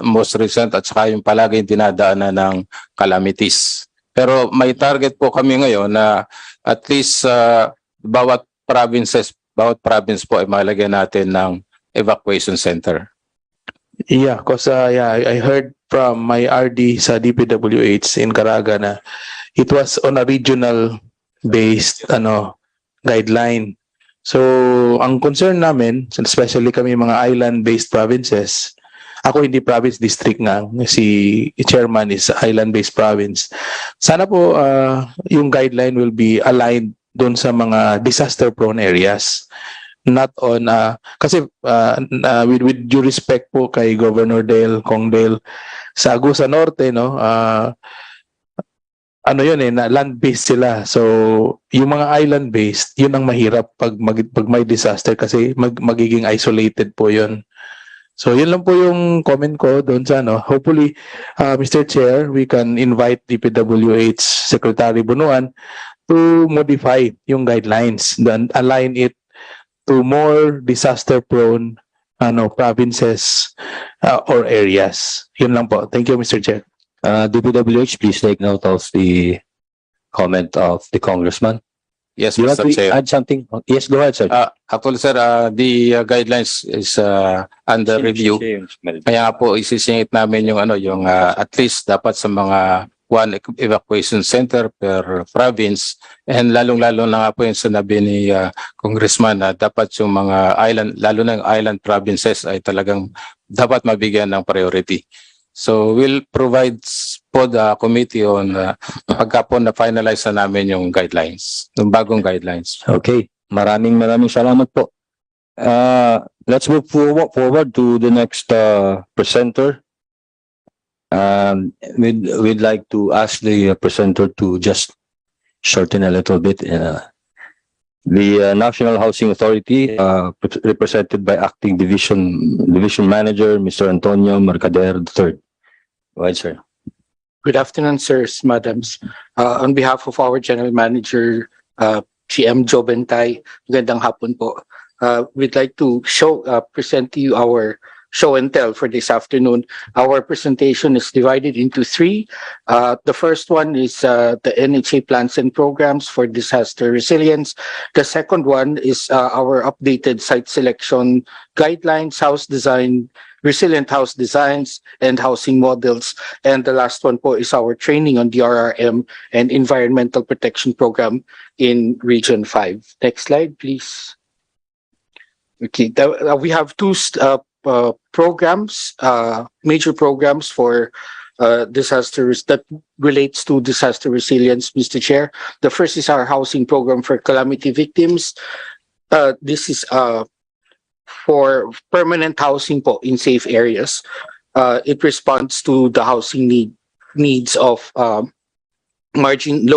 most recent at saka yung palaging dinadaanan ng calamities. Pero may target po kami ngayon na at least bawat province po ay malagyan natin ng evacuation center. Yeah, because I heard from my RD sa DPWH in Caraga na it was on a regional based guideline. So, ang concern namin, especially kami mga island-based provinces, ako hindi province, district nga, si chairman is island-based province. Sana po yung guideline will be aligned doon sa mga disaster-prone areas. Not on, kasi with due respect po kay Governor Dale, Kong Dale, sa Agusa Norte, no, na land-based sila. So, yung mga island-based, yun ang mahirap pag may disaster kasi magiging isolated po yun. So, yun lang po yung comment ko doon sa Hopefully, Mr. Chair, we can invite DPWH Secretary Bunuan to modify yung guidelines, then align it to more disaster-prone provinces or areas. Yun lang po. Thank you, Mr. Chair. DPWH, please take note of the comment of the congressman. Yes, Do you want Mr. to Chair. add something? Yes, go ahead, sir. Actually, sir, the guidelines is under review. Kaya nga po isisingit namin yung at least dapat sa mga one evacuation center per province, and lalong-lalo na nga po yung sinabi ni Congressman na dapat yung mga island, lalo na yung island provinces ay talagang dapat mabigyan ng priority. So we'll provide po the committee on pagka po na-finalize na namin yung guidelines, yung bagong guidelines. Okay, maraming salamat po. Let's move forward to the next presenter. We'd like to ask the presenter to just shorten a little bit. The National Housing Authority, represented by Acting Division Manager, Mr. Antonio Mercader III. Go ahead, sir. Good afternoon, sirs, madams. On behalf of our General Manager, GM Joe Bentay, magandang hapon po. We'd like to present to you our show and tell for this afternoon. Our presentation is divided into three. The first one is the NHA plans and programs for disaster resilience. The second one is our updated site selection guidelines, house design, resilient house designs, and housing models. And the last one po is our training on DRRM and environmental protection program in Region 5. Next slide, please. Okay, we have two programs, major programs for disasters that relates to disaster resilience, Mr. Chair. The first is our housing program for calamity victims. This is for permanent housing po in safe areas. It responds to the housing needs of low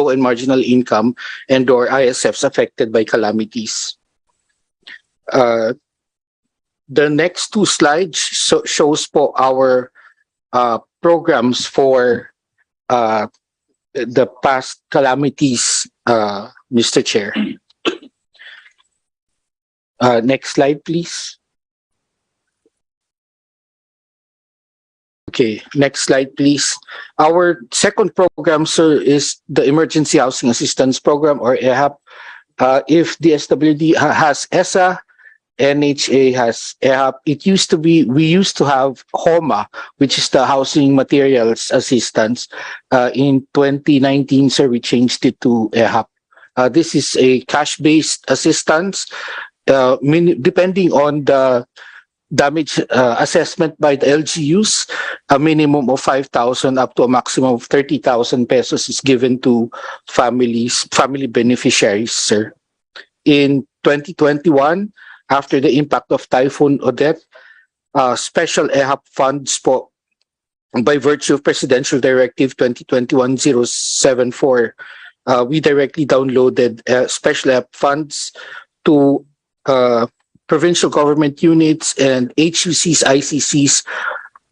and marginal income and or ISFs affected by calamities. The next two slides shows po our programs for the past calamities, Mr. Chair. Next slide, please. Okay, next slide, please. Our second program, sir, is the Emergency Housing Assistance Program, or EHAP. If DSWD has ESA, NHA has EHAP. We used to have HOMA, which is the Housing Materials Assistance. In 2019, sir, we changed it to EHAP. This is a cash-based assistance, depending on the damage assessment by the LGUs. A minimum of 5,000 up to a maximum of 30,000 pesos is given to family beneficiaries, sir. In 2021, after the impact of Typhoon Odette, special EHAP funds po by virtue of Presidential Directive 2021-074 we directly downloaded special app funds to provincial government units and HUCs, ICCs,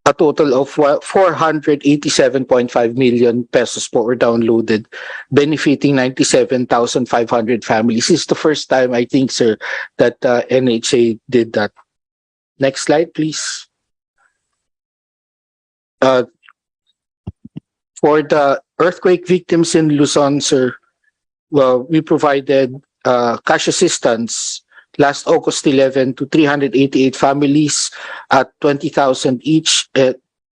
a total of 487.5 million pesos po were downloaded, benefiting 97,500 families. This is the first time, I think, sir, that NHA did that. Next slide, please. For the earthquake victims in Luzon, sir, well, we provided cash assistance last August 11 to 388 families at 20,000 each,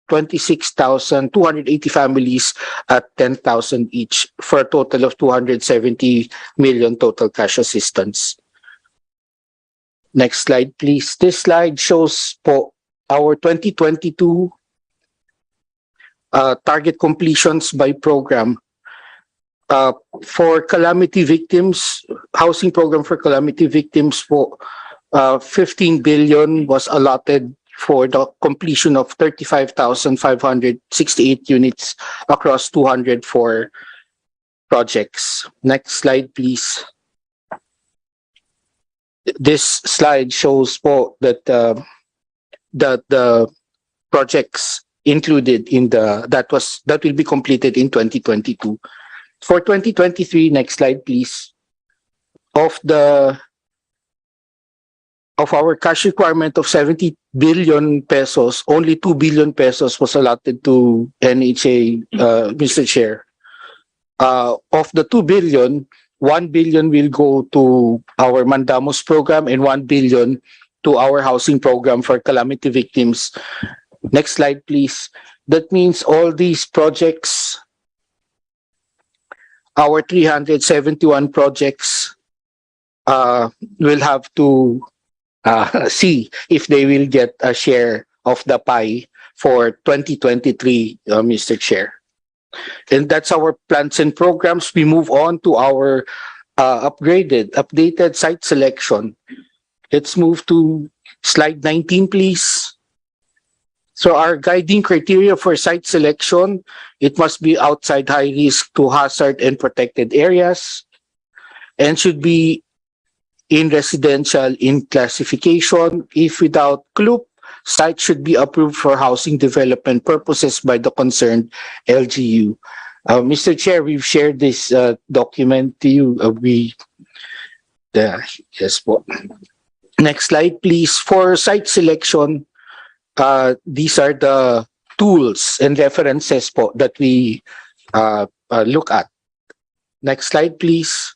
26,280 families at 10,000 each, for a total of 270 million total cash assistance. Next slide, please. This slide shows po our 2022 target completions by program. For calamity victims, housing program for calamity victims po, 15 billion was allotted for the completion of 35,568 units across 204 projects. Next slide, please. This slide shows po that the projects included in that will be completed in 2022. For 2023, next slide, please. Of our cash requirement of 70 billion pesos, only 2 billion pesos was allotted to NHA, Mr. Chair. Of the 2 billion, 1 billion will go to our Mandamos program and 1 billion to our housing program for calamity victims. Next slide, please. That means all these projects, our 371 projects, will have to see if they will get a share of the pie for 2023, Mr. Chair. And that's our plans and programs. We move on to our updated site selection. Let's move to slide 19, please. So our guiding criteria for site selection, it must be outside high risk to hazard and protected areas, and should be in residential in classification. If without CLUP, site should be approved for housing development purposes by the concerned LGU. Mr. Chair, we've shared this document to you. Yes po. Next slide, please. For site selection, these are the tools and references po that we look at. Next slide, please.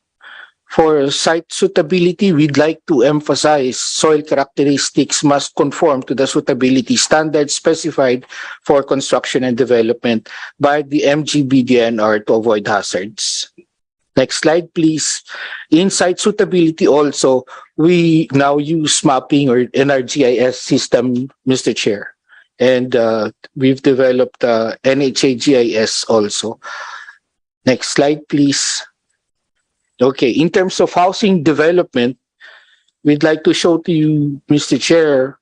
For site suitability, we'd like to emphasize soil characteristics must conform to the suitability standards specified for construction and development by the MGBDNR to avoid hazards. Next slide, please. In site suitability also, we now use mapping or NRGIS system, Mr. Chair. And we've developed NHA GIS also. Next slide, please. Okay, in terms of housing development, we'd like to show to you, Mr. Chair,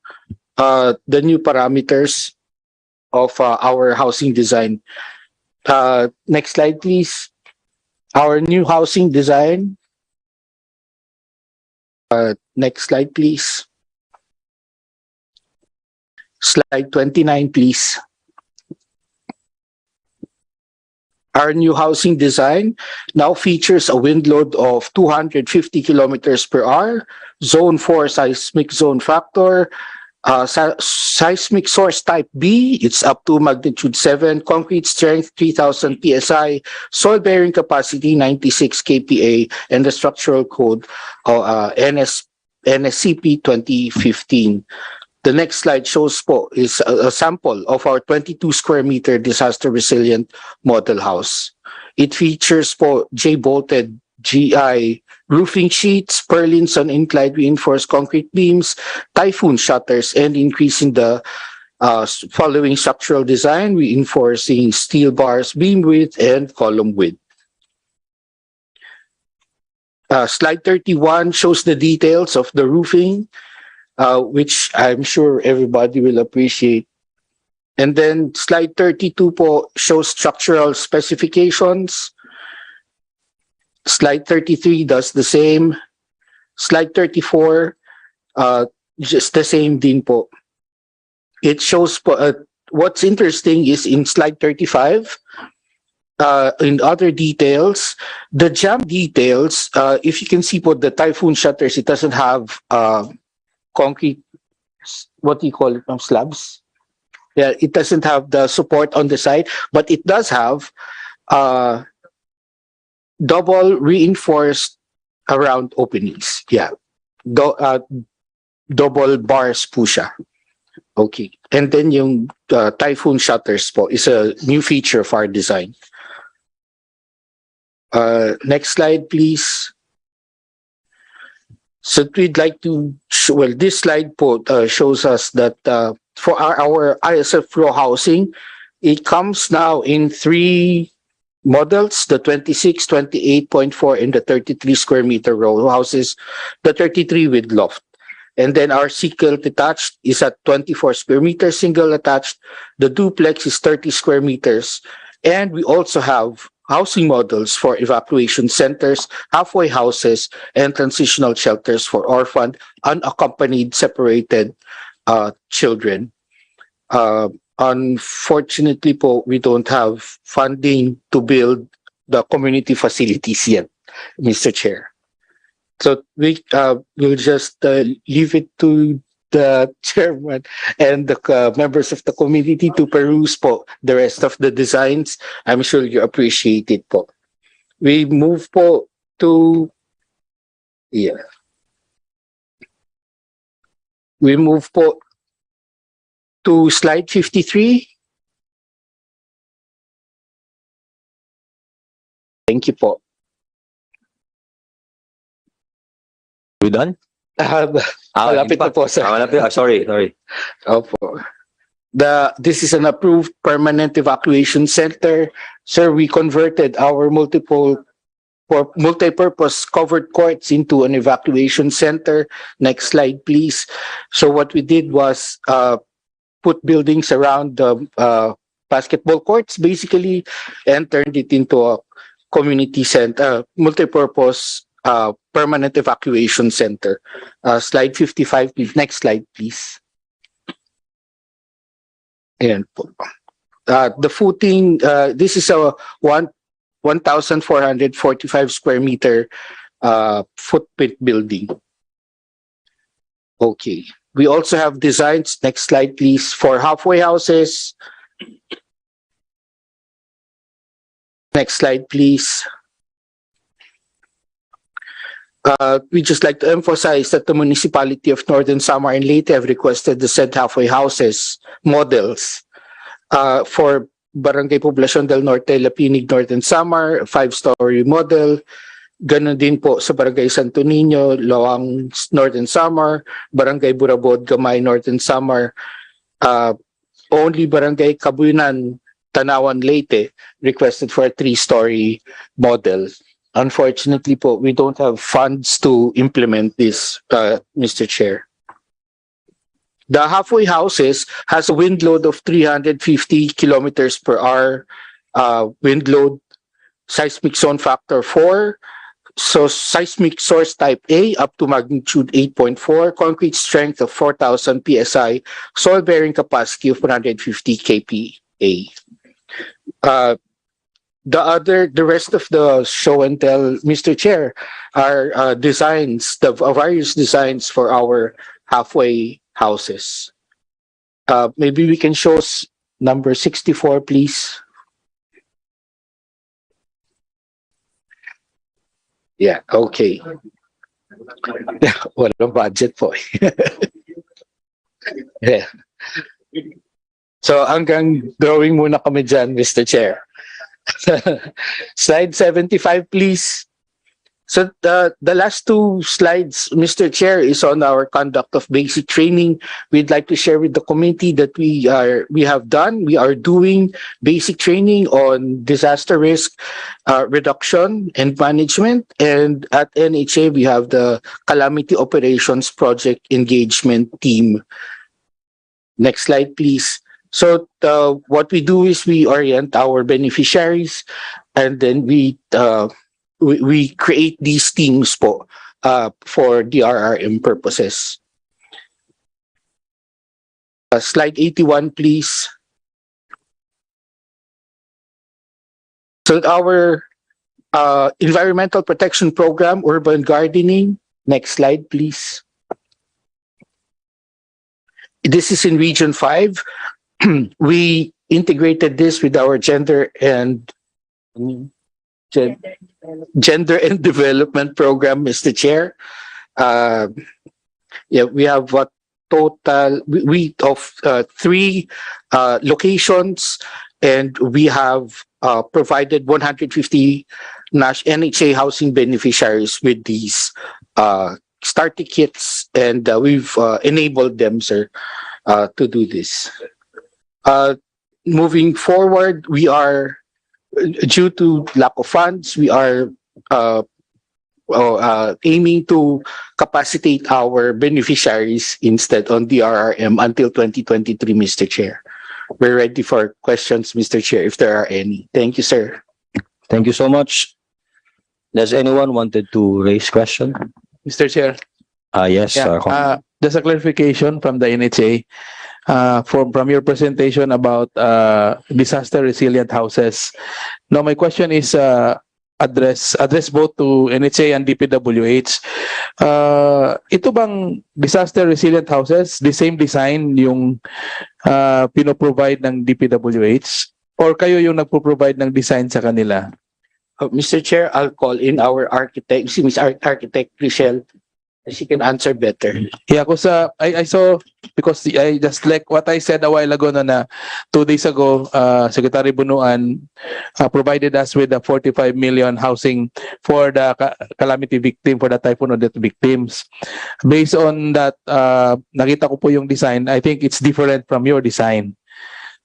the new parameters of our housing design. Next slide, please. Our new housing design. Next slide, please. Slide 29, please. Our new housing design now features a wind load of 250 kilometers per hour, zone 4 seismic zone factor, seismic source type B, it's up to magnitude 7, concrete strength 3000 psi, soil bearing capacity 96 kPa, and the structural code NSCP 2015. The next slide shows po is a sample of our 22 square meter disaster resilient model house. It features po J-bolted GI roofing sheets, purlins on inclined reinforced concrete beams, typhoon shutters, and increasing the following structural design, reinforcing steel bars, beam width, and column width. Slide 31 shows the details of the roofing, which I'm sure everybody will appreciate. And then slide 32 po shows structural specifications. Slide 33 does the same. Slide 34, just the same din po. It shows po, what's interesting is in slide 35, in other details, the jam details, if you can see po the typhoon shutters, it doesn't have concrete, what do you call it, slabs? Yeah, it doesn't have the support on the side, but it does have double reinforced around openings. Yeah, double bars po siya. Okay, and then yung typhoon shutters po is a new feature of our design. Next slide, please. So we'd like to show, well, this slide po shows us that for our ISF row housing, it comes now in 3 models, the 26, 28.4, and the 33 square meter row houses, the 33 with loft. And then our single detached is at 24 square meters, single attached. The duplex is 30 square meters. And we also have housing models for evacuation centers, halfway houses, and transitional shelters for orphaned, unaccompanied, separated children. Unfortunately po, we don't have funding to build the community facilities yet, Mr. Chair. So we'll just leave it to the chairman and the members of the committee to peruse po the rest of the designs. I'm sure you appreciate it po. We move po to, yeah. We move po to slide 53. Thank you po. We done? Malapit na po, sir. Sorry. Opo. This is an approved permanent evacuation center. Sir, we converted our multi-purpose covered courts into an evacuation center. Next slide, please. So what we did was put buildings around the basketball courts, basically, and turned it into a community center, multi-purpose permanent evacuation center. Slide 55, please. Next slide, please. Ayan po. The footing, this is a 1,445 square meter footprint building. Okay. We also have designs, next slide please, for halfway houses. Next slide please. We just like to emphasize that the municipality of Northern Samar and Leyte have requested the said halfway houses models for Barangay Poblacion del Norte, Lapinig, Northern Samar, 5-story model. Ganon din po sa Barangay Santo Niño, Loang, Northern Samar, Barangay Burabod, Gamay, Northern Samar. Only Barangay Kabuyanan, Tanawan, Leyte requested for a 3-story model. Unfortunately po, we don't have funds to implement this, Mr. Chair. The halfway houses has a wind load of 350 kilometers per hour, wind load, seismic zone factor 4, so seismic source type A up to magnitude 8.4, concrete strength of 4,000 PSI, soil bearing capacity of 150 kPa. The rest of the show and tell, Mr. Chair, are designs, the various designs for our halfway houses. Maybe we can show number 64, please. Yeah, okay. Walang budget po. Yeah. So hanggang drawing muna kami dyan, Mr. Chair. Slide 75, please. So the last 2 slides, Mr. Chair, is on our conduct of basic training. We'd like to share with the committee that we are doing basic training on disaster risk reduction and management. And at NHA, we have the Calamity Operations Project Engagement Team. Next slide, please. So what we do is we orient our beneficiaries, and then we we create these teams po for DRRM purposes. Slide 81, please. So our environmental protection program, urban gardening. Next slide, please. This is in Region 5. We integrated this with our gender and development program, Mr. Chair. Yeah, we have what total of 3 locations, and we have provided 150 NHA housing beneficiaries with these starter kits, and we've enabled them, sir, to do this. Moving forward, we are, due to lack of funds, we are aiming to capacitate our beneficiaries instead on DRRM until 2023, Mr. Chair. We're ready for questions, Mr. Chair, if there are any. Thank you, sir. Thank you so much. Does anyone wanted to raise question? Mr. Chair. Yes, Just a clarification from the NHA. From your presentation about disaster resilient houses. Now, my question is address both to NHA and DPWH. Ito bang disaster resilient houses, the same design yung pino-provide ng DPWH? Or kayo yung nagpo-provide ng design sa kanila? Mr. Chair, I'll call in our architect, si Ms. Architect Richelle. She can answer better. Yeah, because I saw, because I just like what I said a while ago na 2 days ago, Secretary Bunuan provided us with the 45 million housing for the calamity victim, for the Typhoon Odette victims. Based on that, nakita ko po yung design. I think it's different from your design.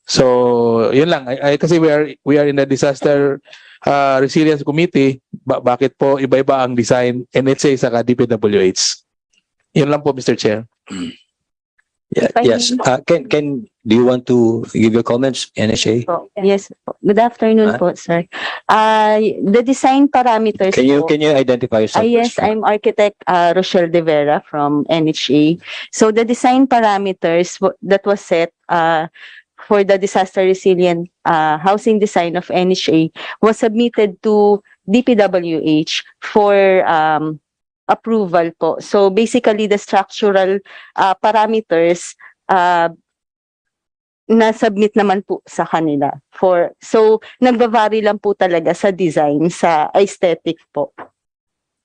So, yun lang. Kasi we are in the disaster resilience committee. Bakit po iba-iba ang design NHA sa DPWH? Yun lang po, Mr. Chair. Yeah, yes. Do you want to give your comments, NHA? Yes. Good afternoon po, sir. The design parameters. Can you identify yourself? Yes, I'm architect Rochelle De Vera from NHA. So the design parameters that was set for the disaster resilient housing design of NHA was submitted to DPWH for approval po. So basically the structural parameters na-submit naman po sa kanila. So nagba-vary lang po talaga sa design, sa aesthetic po.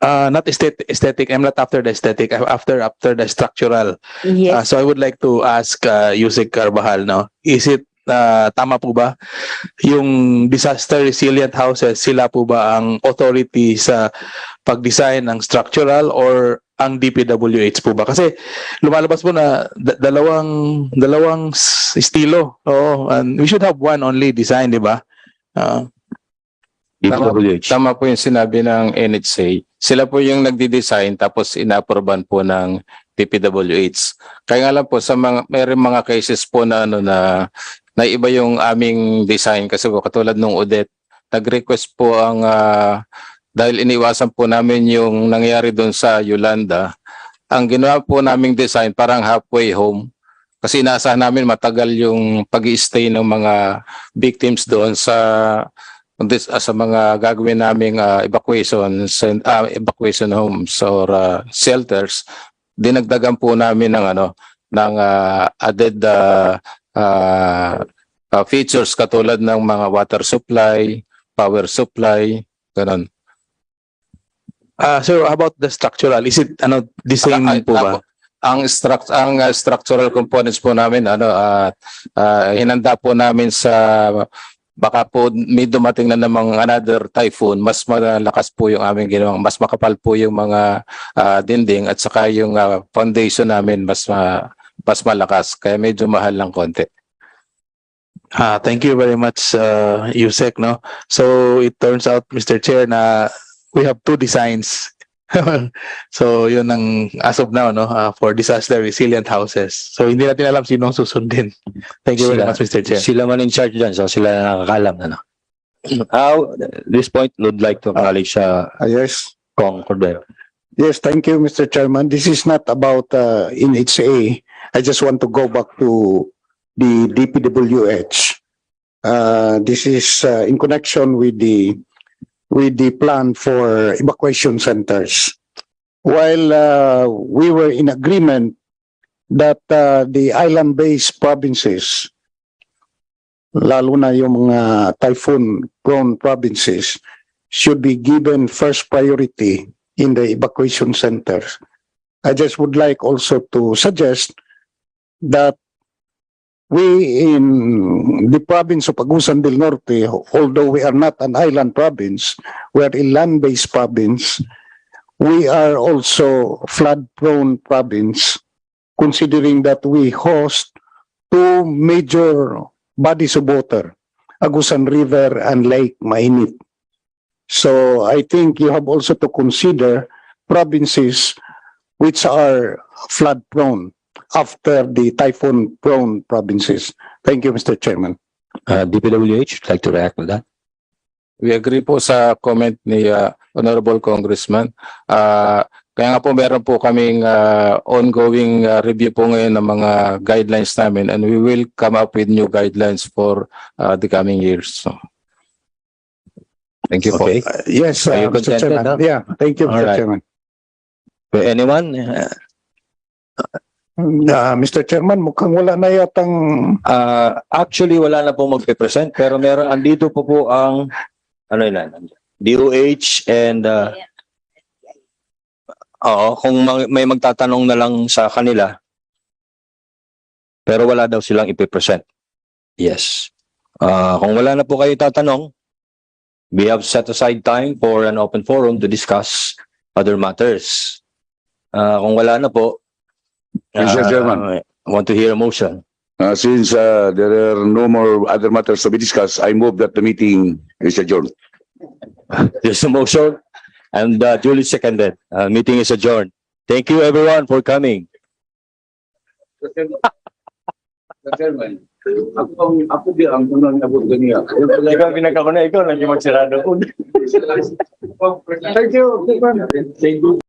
Not aesthetic. I'm not after the aesthetic. I'm after the structural. Yes. So I would like to ask Yusek Carbajal, no? Is it tama po ba yung disaster resilient houses, sila po ba ang authority sa pag-design ng structural or ang DPWH po ba? Kasi lumalabas po na dalawang estilo. And we should have one only design, di ba? DPWH. Tama po yung sinabi ng NHA. Sila po yung nagdi-design tapos ina-approvean po ng DPWH. Kaya nga lang po sa mayroong mga cases po na na iba yung aming design kasi po katulad nung Odette, nag-request po ang dahil iniwasan po namin yung nangyari doon sa Yolanda. Ang ginawa po naming design parang halfway home kasi inaasahan namin matagal yung pag-i-stay ng mga victims doon sa mga gagawin naming evacuation homes or shelters. Dinagdagan po namin ng added features katulad ng mga water supply, power supply, ganun. So about the structural, is it the same po ba? Ang structural components po namin hinanda po namin sa baka po may dumating na namang another typhoon, mas malakas po yung aming ginawa, mas makapal po yung mga dinding at saka yung foundation namin mas malakas, kaya medyo mahal lang konti. Thank you very much, Yusek, no? So it turns out, Mr. Chair, na we have 2 designs. So yun ang as of now, no, for disaster resilient houses. So hindi natin alam sino ang susundin. Thank you very much, Mr. Chair. Sila man in charge dyan, so sila na nakakalam . This point, would like to acknowledge Yes. Kong Cordero. Yes, thank you, Mr. Chairman. This is not about NHA. I just want to go back to the DPWH. This is in connection with the plan for evacuation centers. While we were in agreement that the island-based provinces, lalo na yung mga typhoon-prone provinces, should be given first priority in the evacuation centers. I just would like also to suggest that we in the province of Agusan del Norte, although we are not an island province, we are a land-based province, we are also flood-prone province, considering that we host two major bodies of water, Agusan River and Lake Mainit. So I think you have also to consider provinces which are flood-prone after the typhoon-prone provinces. Thank you, Mr. Chairman. DPWH, like to react with that? We agree po sa comment ni Honorable Congressman. Kaya nga po meron po kaming ongoing review po ngayon ng mga guidelines namin, and we will come up with new guidelines for the coming years. So, thank you po. Okay. Yes, Are you Mr. contented, Chairman. huh? Yeah, thank you, Mr. All right. Chairman. Anyone? Mr. Chairman, mukhang wala na yatang Actually, wala na po magpe-present, pero meron, andito po ang, ano yun, DOH and, kung may magtatanong na lang sa kanila, pero wala daw silang ipipresent. Yes. Kung wala na po kayo tatanong, we have set aside time for an open forum to discuss other matters. Kung wala na po, Mr. Chairman. I want to hear a motion. Since there are no more other matters to be discussed, I move that the meeting is adjourned. There's a motion and duly seconded. Meeting is adjourned. Thank you everyone for coming. Ako di ang unang nabot niya. Ikaw pinagkakuna, ikaw naging magsirado. Thank you.